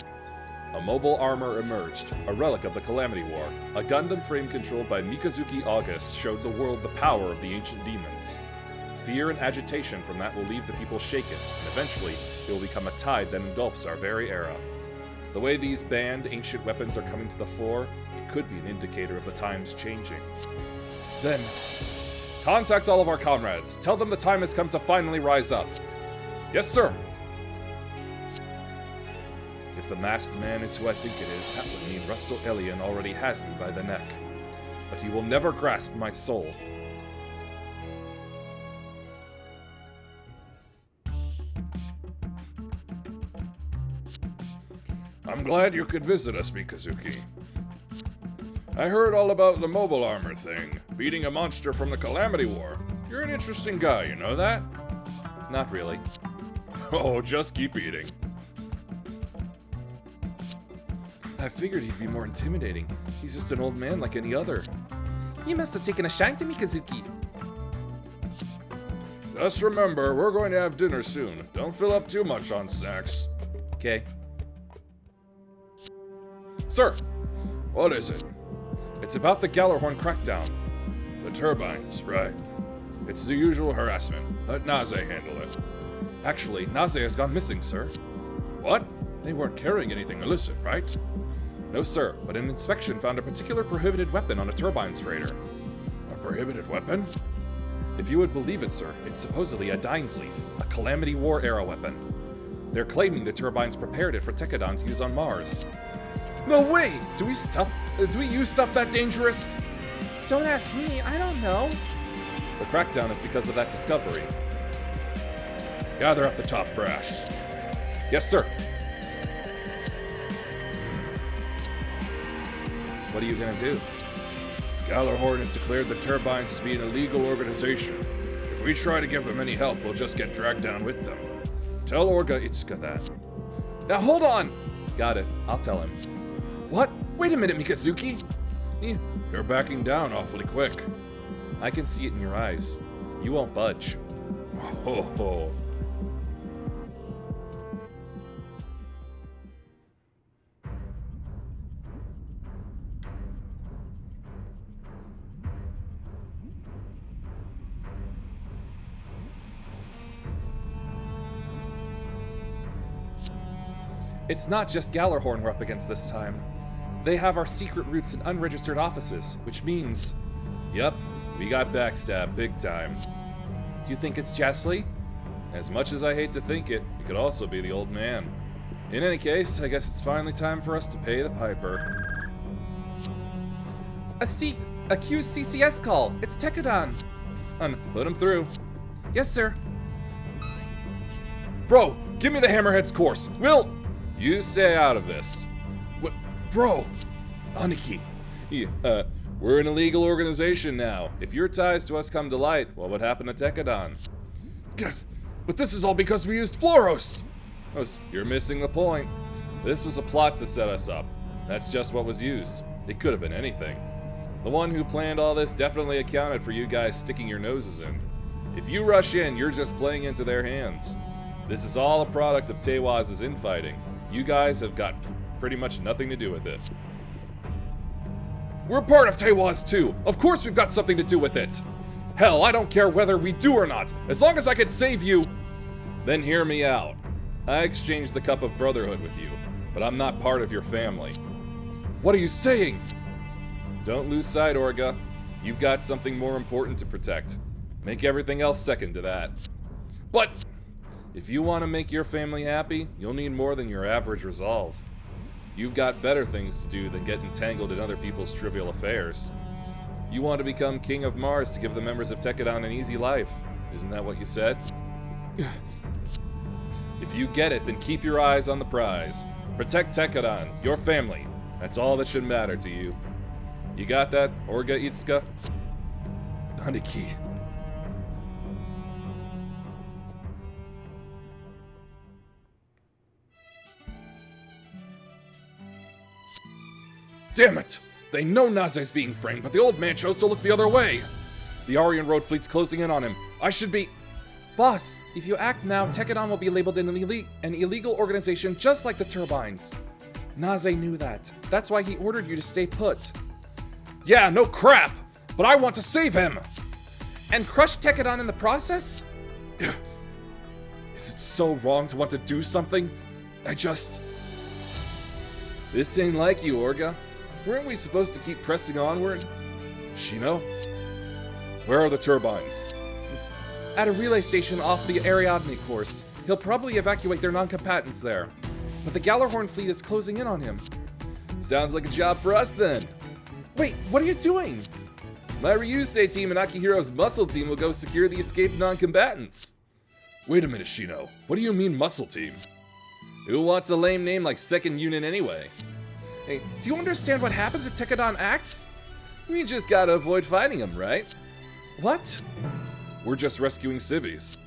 A mobile armor emerged, a relic of the Calamity War. A Gundam frame controlled by Mikazuki August showed the world the power of the ancient demons. Fear and agitation from that will leave the people shaken, and eventually, it will become a tide that engulfs our very era. The way these banned ancient weapons are coming to the fore, it could be an indicator of the times changing. Then, contact all of our comrades. Tell them the time has come to finally rise up. Yes, sir. the masked man is who I think it is, that would mean Rustal Elian already has me by the neck. But he will never grasp my soul. I'm glad you could visit us, Mikazuki. I heard all about the mobile armor thing, beating a monster from the Calamity War. You're an interesting guy, you know that? Not really. Oh, just keep eating. I figured he'd be more intimidating. He's just an old man like any other. You must have taken a shine to Mikazuki. Just remember, we're going to have dinner soon. Don't fill up too much on snacks. Okay. Sir, what is it? It's about the Gallarhorn crackdown. The turbines, right. It's the usual harassment. Let Naze handle it. Actually, Naze has gone missing, sir. What? They weren't carrying anything illicit, right? No, sir, but an inspection found a particular prohibited weapon on a turbines freighter. A prohibited weapon? If you would believe it, sir, it's supposedly a Dyne's Leaf, a Calamity War era weapon. They're claiming the turbines prepared it for Tekadon's use on Mars. No way! Do we use stuff that dangerous? Don't ask me, I don't know. The crackdown is because of that discovery. Gather up the top brass. Yes, sir. What are you gonna do? Gallarhorn has declared the turbines to be an illegal organization. If we try to give them any help, we'll just get dragged down with them. Tell Orga Itsuka that. Now hold on! Got it, I'll tell him. What? Wait a minute, Mikazuki! You're backing down awfully quick. I can see it in your eyes. You won't budge. Ho ho. It's not just Gallarhorn we're up against this time. They have our secret roots in unregistered offices, which means... Yep, we got backstabbed big time. You think it's Jasly? As much as I hate to think it, it could also be the old man. In any case, I guess it's finally time for us to pay the piper. A QCCS call! It's Tekadon! Put him through. Yes, sir. Bro, give me the Hammerhead's course. Will... You stay out of this. What? Bro! Aniki. We're an illegal organization now. If your ties to us come to light, what would happen to Tekadon? But this is all because we used Floros! You're missing the point. This was a plot to set us up. That's just what was used. It could have been anything. The one who planned all this definitely accounted for you guys sticking your noses in. If you rush in, you're just playing into their hands. This is all a product of Teiwaz's infighting. You guys have got pretty much nothing to do with it. We're part of Teiwaz too. Of course we've got something to do with it. Hell, I don't care whether we do or not. As long as I can save you. Then hear me out. I exchanged the cup of brotherhood with you, but I'm not part of your family. What are you saying? Don't lose sight, Orga. You've got something more important to protect. Make everything else second to that. But... if you want to make your family happy, you'll need more than your average resolve. You've got better things to do than get entangled in other people's trivial affairs. You want to become King of Mars to give the members of Tekadon an easy life. Isn't that what you said? If you get it, then keep your eyes on the prize. Protect Tekadon, your family. That's all that should matter to you. You got that, Orga Itsuka? Aniki. Damn it! They know Naze's being framed, but the old man chose to look the other way! The Aryan Road fleet's closing in on him. I should be... Boss, if you act now, Tekadon will be labeled an illegal organization just like the Turbines. Naze knew that. That's why he ordered you to stay put. Yeah, no crap! But I want to save him! And crush Tekadon in the process? Is it so wrong to want to do something? This ain't like you, Orga. Weren't we supposed to keep pressing onward? Shino? Where are the turbines? At a relay station off the Ariadne course. He'll probably evacuate their non-combatants there. but the Gallarhorn fleet is closing in on him. Sounds like a job for us then. Wait, what are you doing? My Ryusei team and Akihiro's muscle team will go secure the escaped non-combatants. Wait a minute, Shino. What do you mean muscle team? Who wants a lame name like second unit anyway? Hey, do you understand what happens if Tekadon acts? We just gotta avoid fighting him, right? What? We're just rescuing civvies.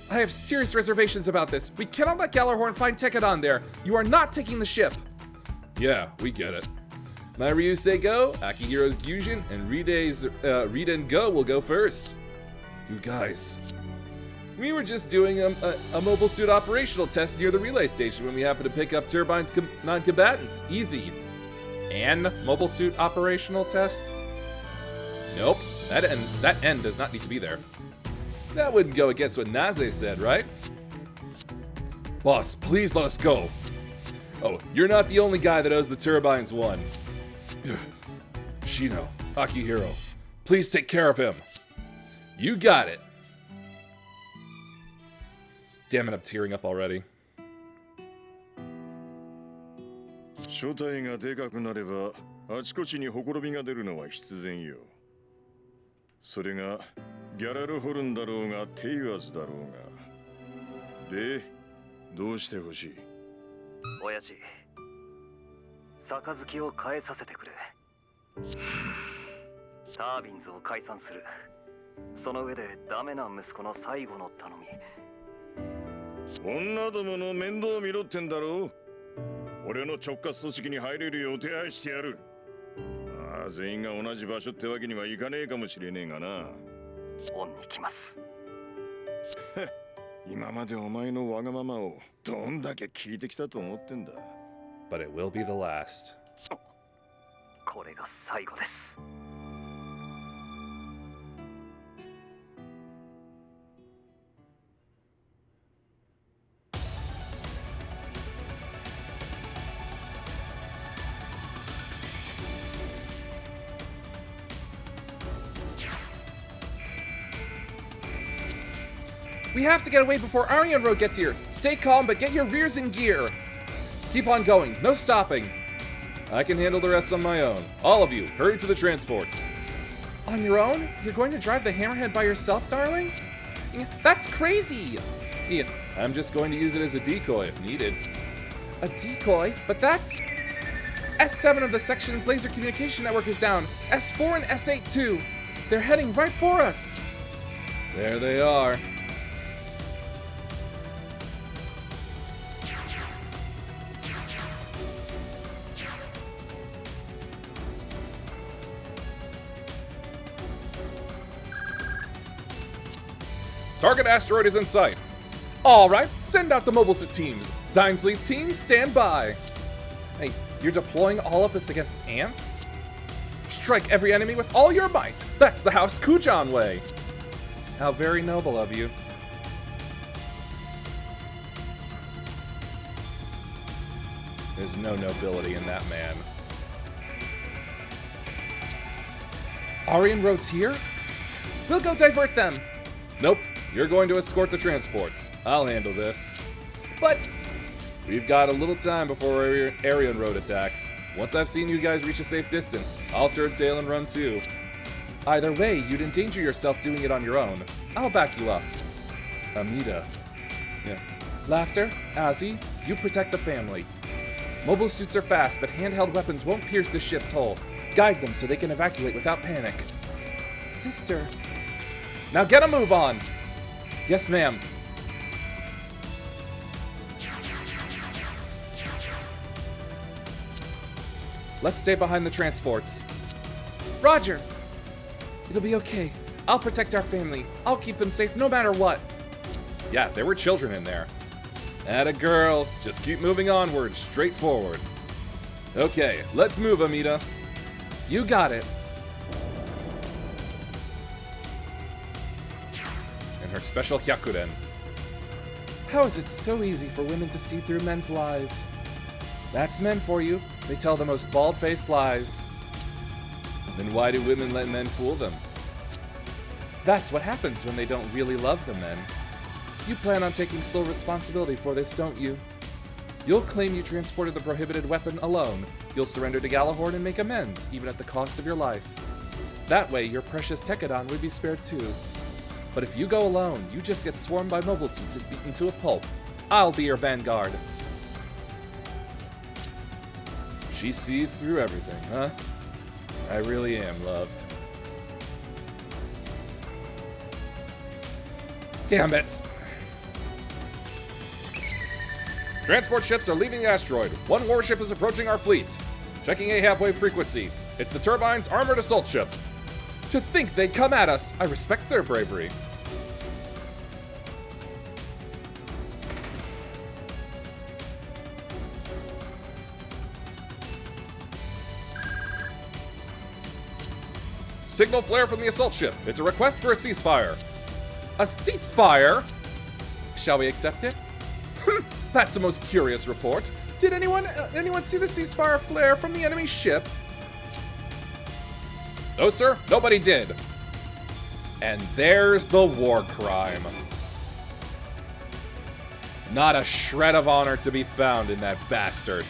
I have serious reservations about this. We cannot let Gallarhorn find Tekadon there. You are not taking the ship. Yeah, we get it. My Ryusei Go, Akihiro's Gyujin, and Riden Go will go first. You guys. We were just doing a mobile suit operational test near the relay station when we happened to pick up Turbine's non-combatants. Easy. And mobile suit operational test? Nope. That N does not need to be there. That wouldn't go against what Naze said, right? Boss, please let us go. Oh, you're not the only guy that owes the Turbines one. Shino, Akihiro, please take care of him. You got it. Damn it, I'm tearing up already. 正体がでかくなればあちこちにほころびが出るのは必然よ。それがギャラルホルンだろうがテイワーズだろうが。で、どうしてほしい？親父、杯を返させてくれ。タービンズを解散する。その上でダメな息子の最後の頼み。女どもの面倒を見ろってんだろう。俺の直轄組織に入れるよう手配してやる。ああ、全員が同じ場所ってわけにはいかねえかもしれねえがな。恩に来ます。今までお前のわがままをどんだけ聞いてきたと思ってんだ。But it will be the last. これが最後です。We have to get away before Arian Road gets here. Stay calm, but get your rears in gear. Keep on going, no stopping. I can handle the rest on my own. All of you, hurry to the transports. On your own? You're going to drive the Hammerhead by yourself, darling? That's crazy! I'm just going to use it as a decoy if needed. A decoy? But that's... S7 of the section's laser communication network is down. S4 and S8 too. They're heading right for us. There they are. Target asteroid is in sight. All right, send out the mobile suit teams. Dinesleaf teams, stand by. Hey, you're deploying all of this against ants? Strike every enemy with all your might. That's the House Kujan way. How very noble of you. There's no nobility in that man. Arian Road's here? We'll go divert them. Nope. You're going to escort the transports. I'll handle this. But we've got a little time before Arian Road attacks. Once I've seen you guys reach a safe distance, I'll turn tail and run too. Either way, you'd endanger yourself doing it on your own. I'll back you up. Amida. Yeah. Laughter, Azzy, you protect the family. Mobile suits are fast, but handheld weapons won't pierce the ship's hull. Guide them so they can evacuate without panic. Sister. Now get a move on! Yes, ma'am. Let's stay behind the transports. Roger! It'll be okay. I'll protect our family. I'll keep them safe no matter what. Yeah, there were children in there. Atta girl. Just keep moving onward, straight forward. Okay, let's move, Amida. You got it. And her special Hyakuren. How is it so easy for women to see through men's lies? That's men for you. They tell the most bald-faced lies. Then why do women let men fool them? That's what happens when they don't really love the men. You plan on taking sole responsibility for this, don't you? You'll claim you transported the prohibited weapon alone. You'll surrender to Galahorn and make amends, even at the cost of your life. That way, your precious Tekadon would be spared too. But if you go alone, you just get swarmed by mobile suits and beaten to a pulp. I'll be your vanguard. She sees through everything, huh? I really am loved. Damn it! Transport ships are leaving the asteroid. One warship is approaching our fleet. Checking a halfway frequency. It's the Turbine's armored assault ship. To think they'd come at us. I respect their bravery. Signal flare from the assault ship. It's a request for a ceasefire. A ceasefire? Shall we accept it? That's the most curious report. Did anyone see the ceasefire flare from the enemy ship? No, sir. Nobody did. And there's the war crime. Not a shred of honor to be found in that bastard.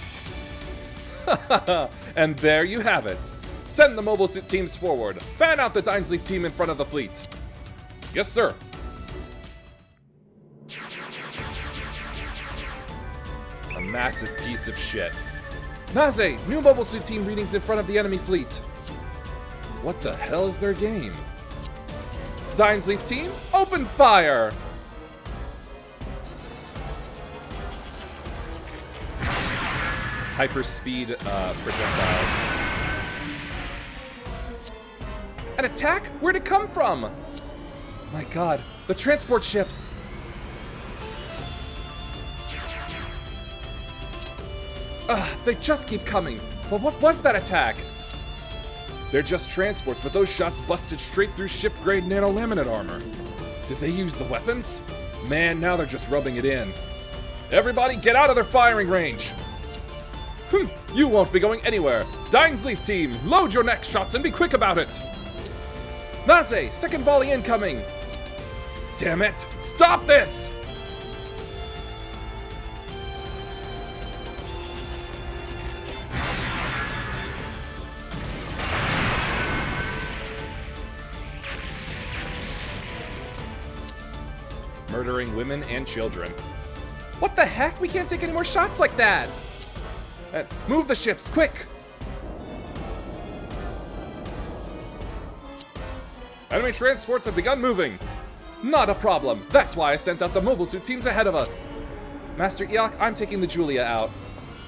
And there you have it. Send the mobile suit teams forward. Fan out the Dinesleaf team in front of the fleet. Yes, sir. A massive piece of shit. Naze, new mobile suit team readings in front of the enemy fleet. What the hell is their game? Dinesleaf team, open fire! Hyperspeed projectiles. An attack? Where'd it come from? My god, the transport ships! They just keep coming. But what was that attack? They're just transports, but those shots busted straight through ship-grade nanolaminate armor. Did they use the weapons? Man, now they're just rubbing it in. Everybody get out of their firing range! You won't be going anywhere. Dinesleaf team, load your next shots and be quick about it! Naze, second volley incoming! Damn it! Stop this! Murdering women and children. What the heck? We can't take any more shots like that! Move the ships, quick! Enemy transports have begun moving. Not a problem. That's why I sent out the mobile suit teams ahead of us. Master Eok, I'm taking the Julia out.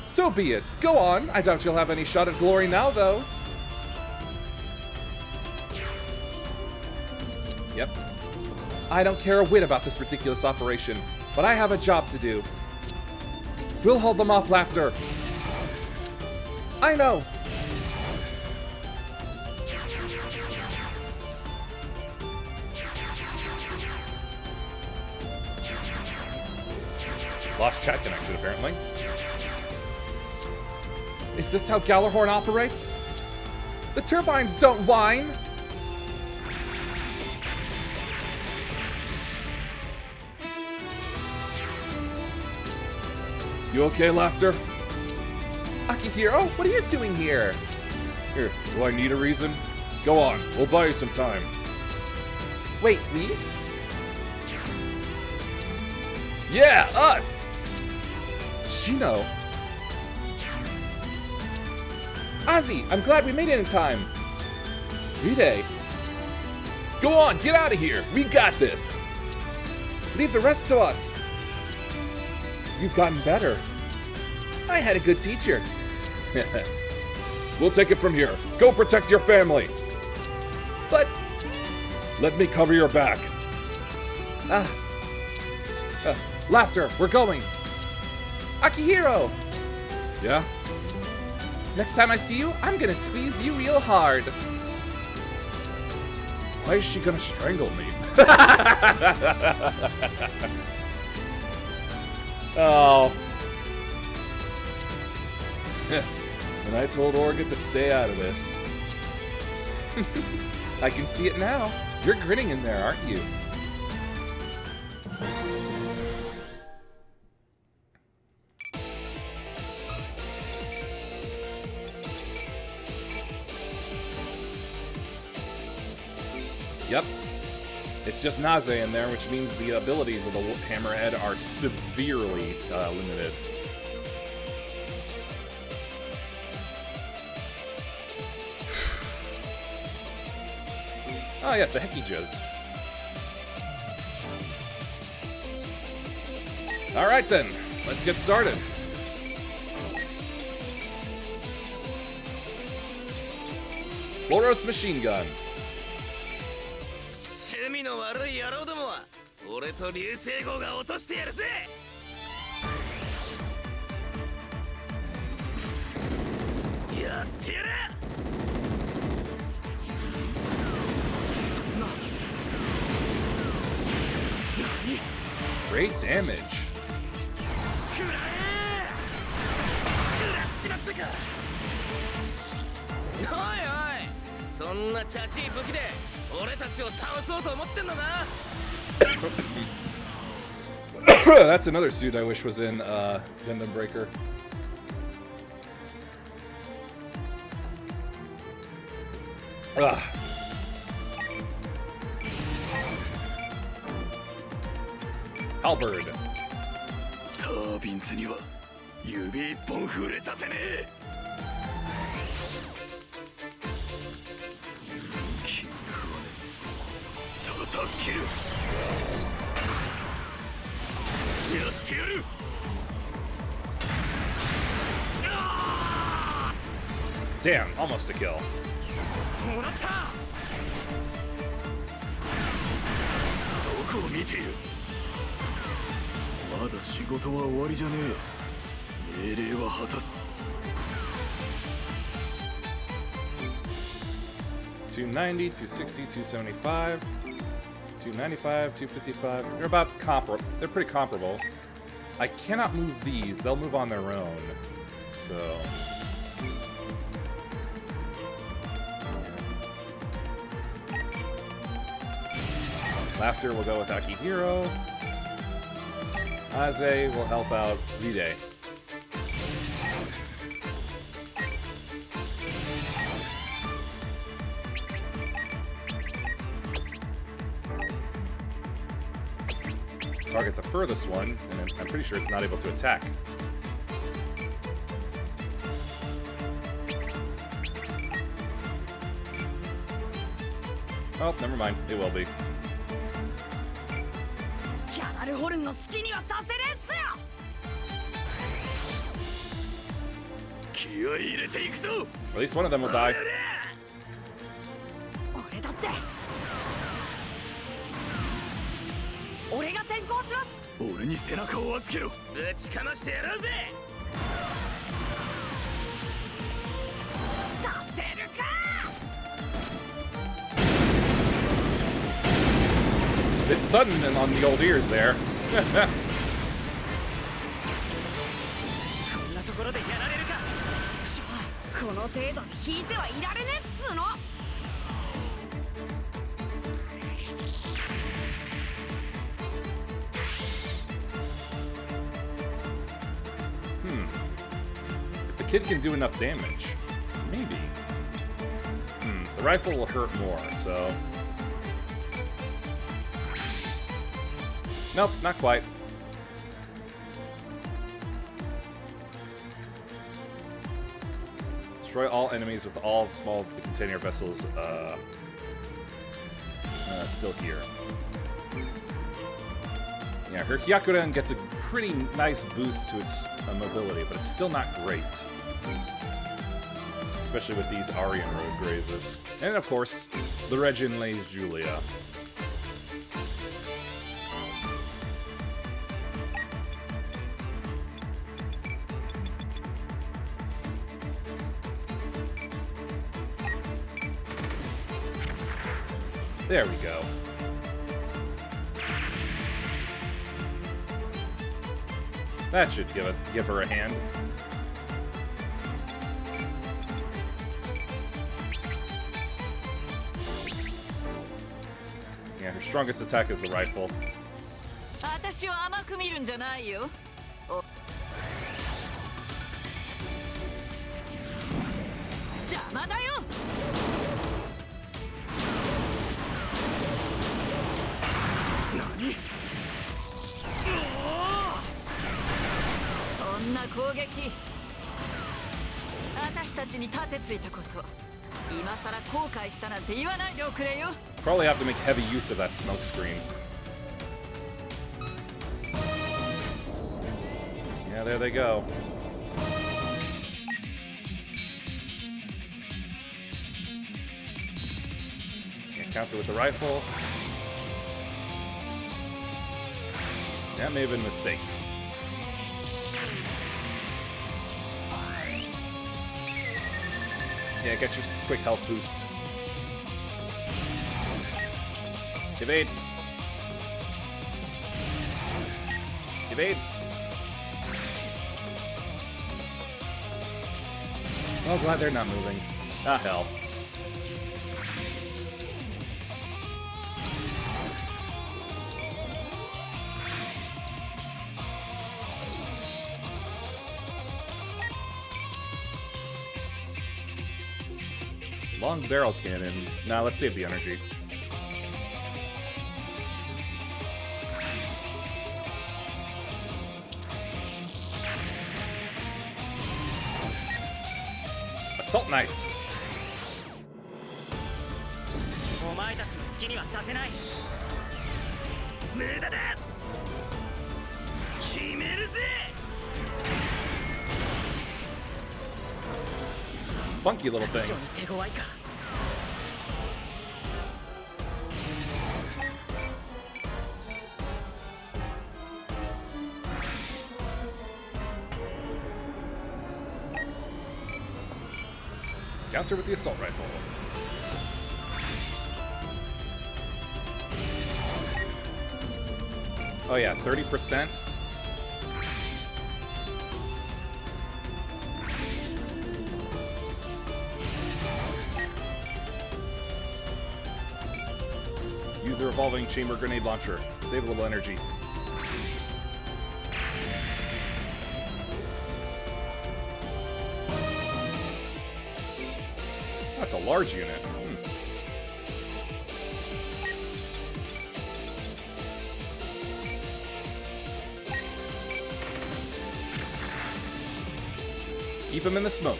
So be it. Go on. I doubt you'll have any shot at glory now, though. Yep. I don't care a whit about this ridiculous operation, but I have a job to do. We'll hold them off, Laughter. I know. Lost chat connection, apparently. Is this how Galahorn operates? The turbines don't whine! You okay, Laughter? Akihiro, what are you doing here? Here, do I need a reason? Go on, we'll buy you some time. Wait, we? Yeah, us! Shino. Ozzy, I'm glad we made it in time. Ride. Go on, get out of here. We got this. Leave the rest to us. You've gotten better. I had a good teacher. We'll take it from here. Go protect your family. But... let me cover your back. Laughter, we're going. Akihiro! Yeah? Next time I see you, I'm gonna squeeze you real hard. Why is she gonna strangle me? Oh. And I told Orga to stay out of this. I can see it now. You're grinning in there, aren't you? Yep. It's just Naze in there, which means the abilities of the Hammerhead are severely limited. Oh yeah, the Hekijos. Alright then, let's get started. Boros machine gun. 趣味の悪い野郎どもは俺と流星号が落としてやるぜ。やってやれ。そんな。何？ Great damage. 食らっちまったか。おいおい、そんなチャチい武器で俺たちを倒そうと思ってんのか。That's another suit I wish was in Gundam Breaker. Ugh. Halberd. タービンズには指一本触れさせねえ。君は叩ける。やってやる。Damn, almost a kill. もらった。どこを見ている。まだ仕事は終わりじゃねえ。命令は果たす。290, 260, 275, 295, 255. They're about comparable. They're pretty comparable. I cannot move these. They'll move on their own. So. Laughter will go with Akihiro. Aze will help out Vide. Target the furthest one, and I'm pretty sure it's not able to attack. Oh, never mind. It will be. キャラルホルンの好きにはさせねえっすよ。気合い入れていくぞ。 At least one of them will die. 俺だって。俺が先行します。俺に背中を預けろ。ぶちかましてやろうぜ。させるか。 It's sudden and on the old ears there. こんなところでやられるか。畜生、この程度に引いてはいられねえっつうの。If the kid can do enough damage, maybe. The rifle will hurt more, so. Nope, not quite. Destroy all enemies with all small container vessels still here. Yeah, her Hyakuren gets a pretty nice boost to its mobility, but it's still not great. Especially with these Aryan road grazes. And of course, the Regin lays Julia. There we go. That should give her a hand. Yeah, her strongest attack is the rifle. 私を甘く見るんじゃないよ。邪魔だよ。そんな攻撃私たちに盾ついたこと今さら後悔したなんて言わないでおくれよ Probably have to make heavy use of that smoke screen. Yeah, there they go. Can't counter with the rifle. That may have been a mistake. Yeah, get your quick health boost. Evade. Evade. Oh, glad they're not moving. Ah, hell. Long barrel cannon. Nah, let's save the energy. Assault knife. お前たちの好きにはさせない無駄だ決めるぜ Funky little 非 thing. 常に手強いか Counter with the assault rifle. Oh yeah, 30%. Use the revolving chamber grenade launcher. Save a little energy. That's a large unit. Keep him in the smoke.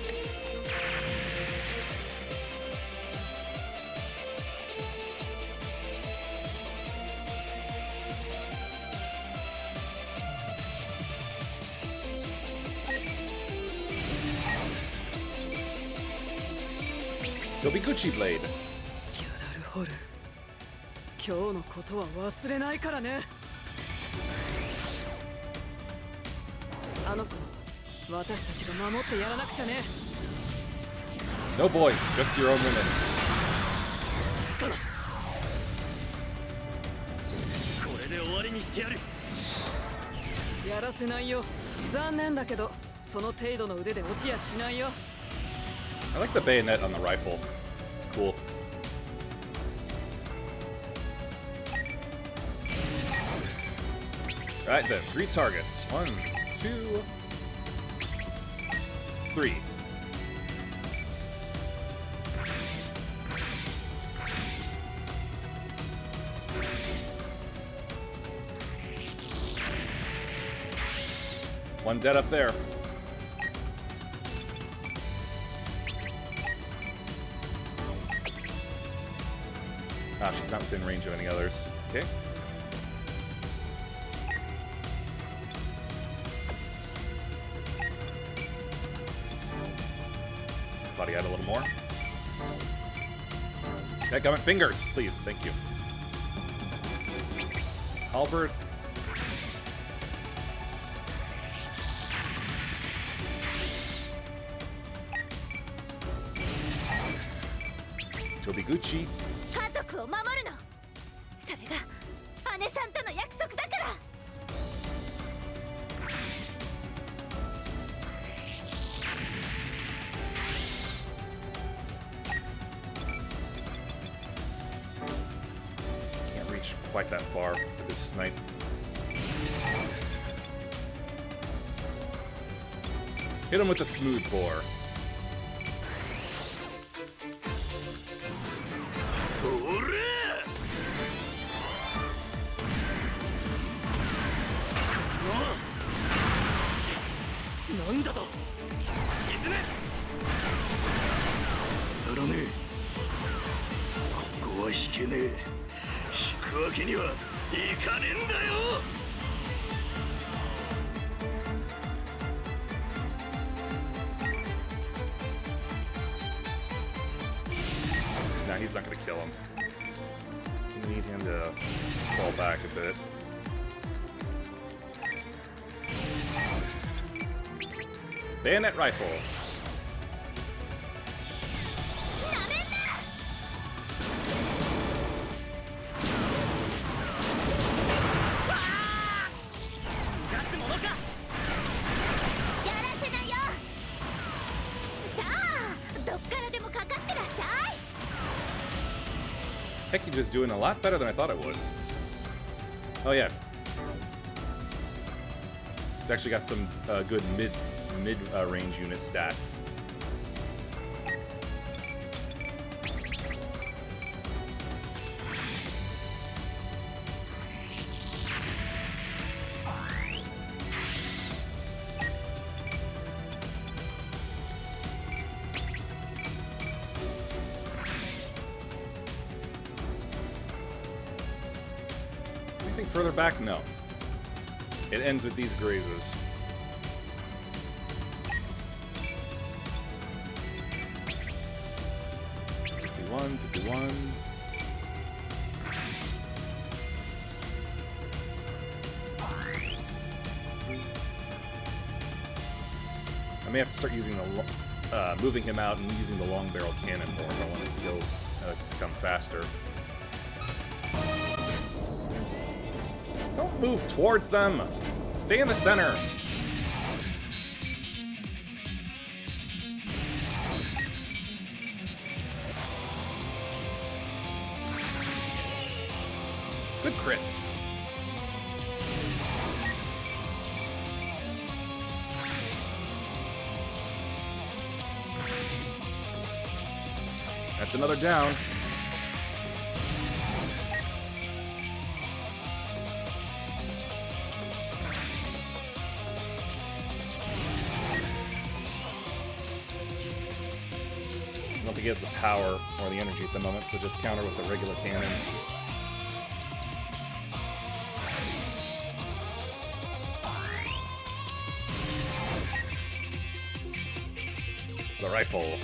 Gucci blade. ギャラルホル今日のことは忘れないからねあの子私たちが守ってやらなくちゃね No boys, just your own women. これで終わりにしてやるやらせないよ残念だけどその程度の腕で落ちやしないよ I like the bayonet on the rifle. It's cool. Alright then, 3 targets. 1, 2, 3. One dead up there. Ah, she's not within range of any others. Okay. Thought he had a little more. Dadgummit, fingers, please. Thank you. Halberd. Tobiguchi. 家族を守るのそれが姉さんとの約束だから Can't reach quite that far with this snipe. Hit him with the smooth bore. なんだと沈め当たらねえ。ここは引けねえ。引くわけにはいかねえんだよ。Nah, he's not gonna kill him. We need him to fall back a bit. Bayonet rifle. Heki's doing a lot better than I thought it would. Oh yeah. It's actually got some good mid range unit stats. Anything further back? No. It ends with these grazes. I may have to start using the moving him out and using the long barrel cannon more if I want it to go to come faster. Don't move towards them. Stay in the center. Good crit. That's another down. I don't think he has the power or the energy at the moment, so just counter with the regular cannon. The rifle.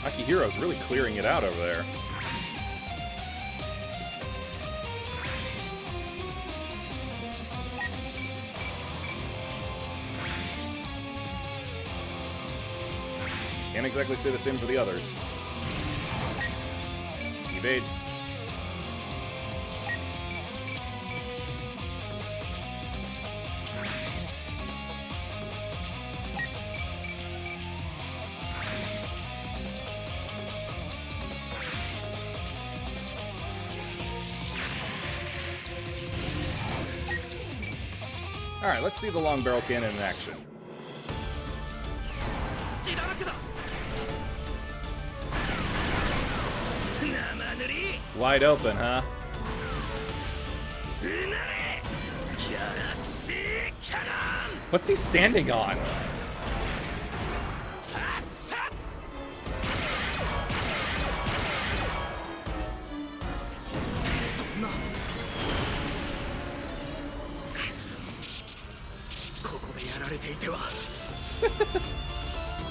Akihiro's really clearing it out over there. Can't exactly say the same for the others. Evade. Alright, let's see the long barrel cannon in action. Wide open, huh? What's he standing on?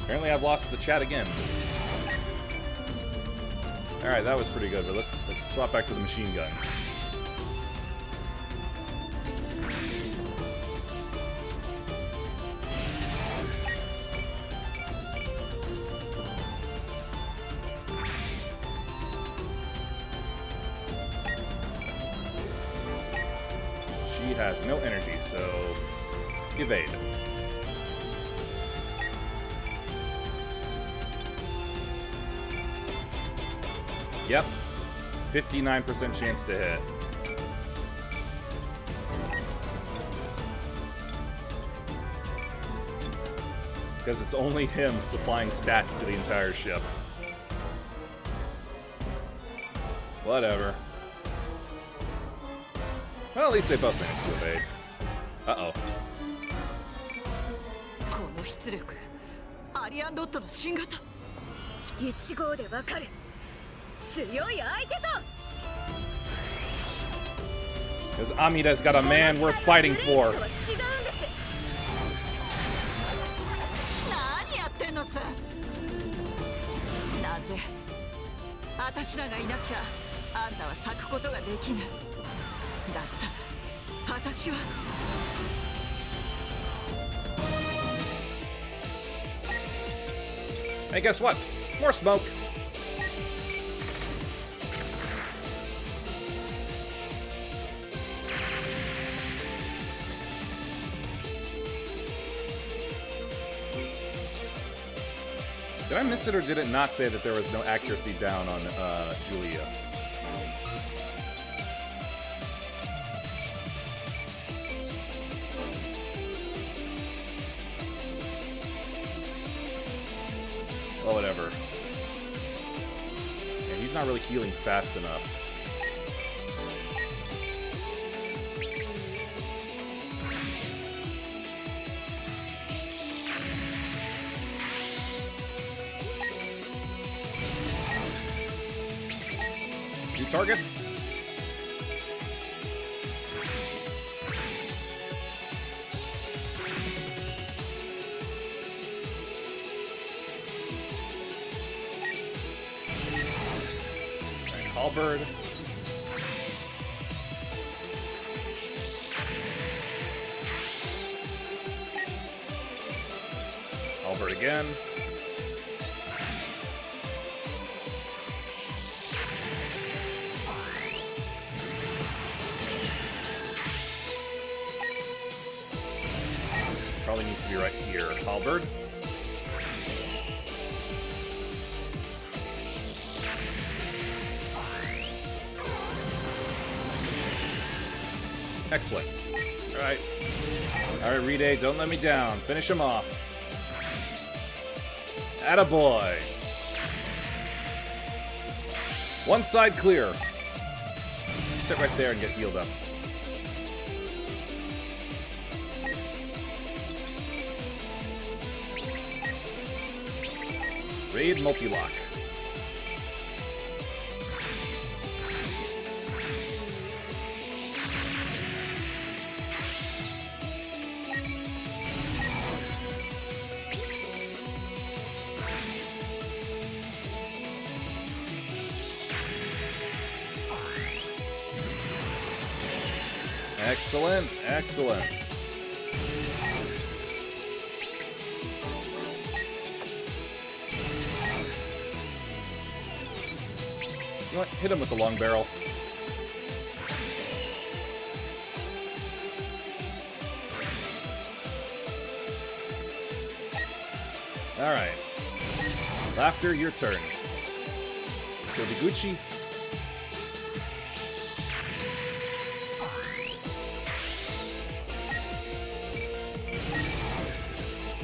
Apparently I've lost the chat again. Alright, that was pretty good, but let's swap back to the machine guns. She has no energy, so evade. Yep, 59% chance to hit. Because it's only him supplying stats to the entire ship. Whatever. Well, at least they both managed to evade. Uh-oh. この出力アリアンロッドの新型1号でわかる強い相手と Because Amida's got a man worth fighting for. 何やってんのさなぜ私らがいなきゃあんたは咲くことができないだった私は Hey, guess what? More smoke. Did I miss it, or did it not say that there was no accuracy down on Julia? Well, whatever. Yeah, he's not really healing fast enough. Two targets. Halberd. Halberd again. Probably needs to be right here. Halberd. Excellent. Alright. Alright, Ride, don't let me down. Finish him off. Attaboy. One side clear. Sit right there and get healed up. Raid multi-lock. Excellent, excellent. You know what? Hit him with the long barrel. Alright. Laughter, your turn. Tobiguchi.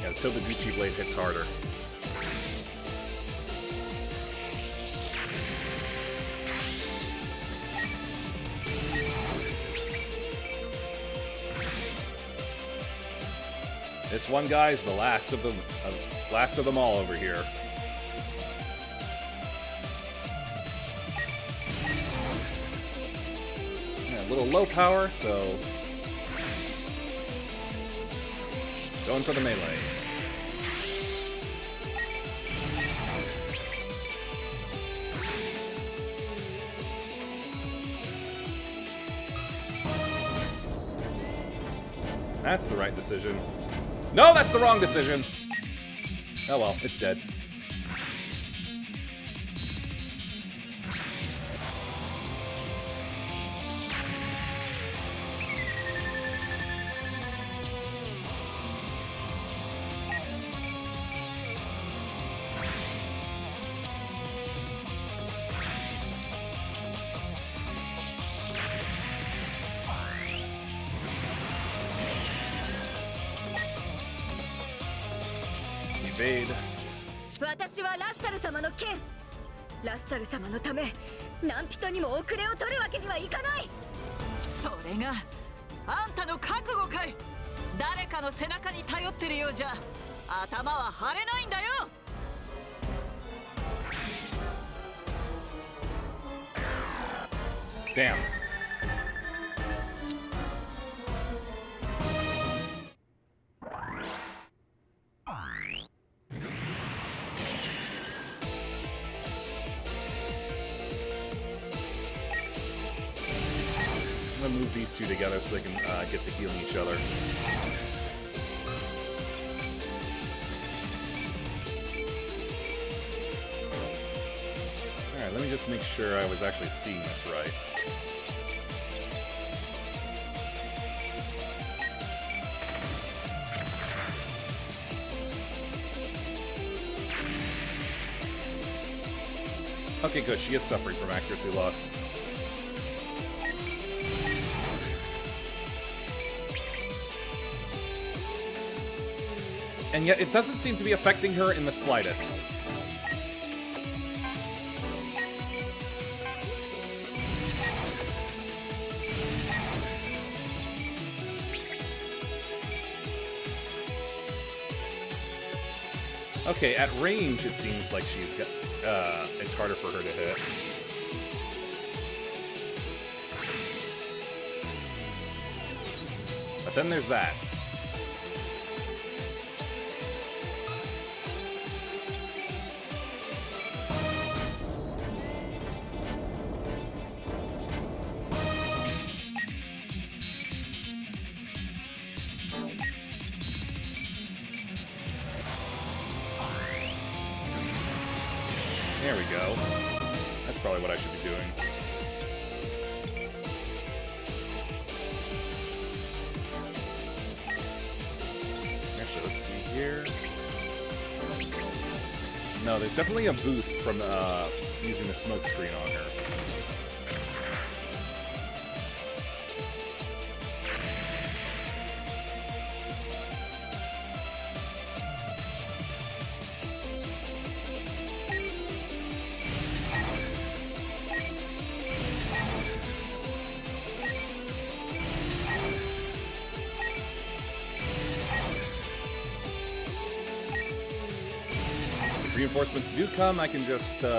Yeah, the Tobiguchi blade hits harder. This one guy is the last of them all over here. Yeah, a little low power, so going for the melee. That's the right decision. No, that's the wrong decision. Oh well, it's dead. evade. 私はラスタル様の剣。ラスタル様のため何人にも遅れを取るわけにはいかない。それがあんたの覚悟かい。誰かの背中に頼ってるようじゃ頭は張れないんだよ。Damn. I'm gonna move these two together so they can get to healing each other. Alright, let me just make sure I was actually seeing this right. Okay, good. She is suffering from accuracy loss. And yet, it doesn't seem to be affecting her in the slightest. Okay, at range, it seems like she's got, it's harder for her to hit. But then there's that. There we go. That's probably what I should be doing. Actually, let's see here. No, there's definitely a boost from using the smoke screen on her. Reinforcements do come, I can just reload.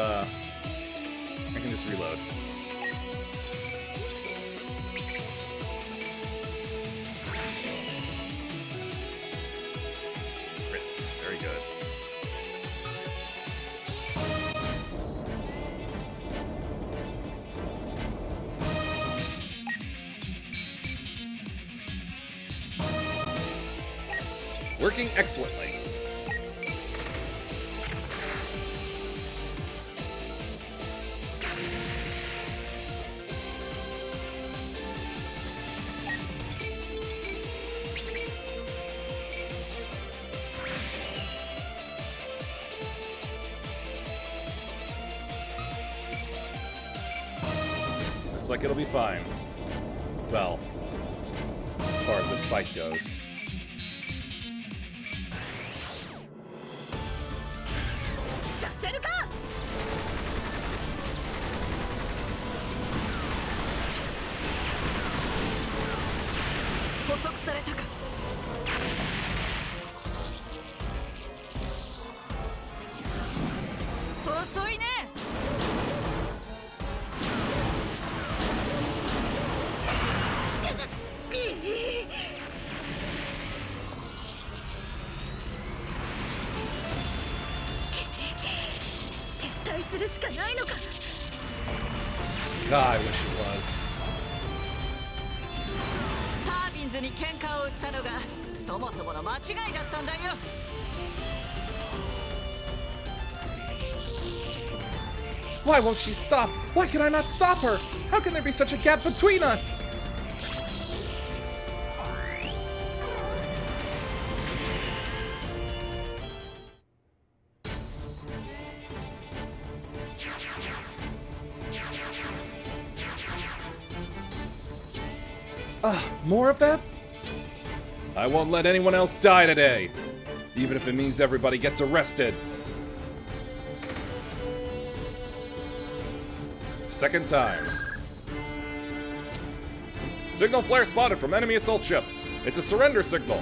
Crits, very good. Working excellently. Looks like it'll be fine. Well, as far as the spike goes. God, I wish it was. タービンズに喧嘩を売ったのがそもそもの間違いだったんだよ。Why won't she stop? Why can I not stop her? How can there be such a gap between us? More of that? I won't let anyone else die today. even if it means everybody gets arrested. Second time. Signal flare spotted from enemy assault ship. It's a surrender signal.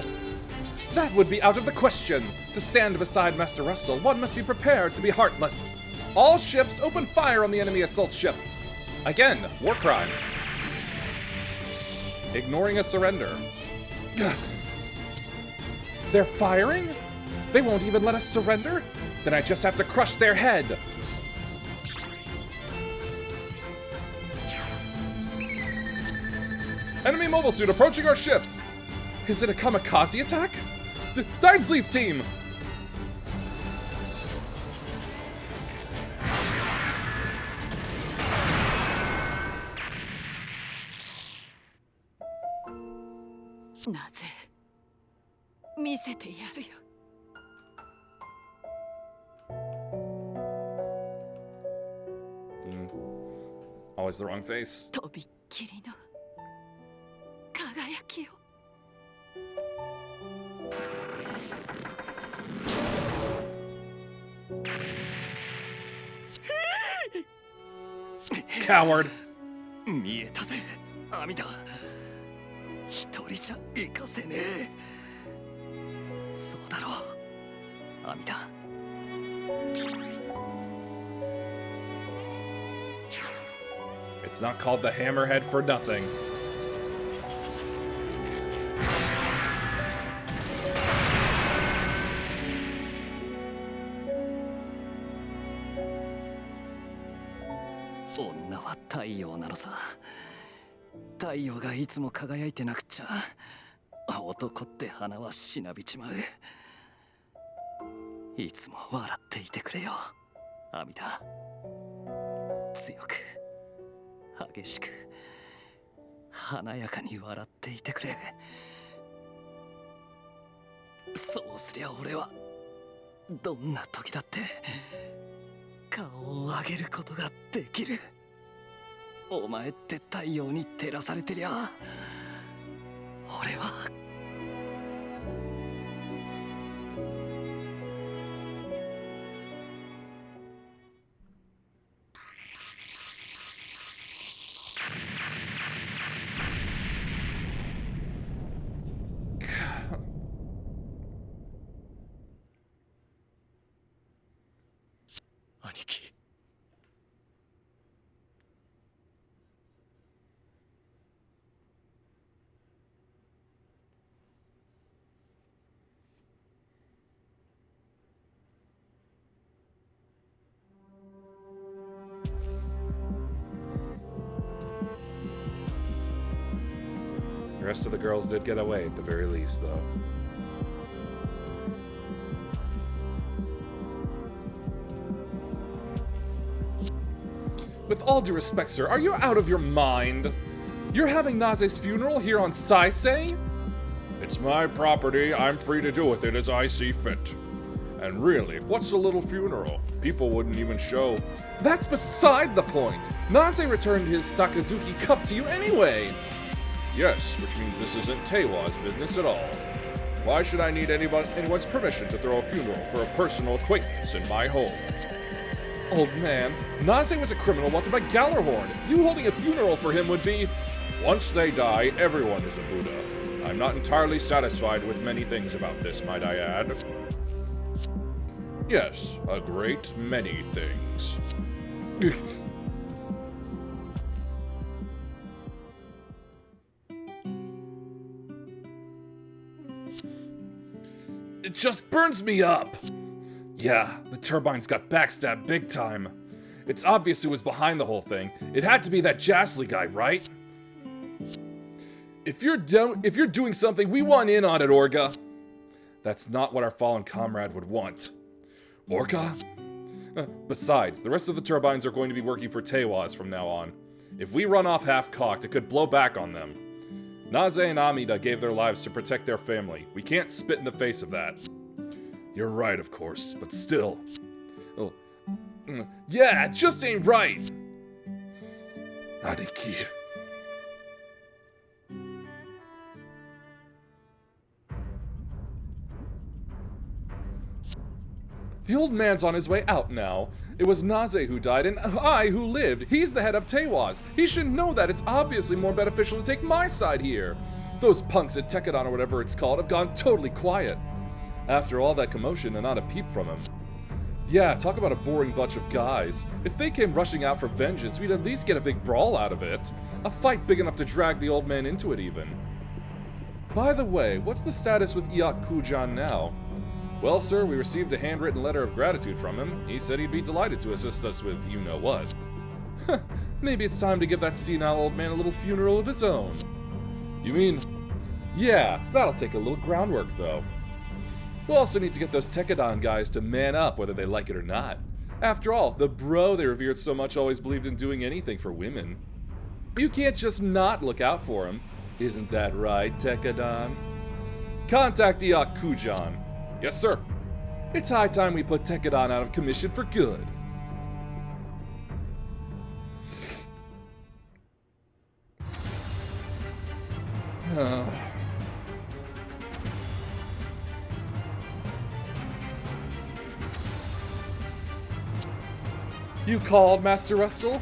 That would be out of the question. To stand beside Master Rustle, one must be prepared to be heartless. All ships open fire on the enemy assault ship. Again, war crime. Ignoring a surrender. They're firing? They won't even let us surrender? Then I just have to crush their head. Enemy mobile suit approaching our ship. Is it a kamikaze attack? Deinsleaf team! Always the wrong face. とびっきりの輝きを Coward. 見えたぜ、阿弥陀。一人じゃ行かせねえ。そうだろう、阿弥陀。It's not called the Hammerhead for nothing.「女は太陽なのさ。太陽がいつも輝いてなくちゃ男って花はしなびちまう。いつも笑っていてくれよ、阿弥陀。強く激しく華やかに笑っていてくれ。そうすりゃ俺はどんな時だって顔を上げることができる。お前って太陽に照らされてりゃ俺は兄貴。The rest of the girls did get away at the very least, though. With all due respect, sir, are you out of your mind? You're having Naze's funeral here on Saisei? It's my property. I'm free to do with it as I see fit. And really, what's a little funeral? People wouldn't even show. That's beside the point. Naze returned his Sakazuki cup to you anyway. Yes, which means this isn't Teiwa's business at all. Why should I need anyone's permission to throw a funeral for a personal acquaintance in my home? Old man, Naze was a criminal wanted by Gallarhorn. You holding a funeral for him would be... Once they die, everyone is a Buddha. I'm not entirely satisfied with many things about this, might I add. Yes, a great many things. It just burns me up! Yeah, the turbines got backstabbed big time. It's obvious who was behind the whole thing. It had to be that Jasly guy, right? If you're doing something, we want in on it, Orga. That's not what our fallen comrade would want. Orga? Besides, the rest of the turbines are going to be working for Teiwas from now on. If we run off half-cocked, it could blow back on them. Naze and Amida gave their lives to protect their family. We can't spit in the face of that. You're right, of course, but still. Oh. Yeah, it just ain't right! Aniki. The old man's on his way out now. It was Naze who died, and I who lived. He's the head of Teiwaz. He should know that it's obviously more beneficial to take my side here. Those punks at Tekadon or whatever it's called have gone totally quiet. After all that commotion and not a peep from him. Yeah, talk about a boring bunch of guys. If they came rushing out for vengeance, we'd at least get a big brawl out of it. A fight big enough to drag the old man into it even. By the way, what's the status with Iak Kujan now? Well, sir, we received a handwritten letter of gratitude from him. He said he'd be delighted to assist us with you-know-what. Maybe it's time to give that senile old man a little funeral of its own. You mean? Yeah, that'll take a little groundwork, though. We'll also need to get those Tekadon guys to man up, whether they like it or not. After all, the bro they revered so much always believed in doing anything for women. You can't just not look out for him. Isn't that right, Tekadon? Contact Iak Kujan. Yes, sir. It's high time we put Tekadon out of commission for good. You called, Master Rustle?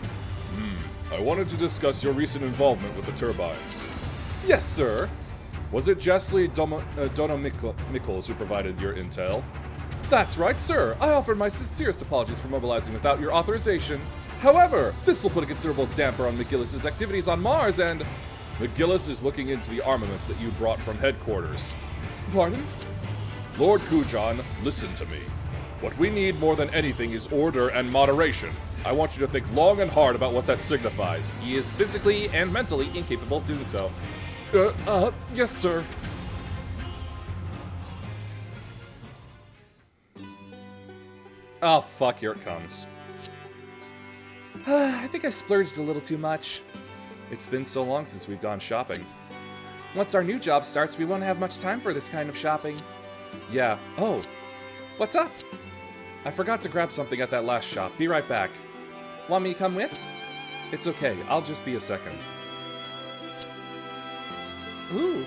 I wanted to discuss your recent involvement with the turbines. Yes, sir. Was it Jasly Donomickles who provided your intel? That's right, sir. I offered my sincerest apologies for mobilizing without your authorization. However, this will put a considerable damper on McGillis' activities on Mars, and McGillis is looking into the armaments that you brought from headquarters. Pardon? Lord Kujan, listen to me. What we need more than anything is order and moderation. I want you to think long and hard about what that signifies. He is physically and mentally incapable of doing so. Yes, sir. Oh, fuck, here it comes. I think I splurged a little too much. It's been so long since we've gone shopping. Once our new job starts, we won't have much time for this kind of shopping. Yeah. Oh, what's up? I forgot to grab something at that last shop. Be right back. Want me to come with? It's okay. I'll just be a second. Ooh.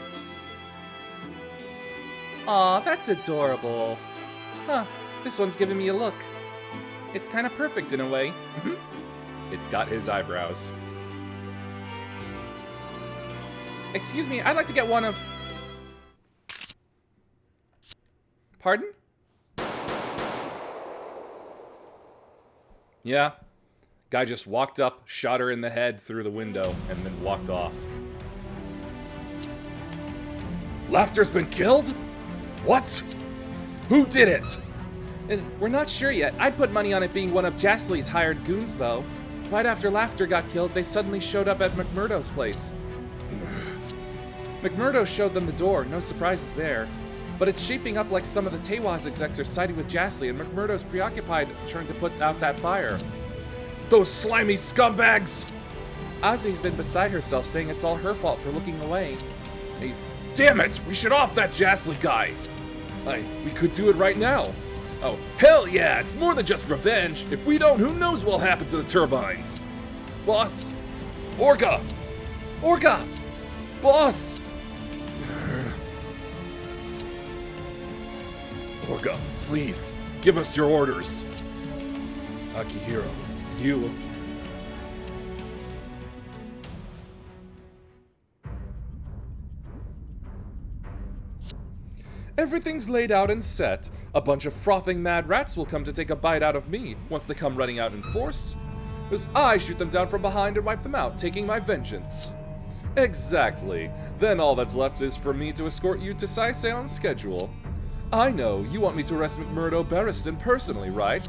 Aw, that's adorable. Huh, this one's giving me a look. It's kind of perfect in a way. It's got his eyebrows. Excuse me, I'd like to get one of... Pardon? Yeah. Guy just walked up, shot her in the head through the window, and then walked off. Laughter's been killed? What? Who did it? We're not sure yet. I'd put money on it being one of Jasly's hired goons, though. Right after Laughter got killed, they suddenly showed up at McMurdo's place. McMurdo showed them the door, no surprises there. But it's shaping up like some of the Teiwaz execs are siding with Jasly, and McMurdo's preoccupied trying to put out that fire. Those slimy scumbags! Ozzy's been beside herself, saying it's all her fault for looking away. Hey, damn it! We should off that Jasly guy! We could do it right now. Oh, hell yeah! It's more than just revenge. If we don't, who knows what'll happen to the turbines? Boss! Orga! Orga! Boss! Orga, please, give us your orders. Akihiro, you... Everything's laid out and set. A bunch of frothing mad rats will come to take a bite out of me once they come running out in force. As I shoot them down from behind and wipe them out, taking my vengeance. Exactly. Then all that's left is for me to escort you to Saisei on schedule. I know, you want me to arrest McMurdo Barristan personally, right?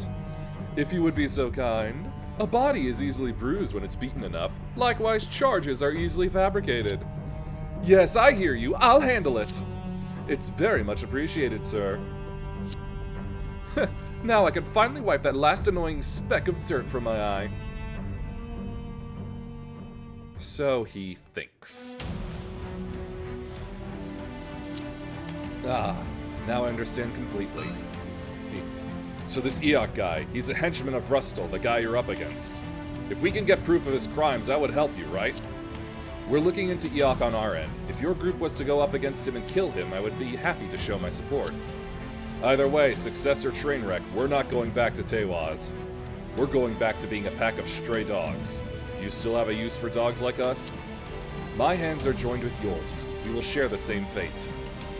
If you would be so kind. A body is easily bruised when it's beaten enough. Likewise, charges are easily fabricated. Yes, I hear you. I'll handle it. It's very much appreciated, sir. Now I can finally wipe that last annoying speck of dirt from my eye. So he thinks. Ah, now I understand completely. So this Eok guy, he's a henchman of Rustle, the guy you're up against. If we can get proof of his crimes, that would help you, right? We're looking into Eok on our end. If your group was to go up against him and kill him, I would be happy to show my support. Either way, success or train wreck, we're not going back to Teiwaz. We're going back to being a pack of stray dogs. Do you still have a use for dogs like us? My hands are joined with yours. We will share the same fate.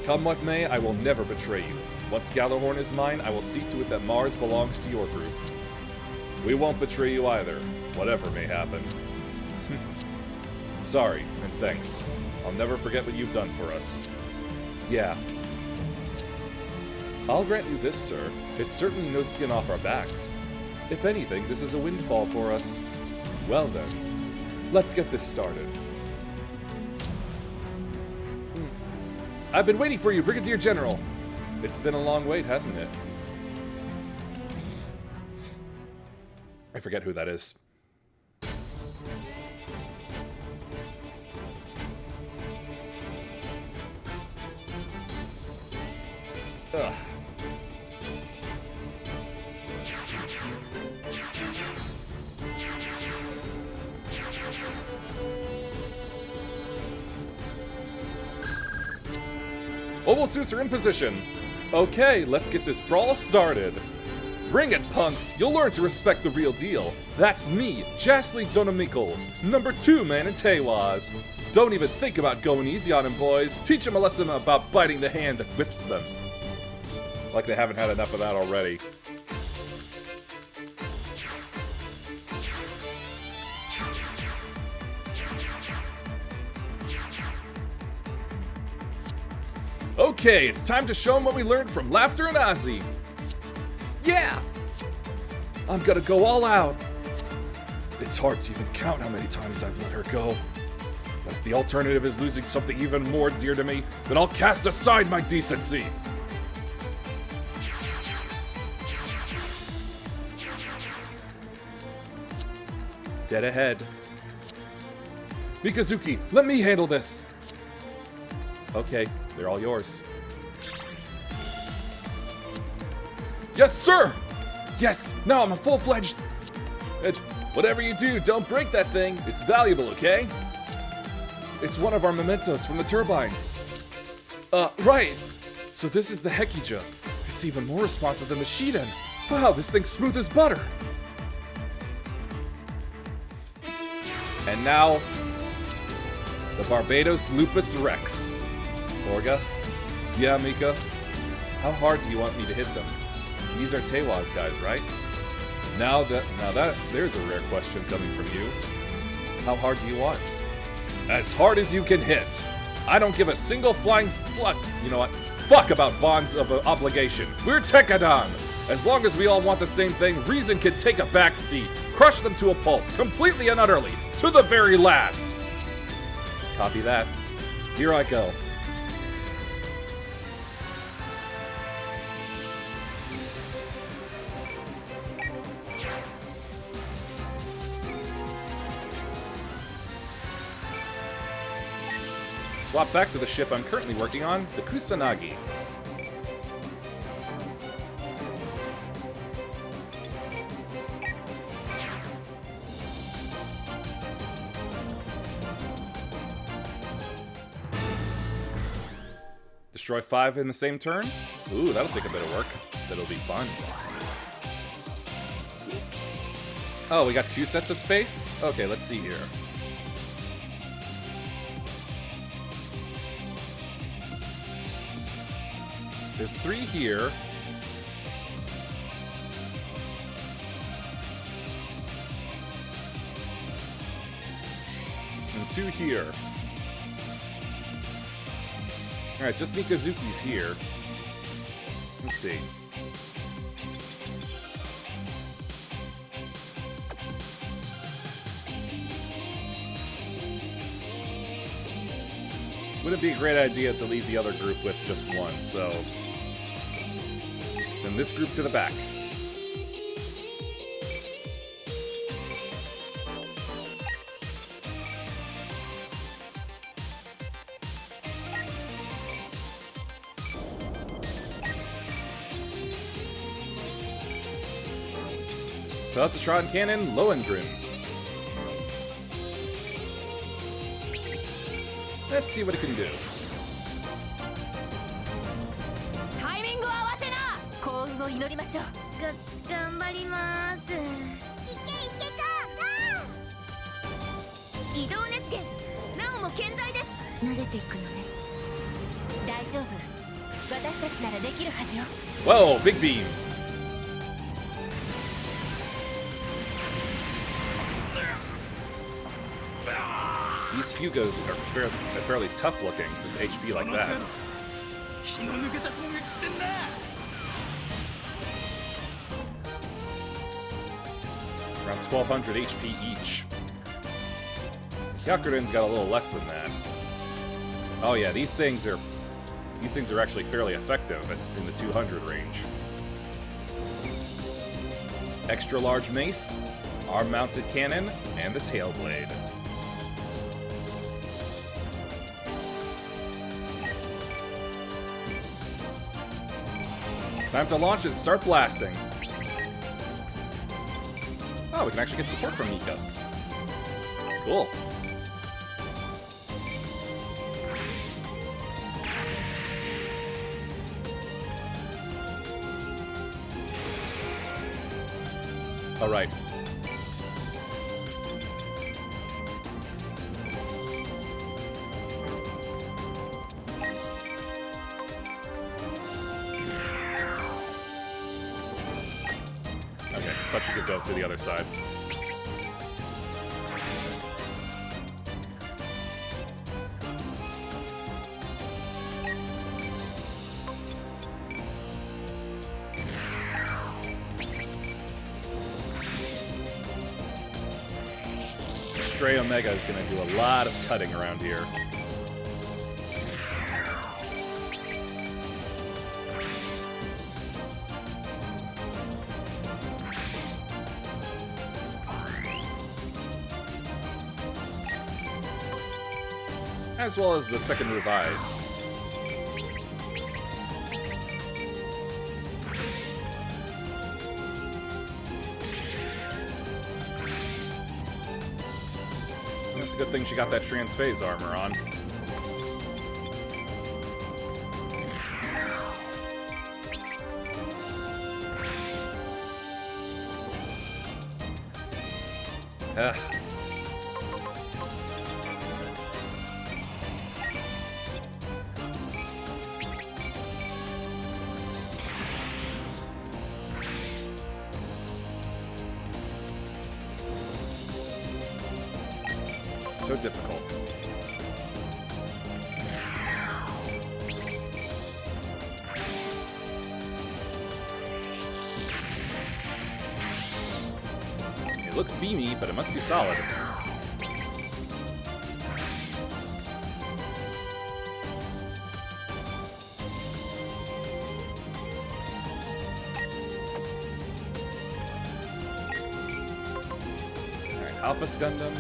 Come what may, I will never betray you. Once Gjallarhorn is mine, I will see to it that Mars belongs to your group. We won't betray you either, whatever may happen. Sorry, and thanks. I'll never forget what you've done for us. Yeah. I'll grant you this, sir. It's certainly no skin off our backs. If anything, this is a windfall for us. Well then, let's get this started. I've been waiting for you, Brigadier General. It's been a long wait, hasn't it? I forget who that is. Ugh. Mobile suits are in position. Okay, let's get this brawl started. Bring it, punks. You'll learn to respect the real deal. That's me, Jasly Donamikles, #2 man in Teiwaz. Don't even think about going easy on him, boys. Teach them a lesson about biting the hand that whips them. Like they haven't had enough of that already. Okay, it's time to show them what we learned from Laughter and Ozzy. Yeah! I'm gonna go all out. It's hard to even count how many times I've let her go. But if the alternative is losing something even more dear to me, then I'll cast aside my decency. Dead ahead. Mikazuki, let me handle this. Okay, they're all yours. Yes, sir! Yes, now I'm a full-fledged... Whatever you do, don't break that thing. It's valuable, okay? It's one of our mementos from the turbines. Right. So this is the Hekija. It's even more responsive than the Shiden. Wow, this thing's smooth as butter. And now, the Barbados Lupus Rex. Orga? Yeah, Mika? How hard do you want me to hit them? These are Teiwaz guys, right? Now that there's a rare question coming from you. How hard do you want? As hard as you can hit. I don't give a single flying fuck. You know what? Fuck about bonds of obligation. We're Tekkadan. As long as we all want the same thing, reason can take a back seat. Crush them to a pulp, completely and utterly, to the very last. Copy that. Here I go. Swap back to the ship I'm currently working on, the Kusanagi. Destroy 5 in the same turn? Ooh, that'll take a bit of work. That'll be fun. Oh, we got 2 sets of space? Okay, let's see here. There's 3 here. And 2 here. Alright, just Mikazuki's here. Let's see. Would it be a great idea to leave the other group with just one, so... send this group to the back. Pelcitron Cannon, Lohengrin. Let's see what it can do. Timing を合わせなを祈りましょう。頑張ります。いけいけ移動熱源なおも健在です。慣れていくのね。大丈夫、私たちならできるはずよ。 Whoa, big beam. These Hugos are fairly tough looking with HP like that. Around 1200 HP each. Hyakuren's got a little less than that. Oh yeah, these things are actually fairly effective in the 200 range. Extra large mace, arm-mounted cannon, and the tail blade. Time to launch it and start blasting. Oh, we can actually get support from Mika. Cool. All right. Okay, thought you could go to the other side. Stray Omega is going to do a lot of cutting around here. As well as the second revise. It's a good thing she got that transphase armor on. Ugh. So difficult. It looks beamy, but it must be solid. Alright, Alpha Gundam.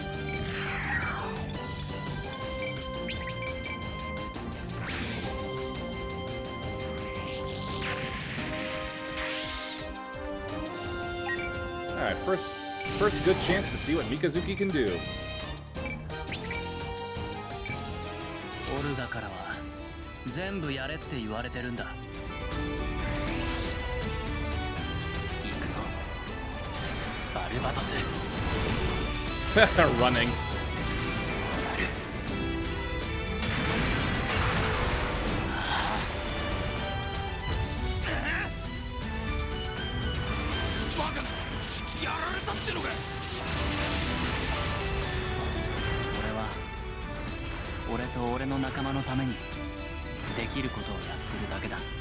Alright, first good chance to see what Mikazuki can do. オルガからは全部やれって言われてるんだ。行くぞ、バルバトス。Running.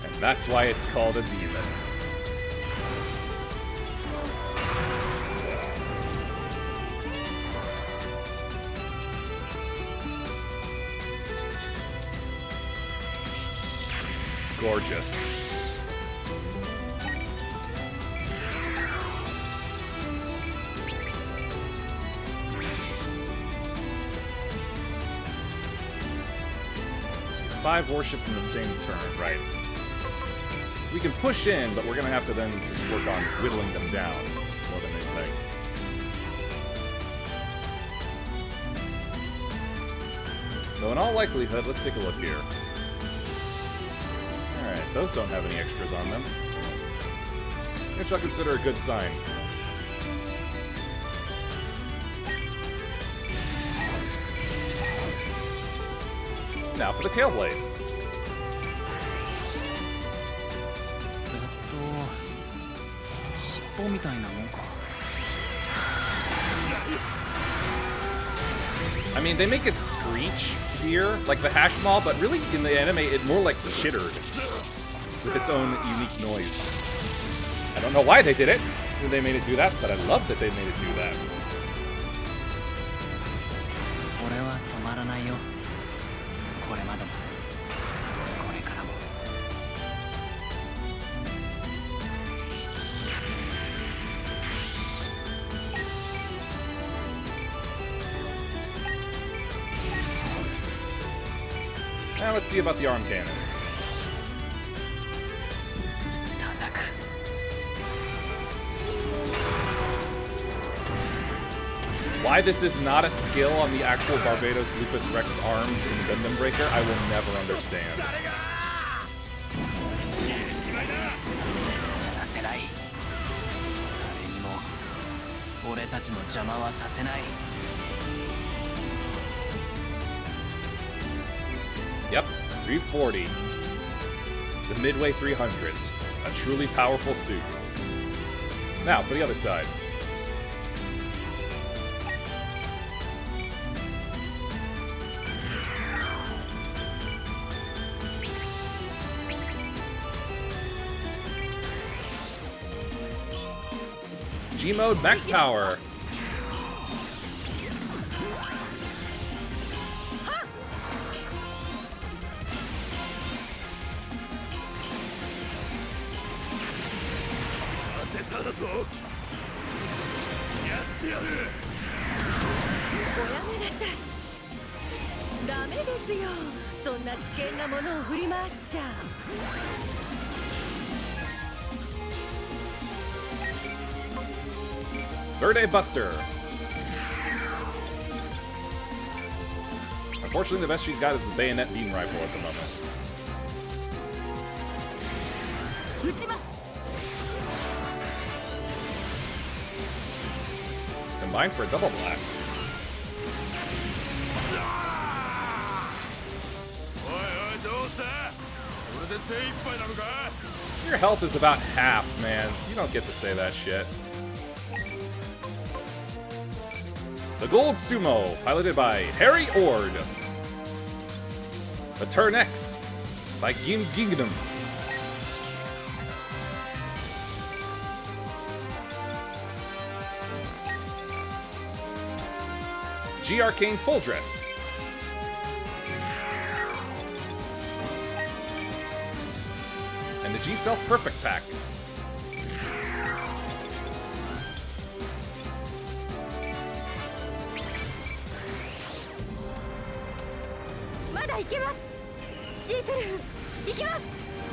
And that's why it's called a demon. Gorgeous. Five warships in the same turn, right? So we can push in, but we're gonna have to then just work on whittling them down more than anything. So in all likelihood, let's take a look here. Alright, those don't have any extras on them. which I'll consider a good sign. Now for the tail blade. I mean, they make it screech here, like the hash maul, but really in the anime, it more like chittered with its own unique noise. I don't know why they did it, when they made it do that, but I love that they made it do that. Now let's see about the arm cannon. Why this is not a skill on the actual Barbados Lupus Rex arms in Gundam Breaker, I will never understand. Yep, 340. The Midway 300s. A truly powerful suit. Now, for the other side. G-Mode Max Power. Verde Buster. Unfortunately, the best she's got is the bayonet beam rifle at the moment. Combined for a double blast. Your health is about half, man. You don't get to say that shit. The Gold Sumo, piloted by Harry Ord. The Turn X by Gundam. G Arcane Full Dress. And the G Self Perfect Pack.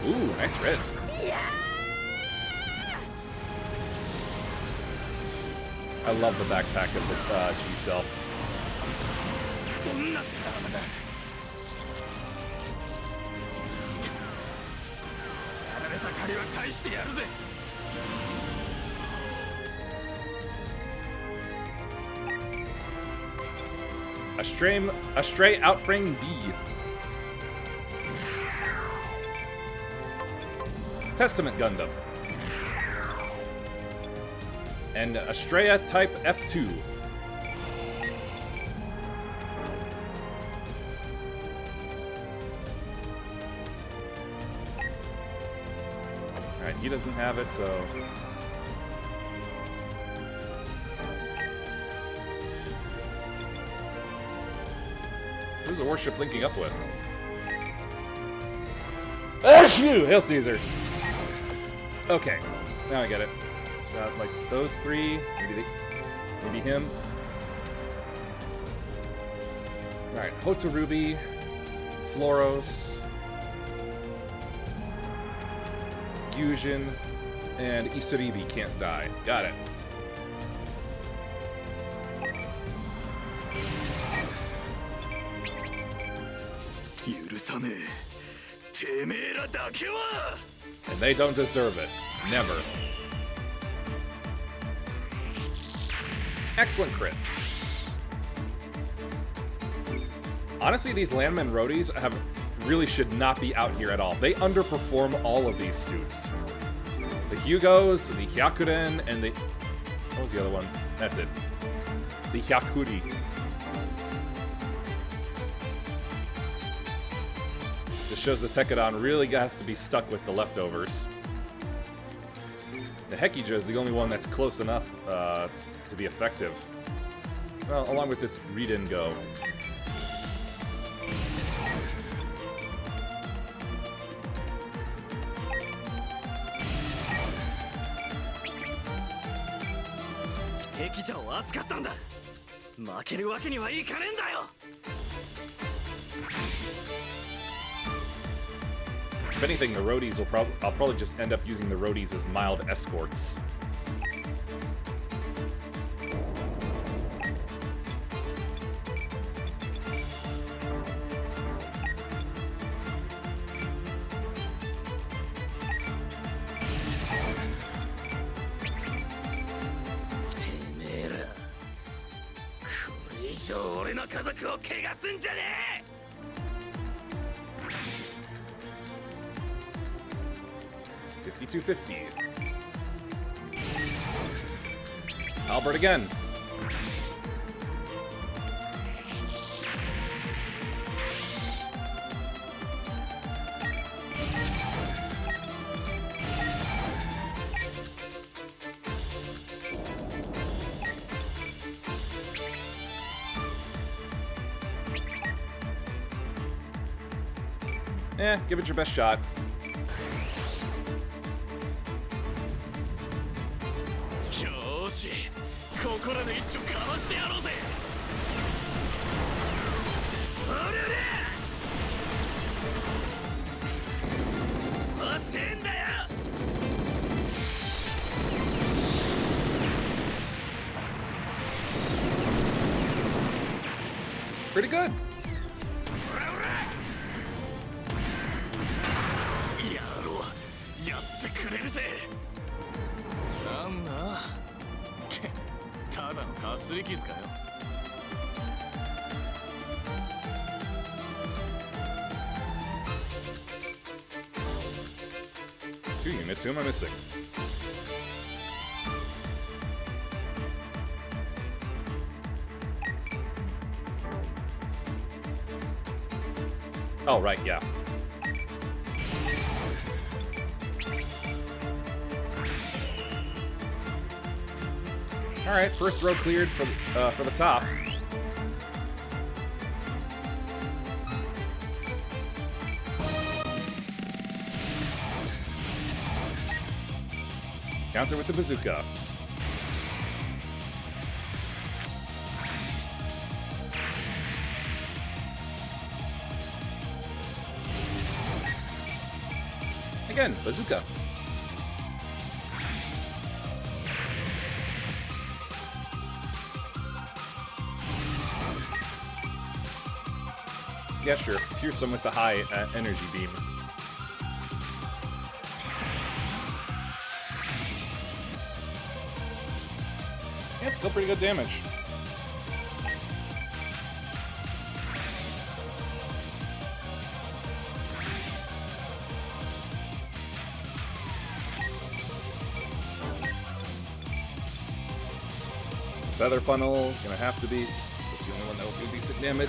Ooh, nice red. I love the backpack of the G-Self. A stray outframe D. Testament Gundam. And Estrella Type F2. Alright, he doesn't have it, so... Who's the warship linking up with? Ah, shoo! Hail Sneezer! Okay, now I get it. It's about like those three, maybe him. Alright, Hotarubi, Floros, Gyujin, and Isaribi can't die. Got it. And they don't deserve it. Never. Excellent crit. Honestly, these Landman roadies really should not be out here at all. They underperform all of these suits. The Hugos, the Hyakuren, and the... What was the other one? That's it. The Hyakuri. This shows the Tekadon really has to be stuck with the leftovers. The Hekija is the only one that's close enough to be effective. Well, along with this read-in go. If anything, the roadies will I'll probably just end up using the roadies as mild escorts. $52.50. Albert again. Give it your best shot. Pretty good. Two units, who am I missing? Oh, right, yeah. Alright, first row cleared for the top. Counter with the bazooka. Again, bazooka. Yeah, sure. Pierce him with the high energy beam. Yeah, still pretty good damage. Feather funnel, gonna have to be. That's the only one that will do decent damage.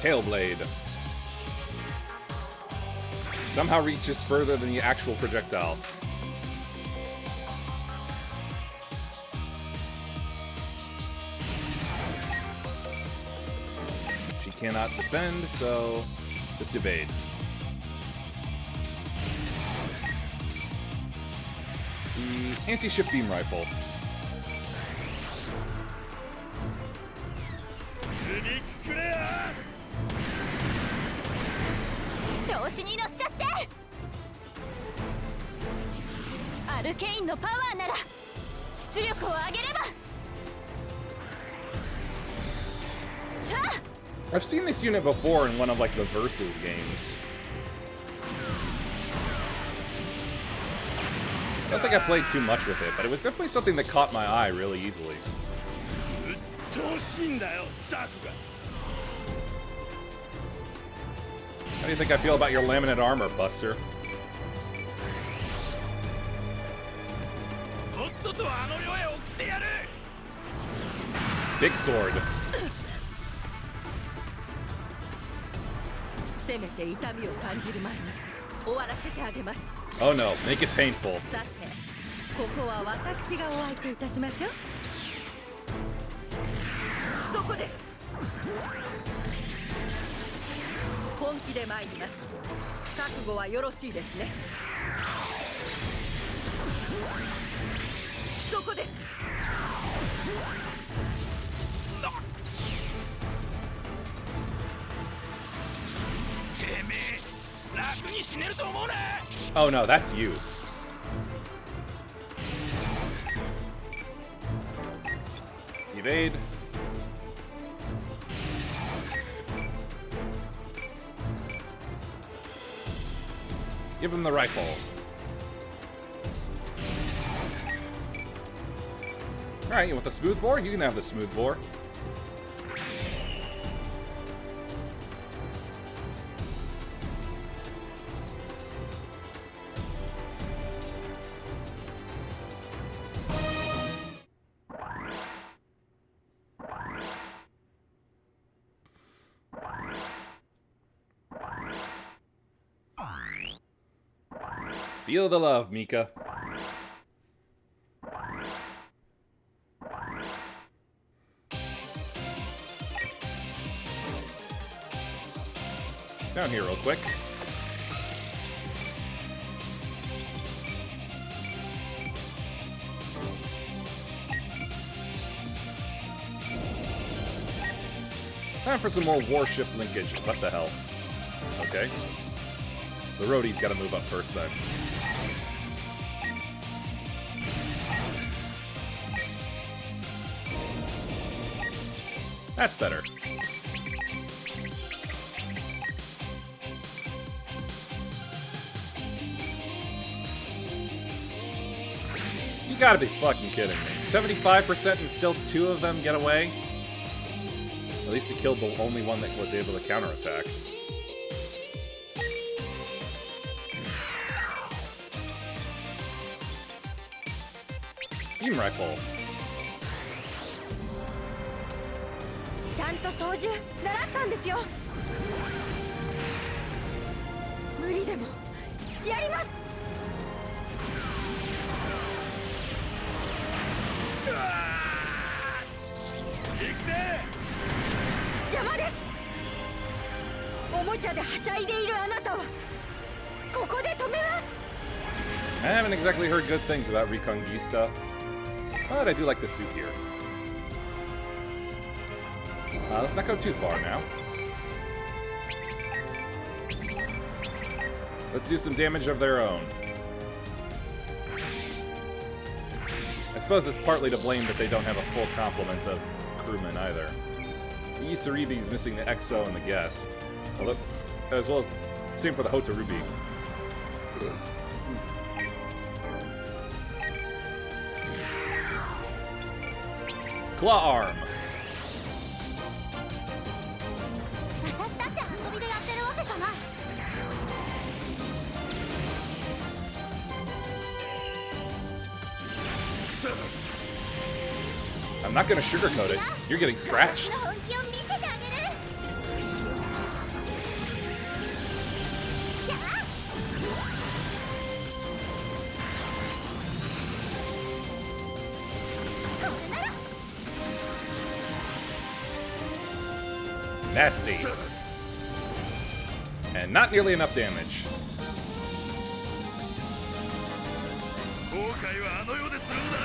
Tailblade. Somehow reaches further than the actual projectiles. She cannot defend, so just evade. The anti-ship beam rifle. I've seen this unit before in one of like the Versus games. I don't think I played too much with it, but it was definitely something that caught my eye really easily. How do you think I feel about your laminate armor, Buster? Big sword. せめて痛みを感じる前に終わらせてあげます。 Oh no, make it painful. さて、ここは私がお相手いたしましょう。そこです。本気で参ります。覚悟はよろしいですね。そこです。Oh no, that's you. Evade. Give him the rifle. Alright, you want the smooth bore? You can have the smooth bore. Feel the love, Mika. Down here real quick. Time for some more warship linkage. What the hell? Okay. The roadie's gotta move up first then. That's better. You gotta be fucking kidding me. 75% and still 2 of them get away? At least he killed the only one that was able to counterattack. Beam rifle. ちゃんと操縦習ったんですよ。無理でもやります。邪魔です。おもちゃではしゃいでいるあなたはここで止めます。 I haven't exactly heard good things about Reconquista, but I do like the suit here. Let's not go too far now. Let's do some damage of their own. I suppose it's partly to blame that they don't have a full complement of crewmen either. The Isaribi's missing the Exo and the Guest. Although, as well as, same for the Hotarubi. Claw Arm. 私だって遊びでやってるわけじゃない。 I'm not gonna sugarcoat it. You're getting scratched. 私の本気を見せてあげる。やあ Nasty. And not nearly enough damage. 後悔はあの世でするんだ。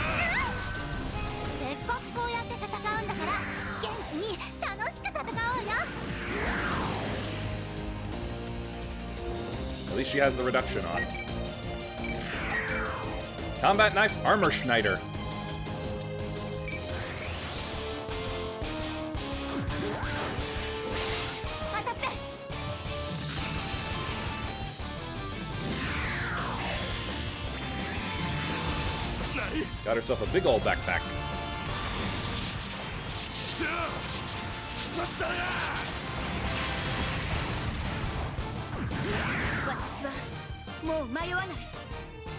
せっかくこうやって戦うんだから元気に楽しく戦おうよ。 At least she has the reduction on. Combat Knife Armor Schneider. Got herself a big old backpack. 私はもう迷わない。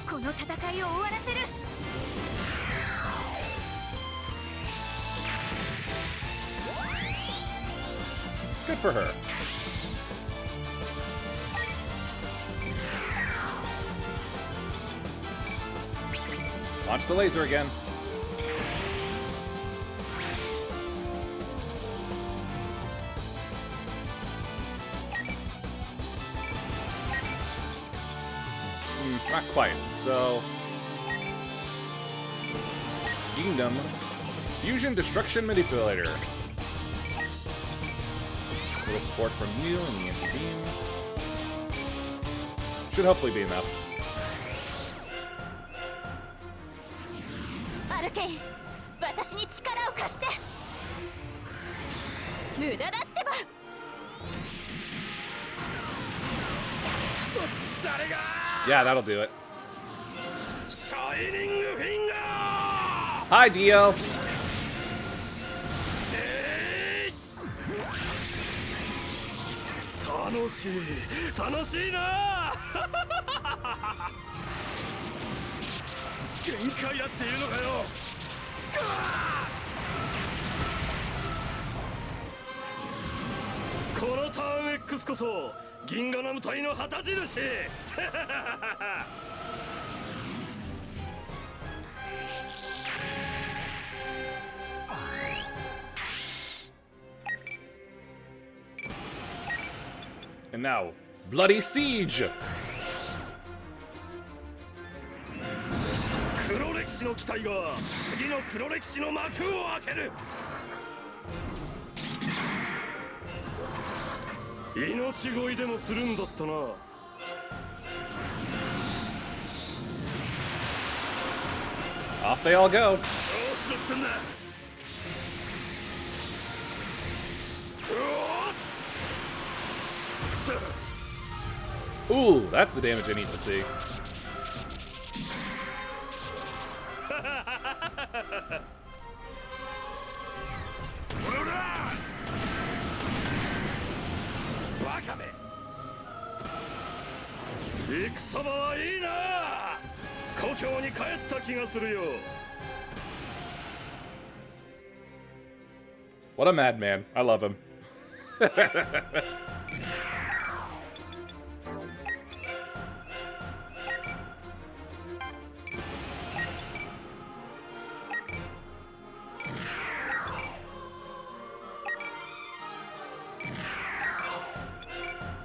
この戦いを終わらせる。 Good for her. Launch the laser again. Not quite. So, Gundam Fusion Destruction Manipulator. A little support from you and the anti-beam. Should hopefully be enough. アルケイン、私に力を貸して。無駄だってば。 Yeah, that'll do it. Shining Finger! Hi, Dio. X こそ銀河ナム隊の旗印。And now, Bloody Siege! 黒歴史の機体が次の黒歴史の幕を開ける。命乞いでもするんだったな。 Off they all go. どうしろってんだ。 Ooh, that's the damage I need to see. What a madman. I love him.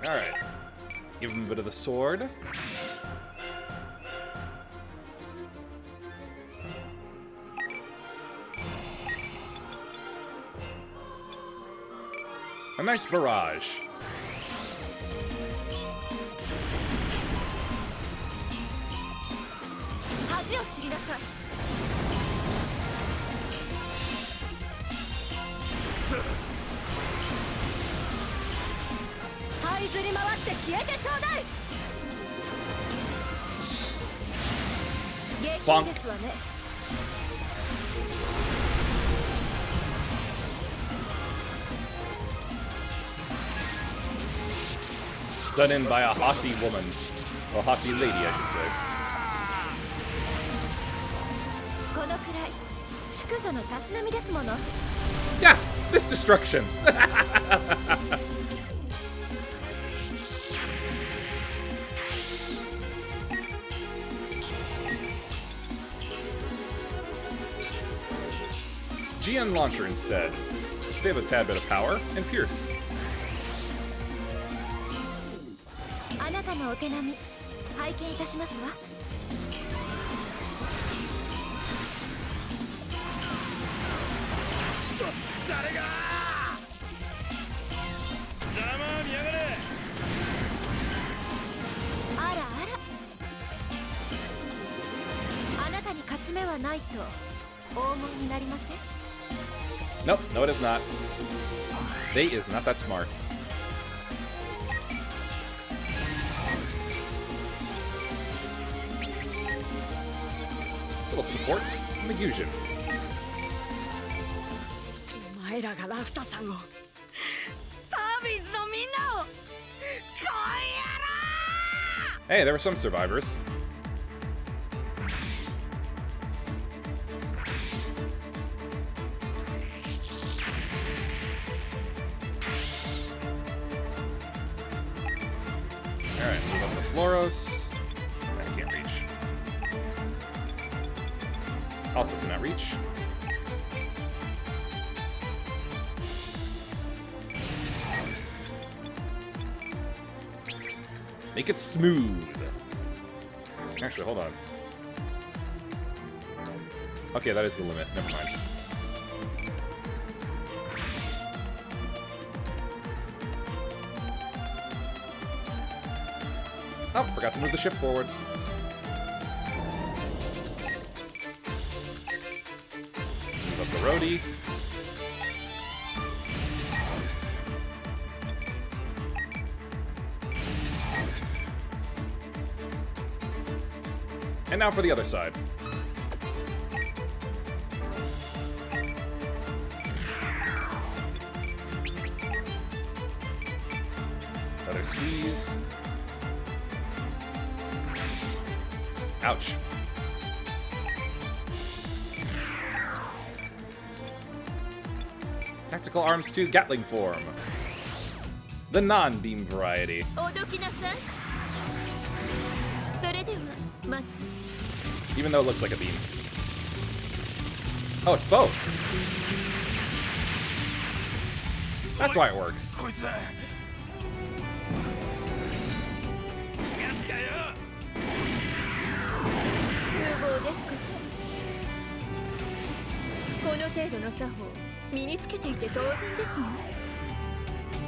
Alright. Give him a bit of the sword. A nice barrage. Bonk. Done in by a haughty woman. Or haughty lady, I should say. このくらい宿女のたしなみですもの。 Yeah, this destruction. GN Launcher instead. Save a tad bit of power and pierce. あなたのお手並み拝見いたしますわ。 あらあら。あなたに勝ち目はないとお思いになりません？ Nope, no it is not. They is not that smart. little support from the Gyujin. お前らがラフタさんをタービンズのみんなをこんやら Hey, there were some survivors. Alright, move up to Floros. I can't reach. Also cannot reach. Make it smooth. Actually, hold on. Okay, that is the limit. Never mind. Oh, forgot to move the ship forward. Move up the roadie. And now for the other side. Another squeeze. Ouch. Tactical Arms 2 Gatling form. The non-beam variety. Even though it looks like a beam. Oh, it's both. That's why it works.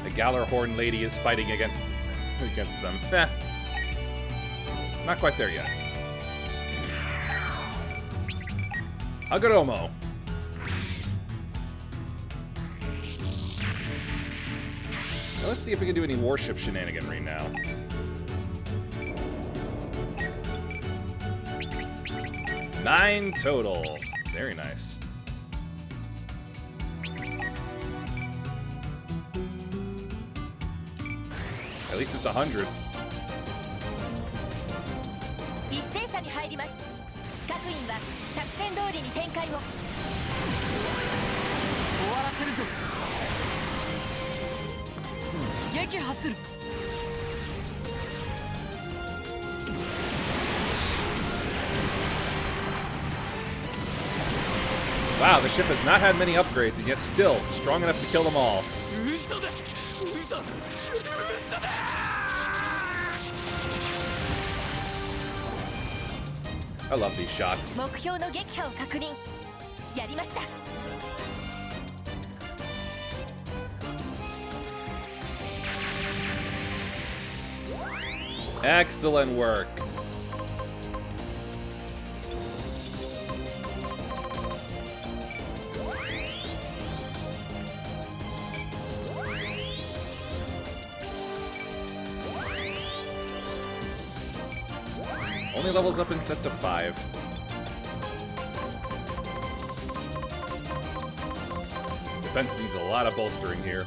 The Gallarhorn lady is fighting against them. Eh. Not quite there yet. Agaromo. Now let's see if we can do any warship shenaniganry now. Nine total. Very nice. At least it's 100. 一戦車に入ります。各員は作戦通りに展開を。終わらせるぞ。撃破する。Wow, the ship has not had many upgrades, and yet still strong enough to kill them all. I love these shots. 目標の撃破を確認。やりました。Excellent work. Only levels up in sets of 5. Defense needs a lot of bolstering here.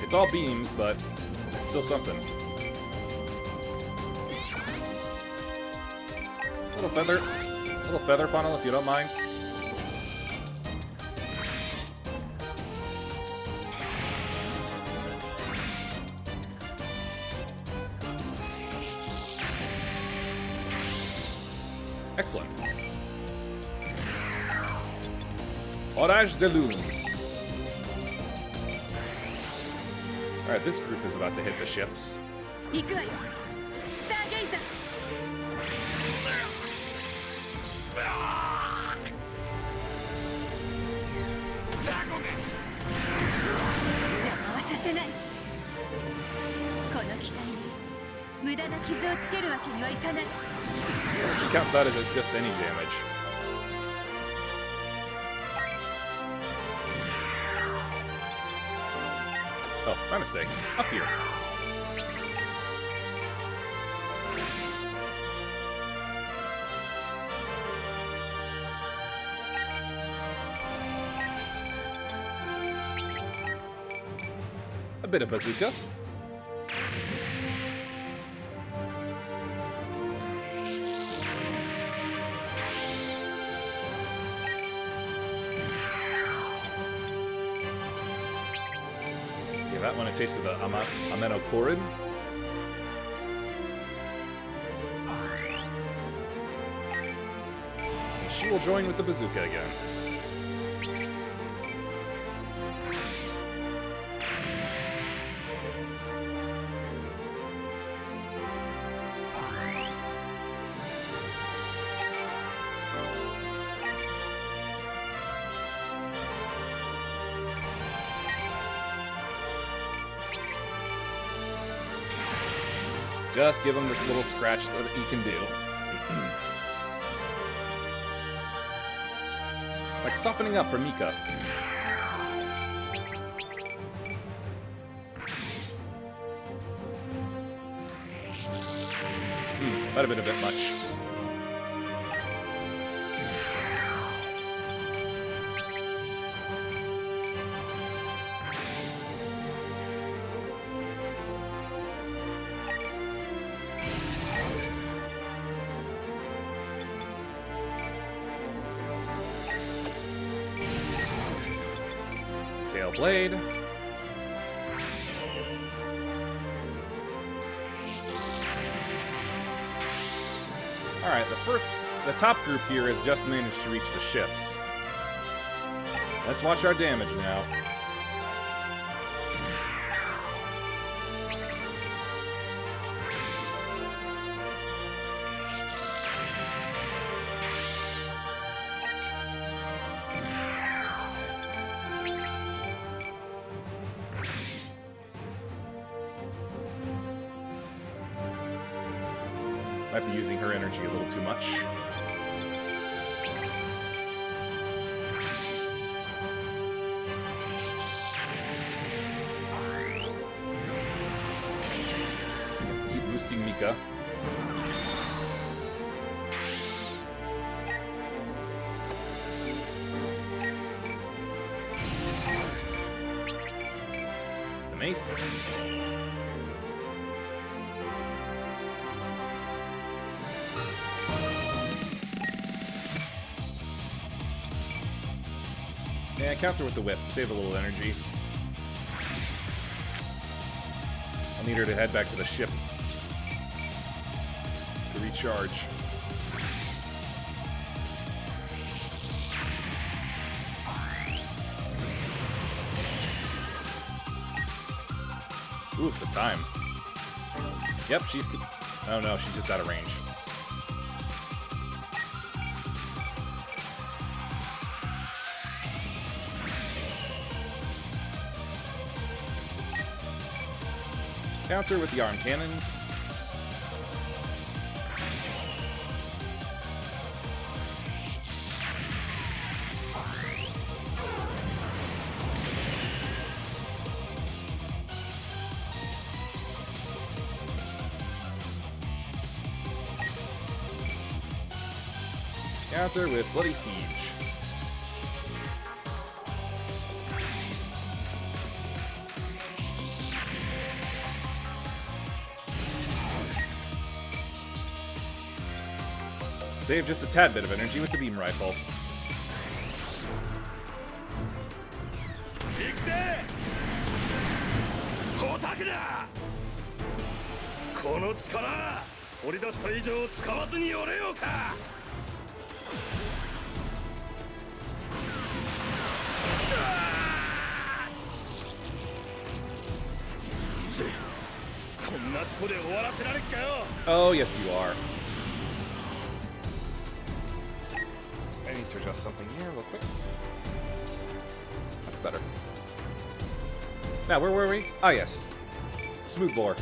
It's all beams, but it's still something. Little feather funnel, if you don't mind. Excellent. Orage de Lune. Alright, this group is about to hit the ships. She counts that as just any damage. Oh, my mistake. Up here. A bit of bazooka. Give that one a taste of the Ameno Korin. And she will join with the bazooka again. Just give him this little scratch that he can do. Like softening up for Mika. Might have been a bit much. Tail blade. Alright, the top group here has just managed to reach the ships. Let's watch our damage now. Might be using her energy a little too much. Keep boosting Mika. The mace. Yeah, counter with the whip. Save a little energy. I'll need her to head back to the ship to recharge. Ooh, the time. Yep, she's... Oh no, she's just out of range. Counter with the arm cannons. Counter with Bloody Siege. Save just a tad bit of energy with the beam rifle. Oh, yes you are. I need to adjust something here real quick. That's better. Now, where were we? Ah, yes. Smooth bore.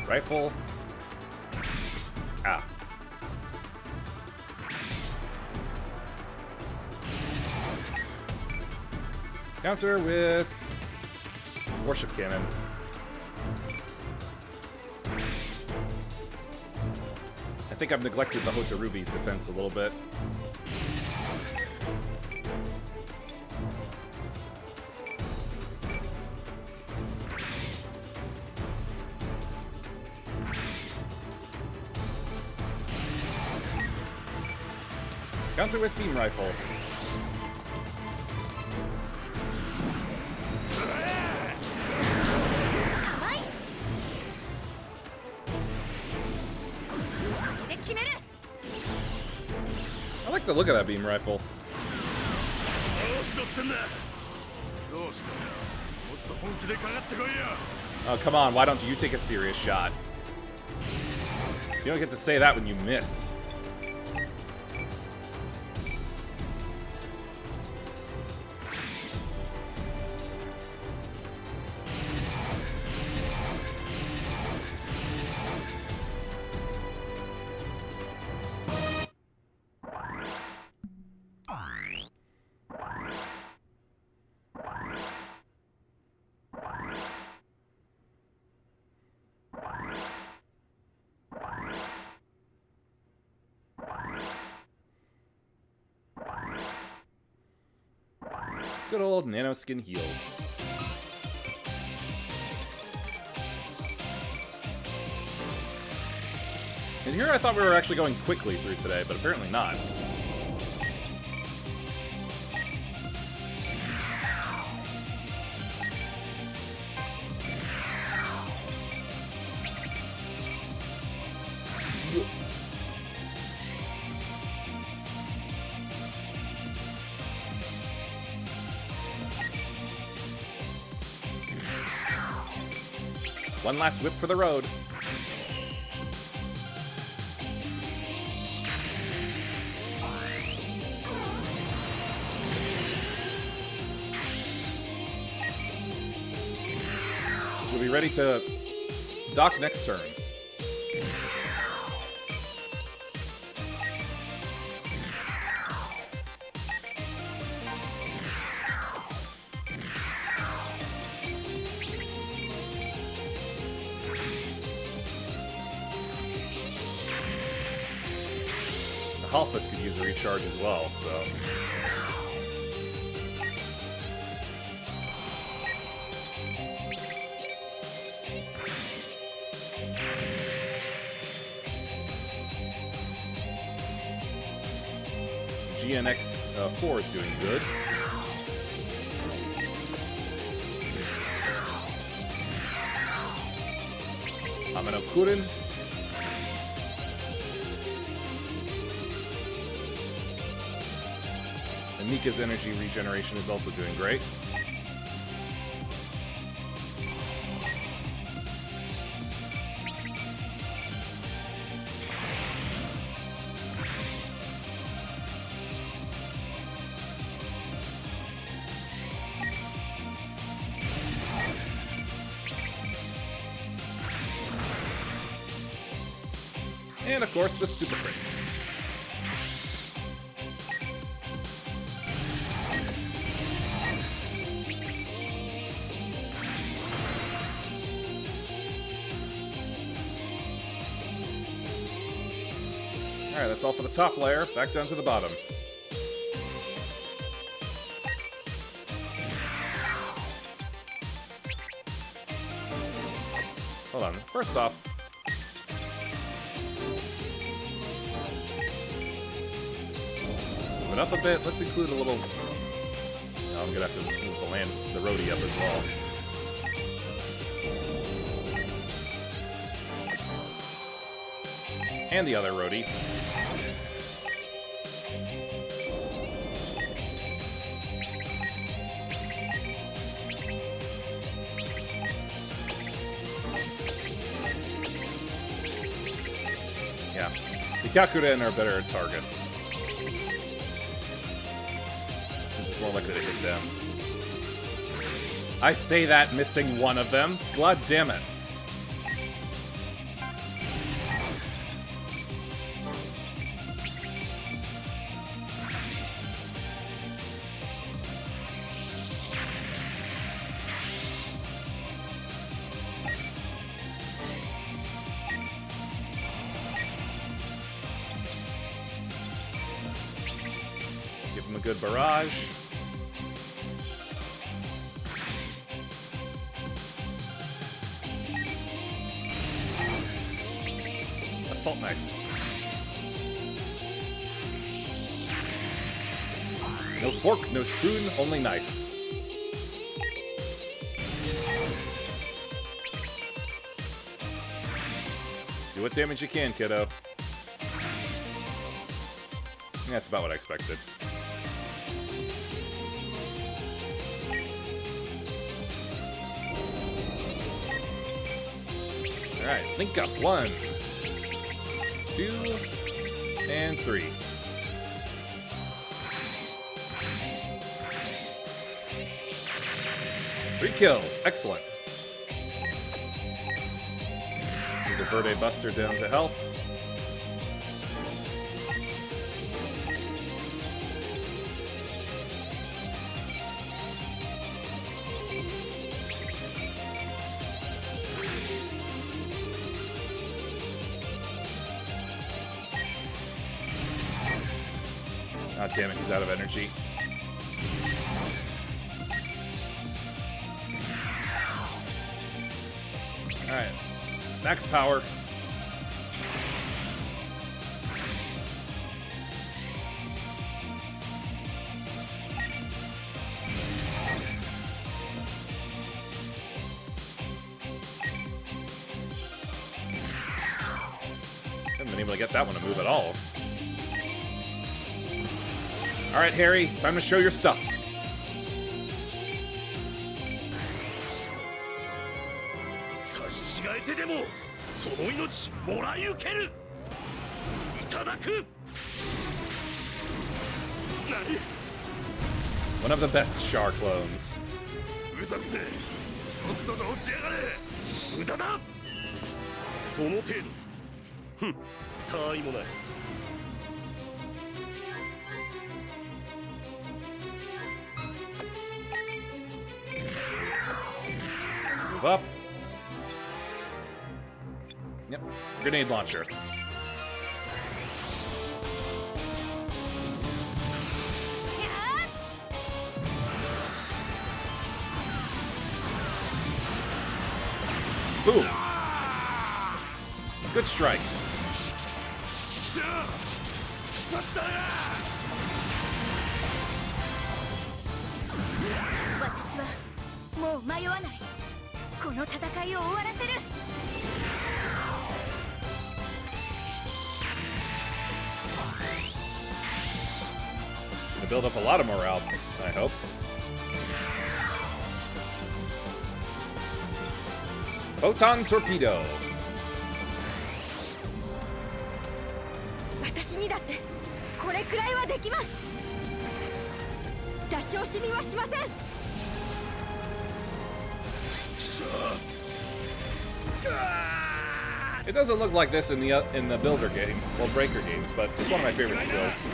Rifle. Ah. Counter with Warship Cannon. I think I've neglected the Hotarubi's defense a little bit. Counter with Beam Rifle. I like the look of that Beam Rifle. Oh, come on, why don't you take a serious shot? You don't get to say that when you miss. Good old nanoskin heals. And here I thought we were actually going quickly through today, but apparently not. One last whip for the road. We'll be ready to dock next turn. Halfus could use a recharge as well, so... GNX4 is doing good. Amino Kurin. And Mika's energy regeneration is also doing great. And of course, the Super Crates. Alright, that's all for the top layer. Back down to the bottom. Hold on. First off, move it up a bit. Let's include a little... Oh, I'm gonna have to move the roadie up as well. And the other roadie. Yeah. The Kakuren are better targets. It's more likely to hit them. I say that missing one of them. God damn it. good barrage. Assault knife. No fork, no spoon, only knife. Do what damage you can, kiddo. That's about what I expected. Alright, link up. 1, 2, and 3. Three kills. Excellent. The Verde Buster down to help. Ah, damn it, he's out of energy. Alright. Max power. Haven't been able to get that one to move at all. Alright, Harry, time to show your stuff. One of the best Char clones. Move up. Yep, grenade launcher. Boom. Good strike. 私はもう迷わない。この戦いを終わらせる。To build up a lot of morale, I hope. Photon torpedo. 私にだってこれくらいはできます。出し惜しみはしません。 It doesn't look like this in the builder game, well, breaker games, but it's one of my favorite skills.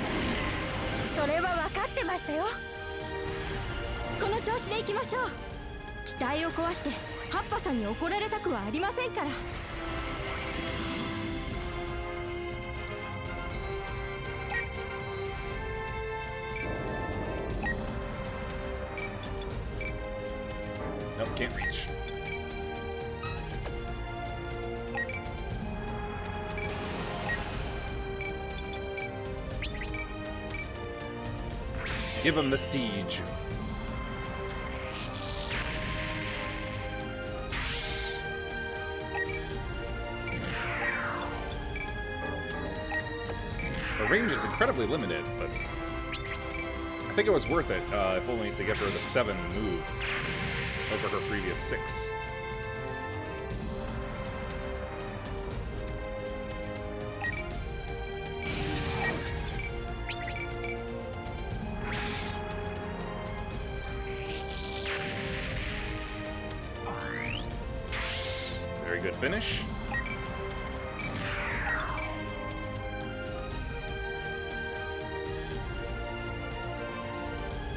それは分かってましたよ。この調子でいきましょう。機体を壊してハッパさんに怒られたくはありませんから。 Nope, can't reach. Give him the siege. The range is incredibly limited, but I think it was worth it, if only to give her the 7 move over her previous 6. Very good finish.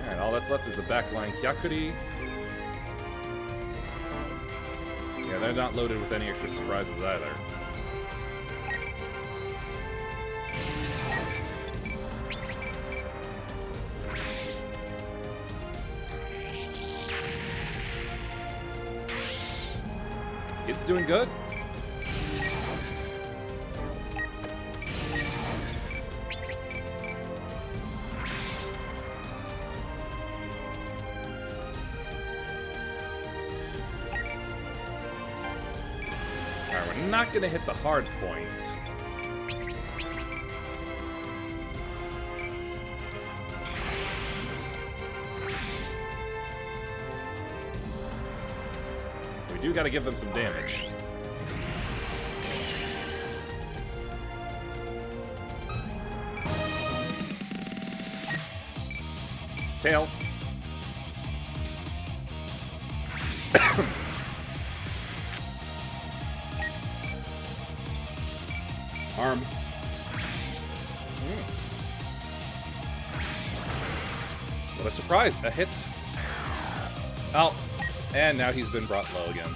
Alright, all that's left is the backline Hyakuri. Yeah, they're not loaded with any extra surprises either. It's doing good. Alright, we're not gonna hit the hard point. We do gotta give them some damage. Tail. Arm. What a surprise! A hit. Oh, and now he's been brought low again.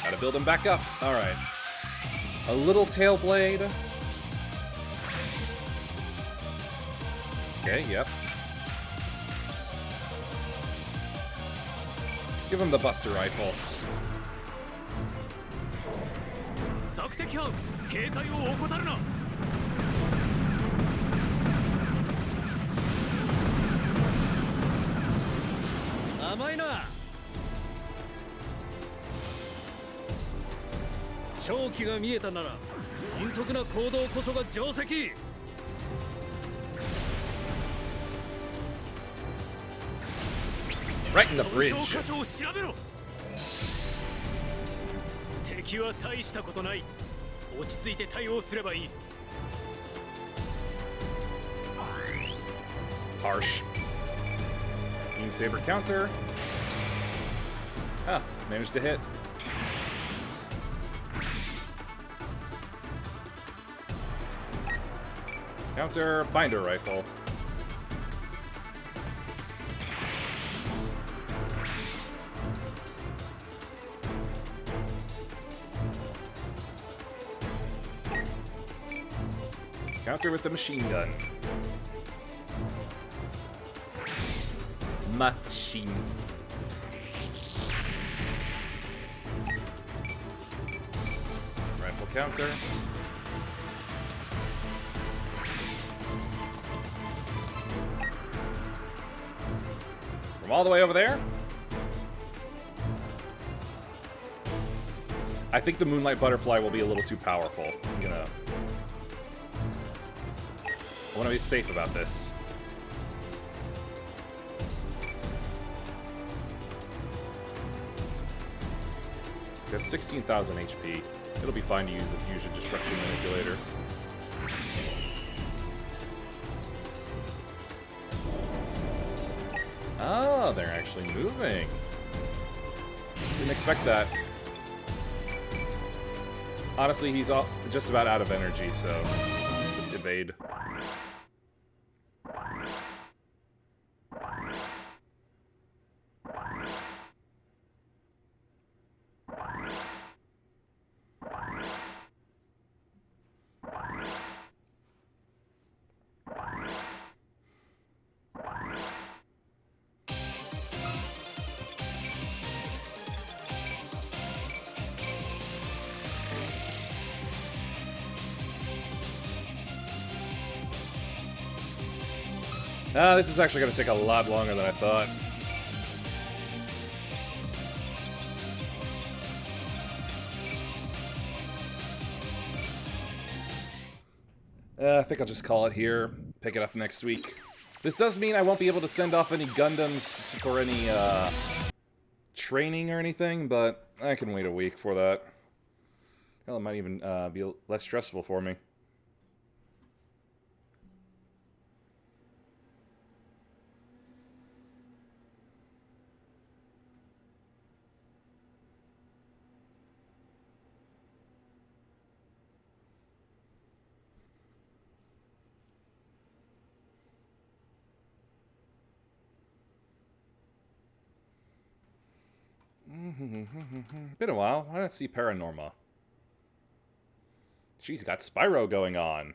Gotta build him back up. Alright. A little tail blade. Okay, yep. Give him the Buster Rifle. 索敵犯警戒を怠るな。甘いな。勝機が見えたなら迅速な行動こそが定石。 Right in the bridge. 敵は大したことない。落ち着いて対応すればいい。Harsh. Beam Saber counter. Ah, managed to hit. Counter Binder Rifle. Counter with the machine gun. Machine. Rifle counter. From all the way over there? I think the Moonlight Butterfly will be a little too powerful. I want to be safe about this. Got 16,000 HP. It'll be fine to use the Fusion Destruction Manipulator. Oh, they're actually moving. Didn't expect that. Honestly, he's just about out of energy, so just evade. This is actually going to take a lot longer than I thought. I think I'll just call it here, pick it up next week. This does mean I won't be able to send off any Gundams for any training or anything, but I can wait a week for that. Hell, it might even be less stressful for me. Been a while. Why not see Paranorma? She's got Spyro going on.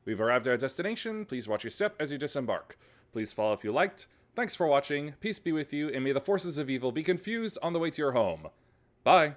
We've arrived at our destination. Please watch your step as you disembark. Please follow if you liked. Thanks for watching. Peace be with you, and may the forces of evil be confused on the way to your home. Bye.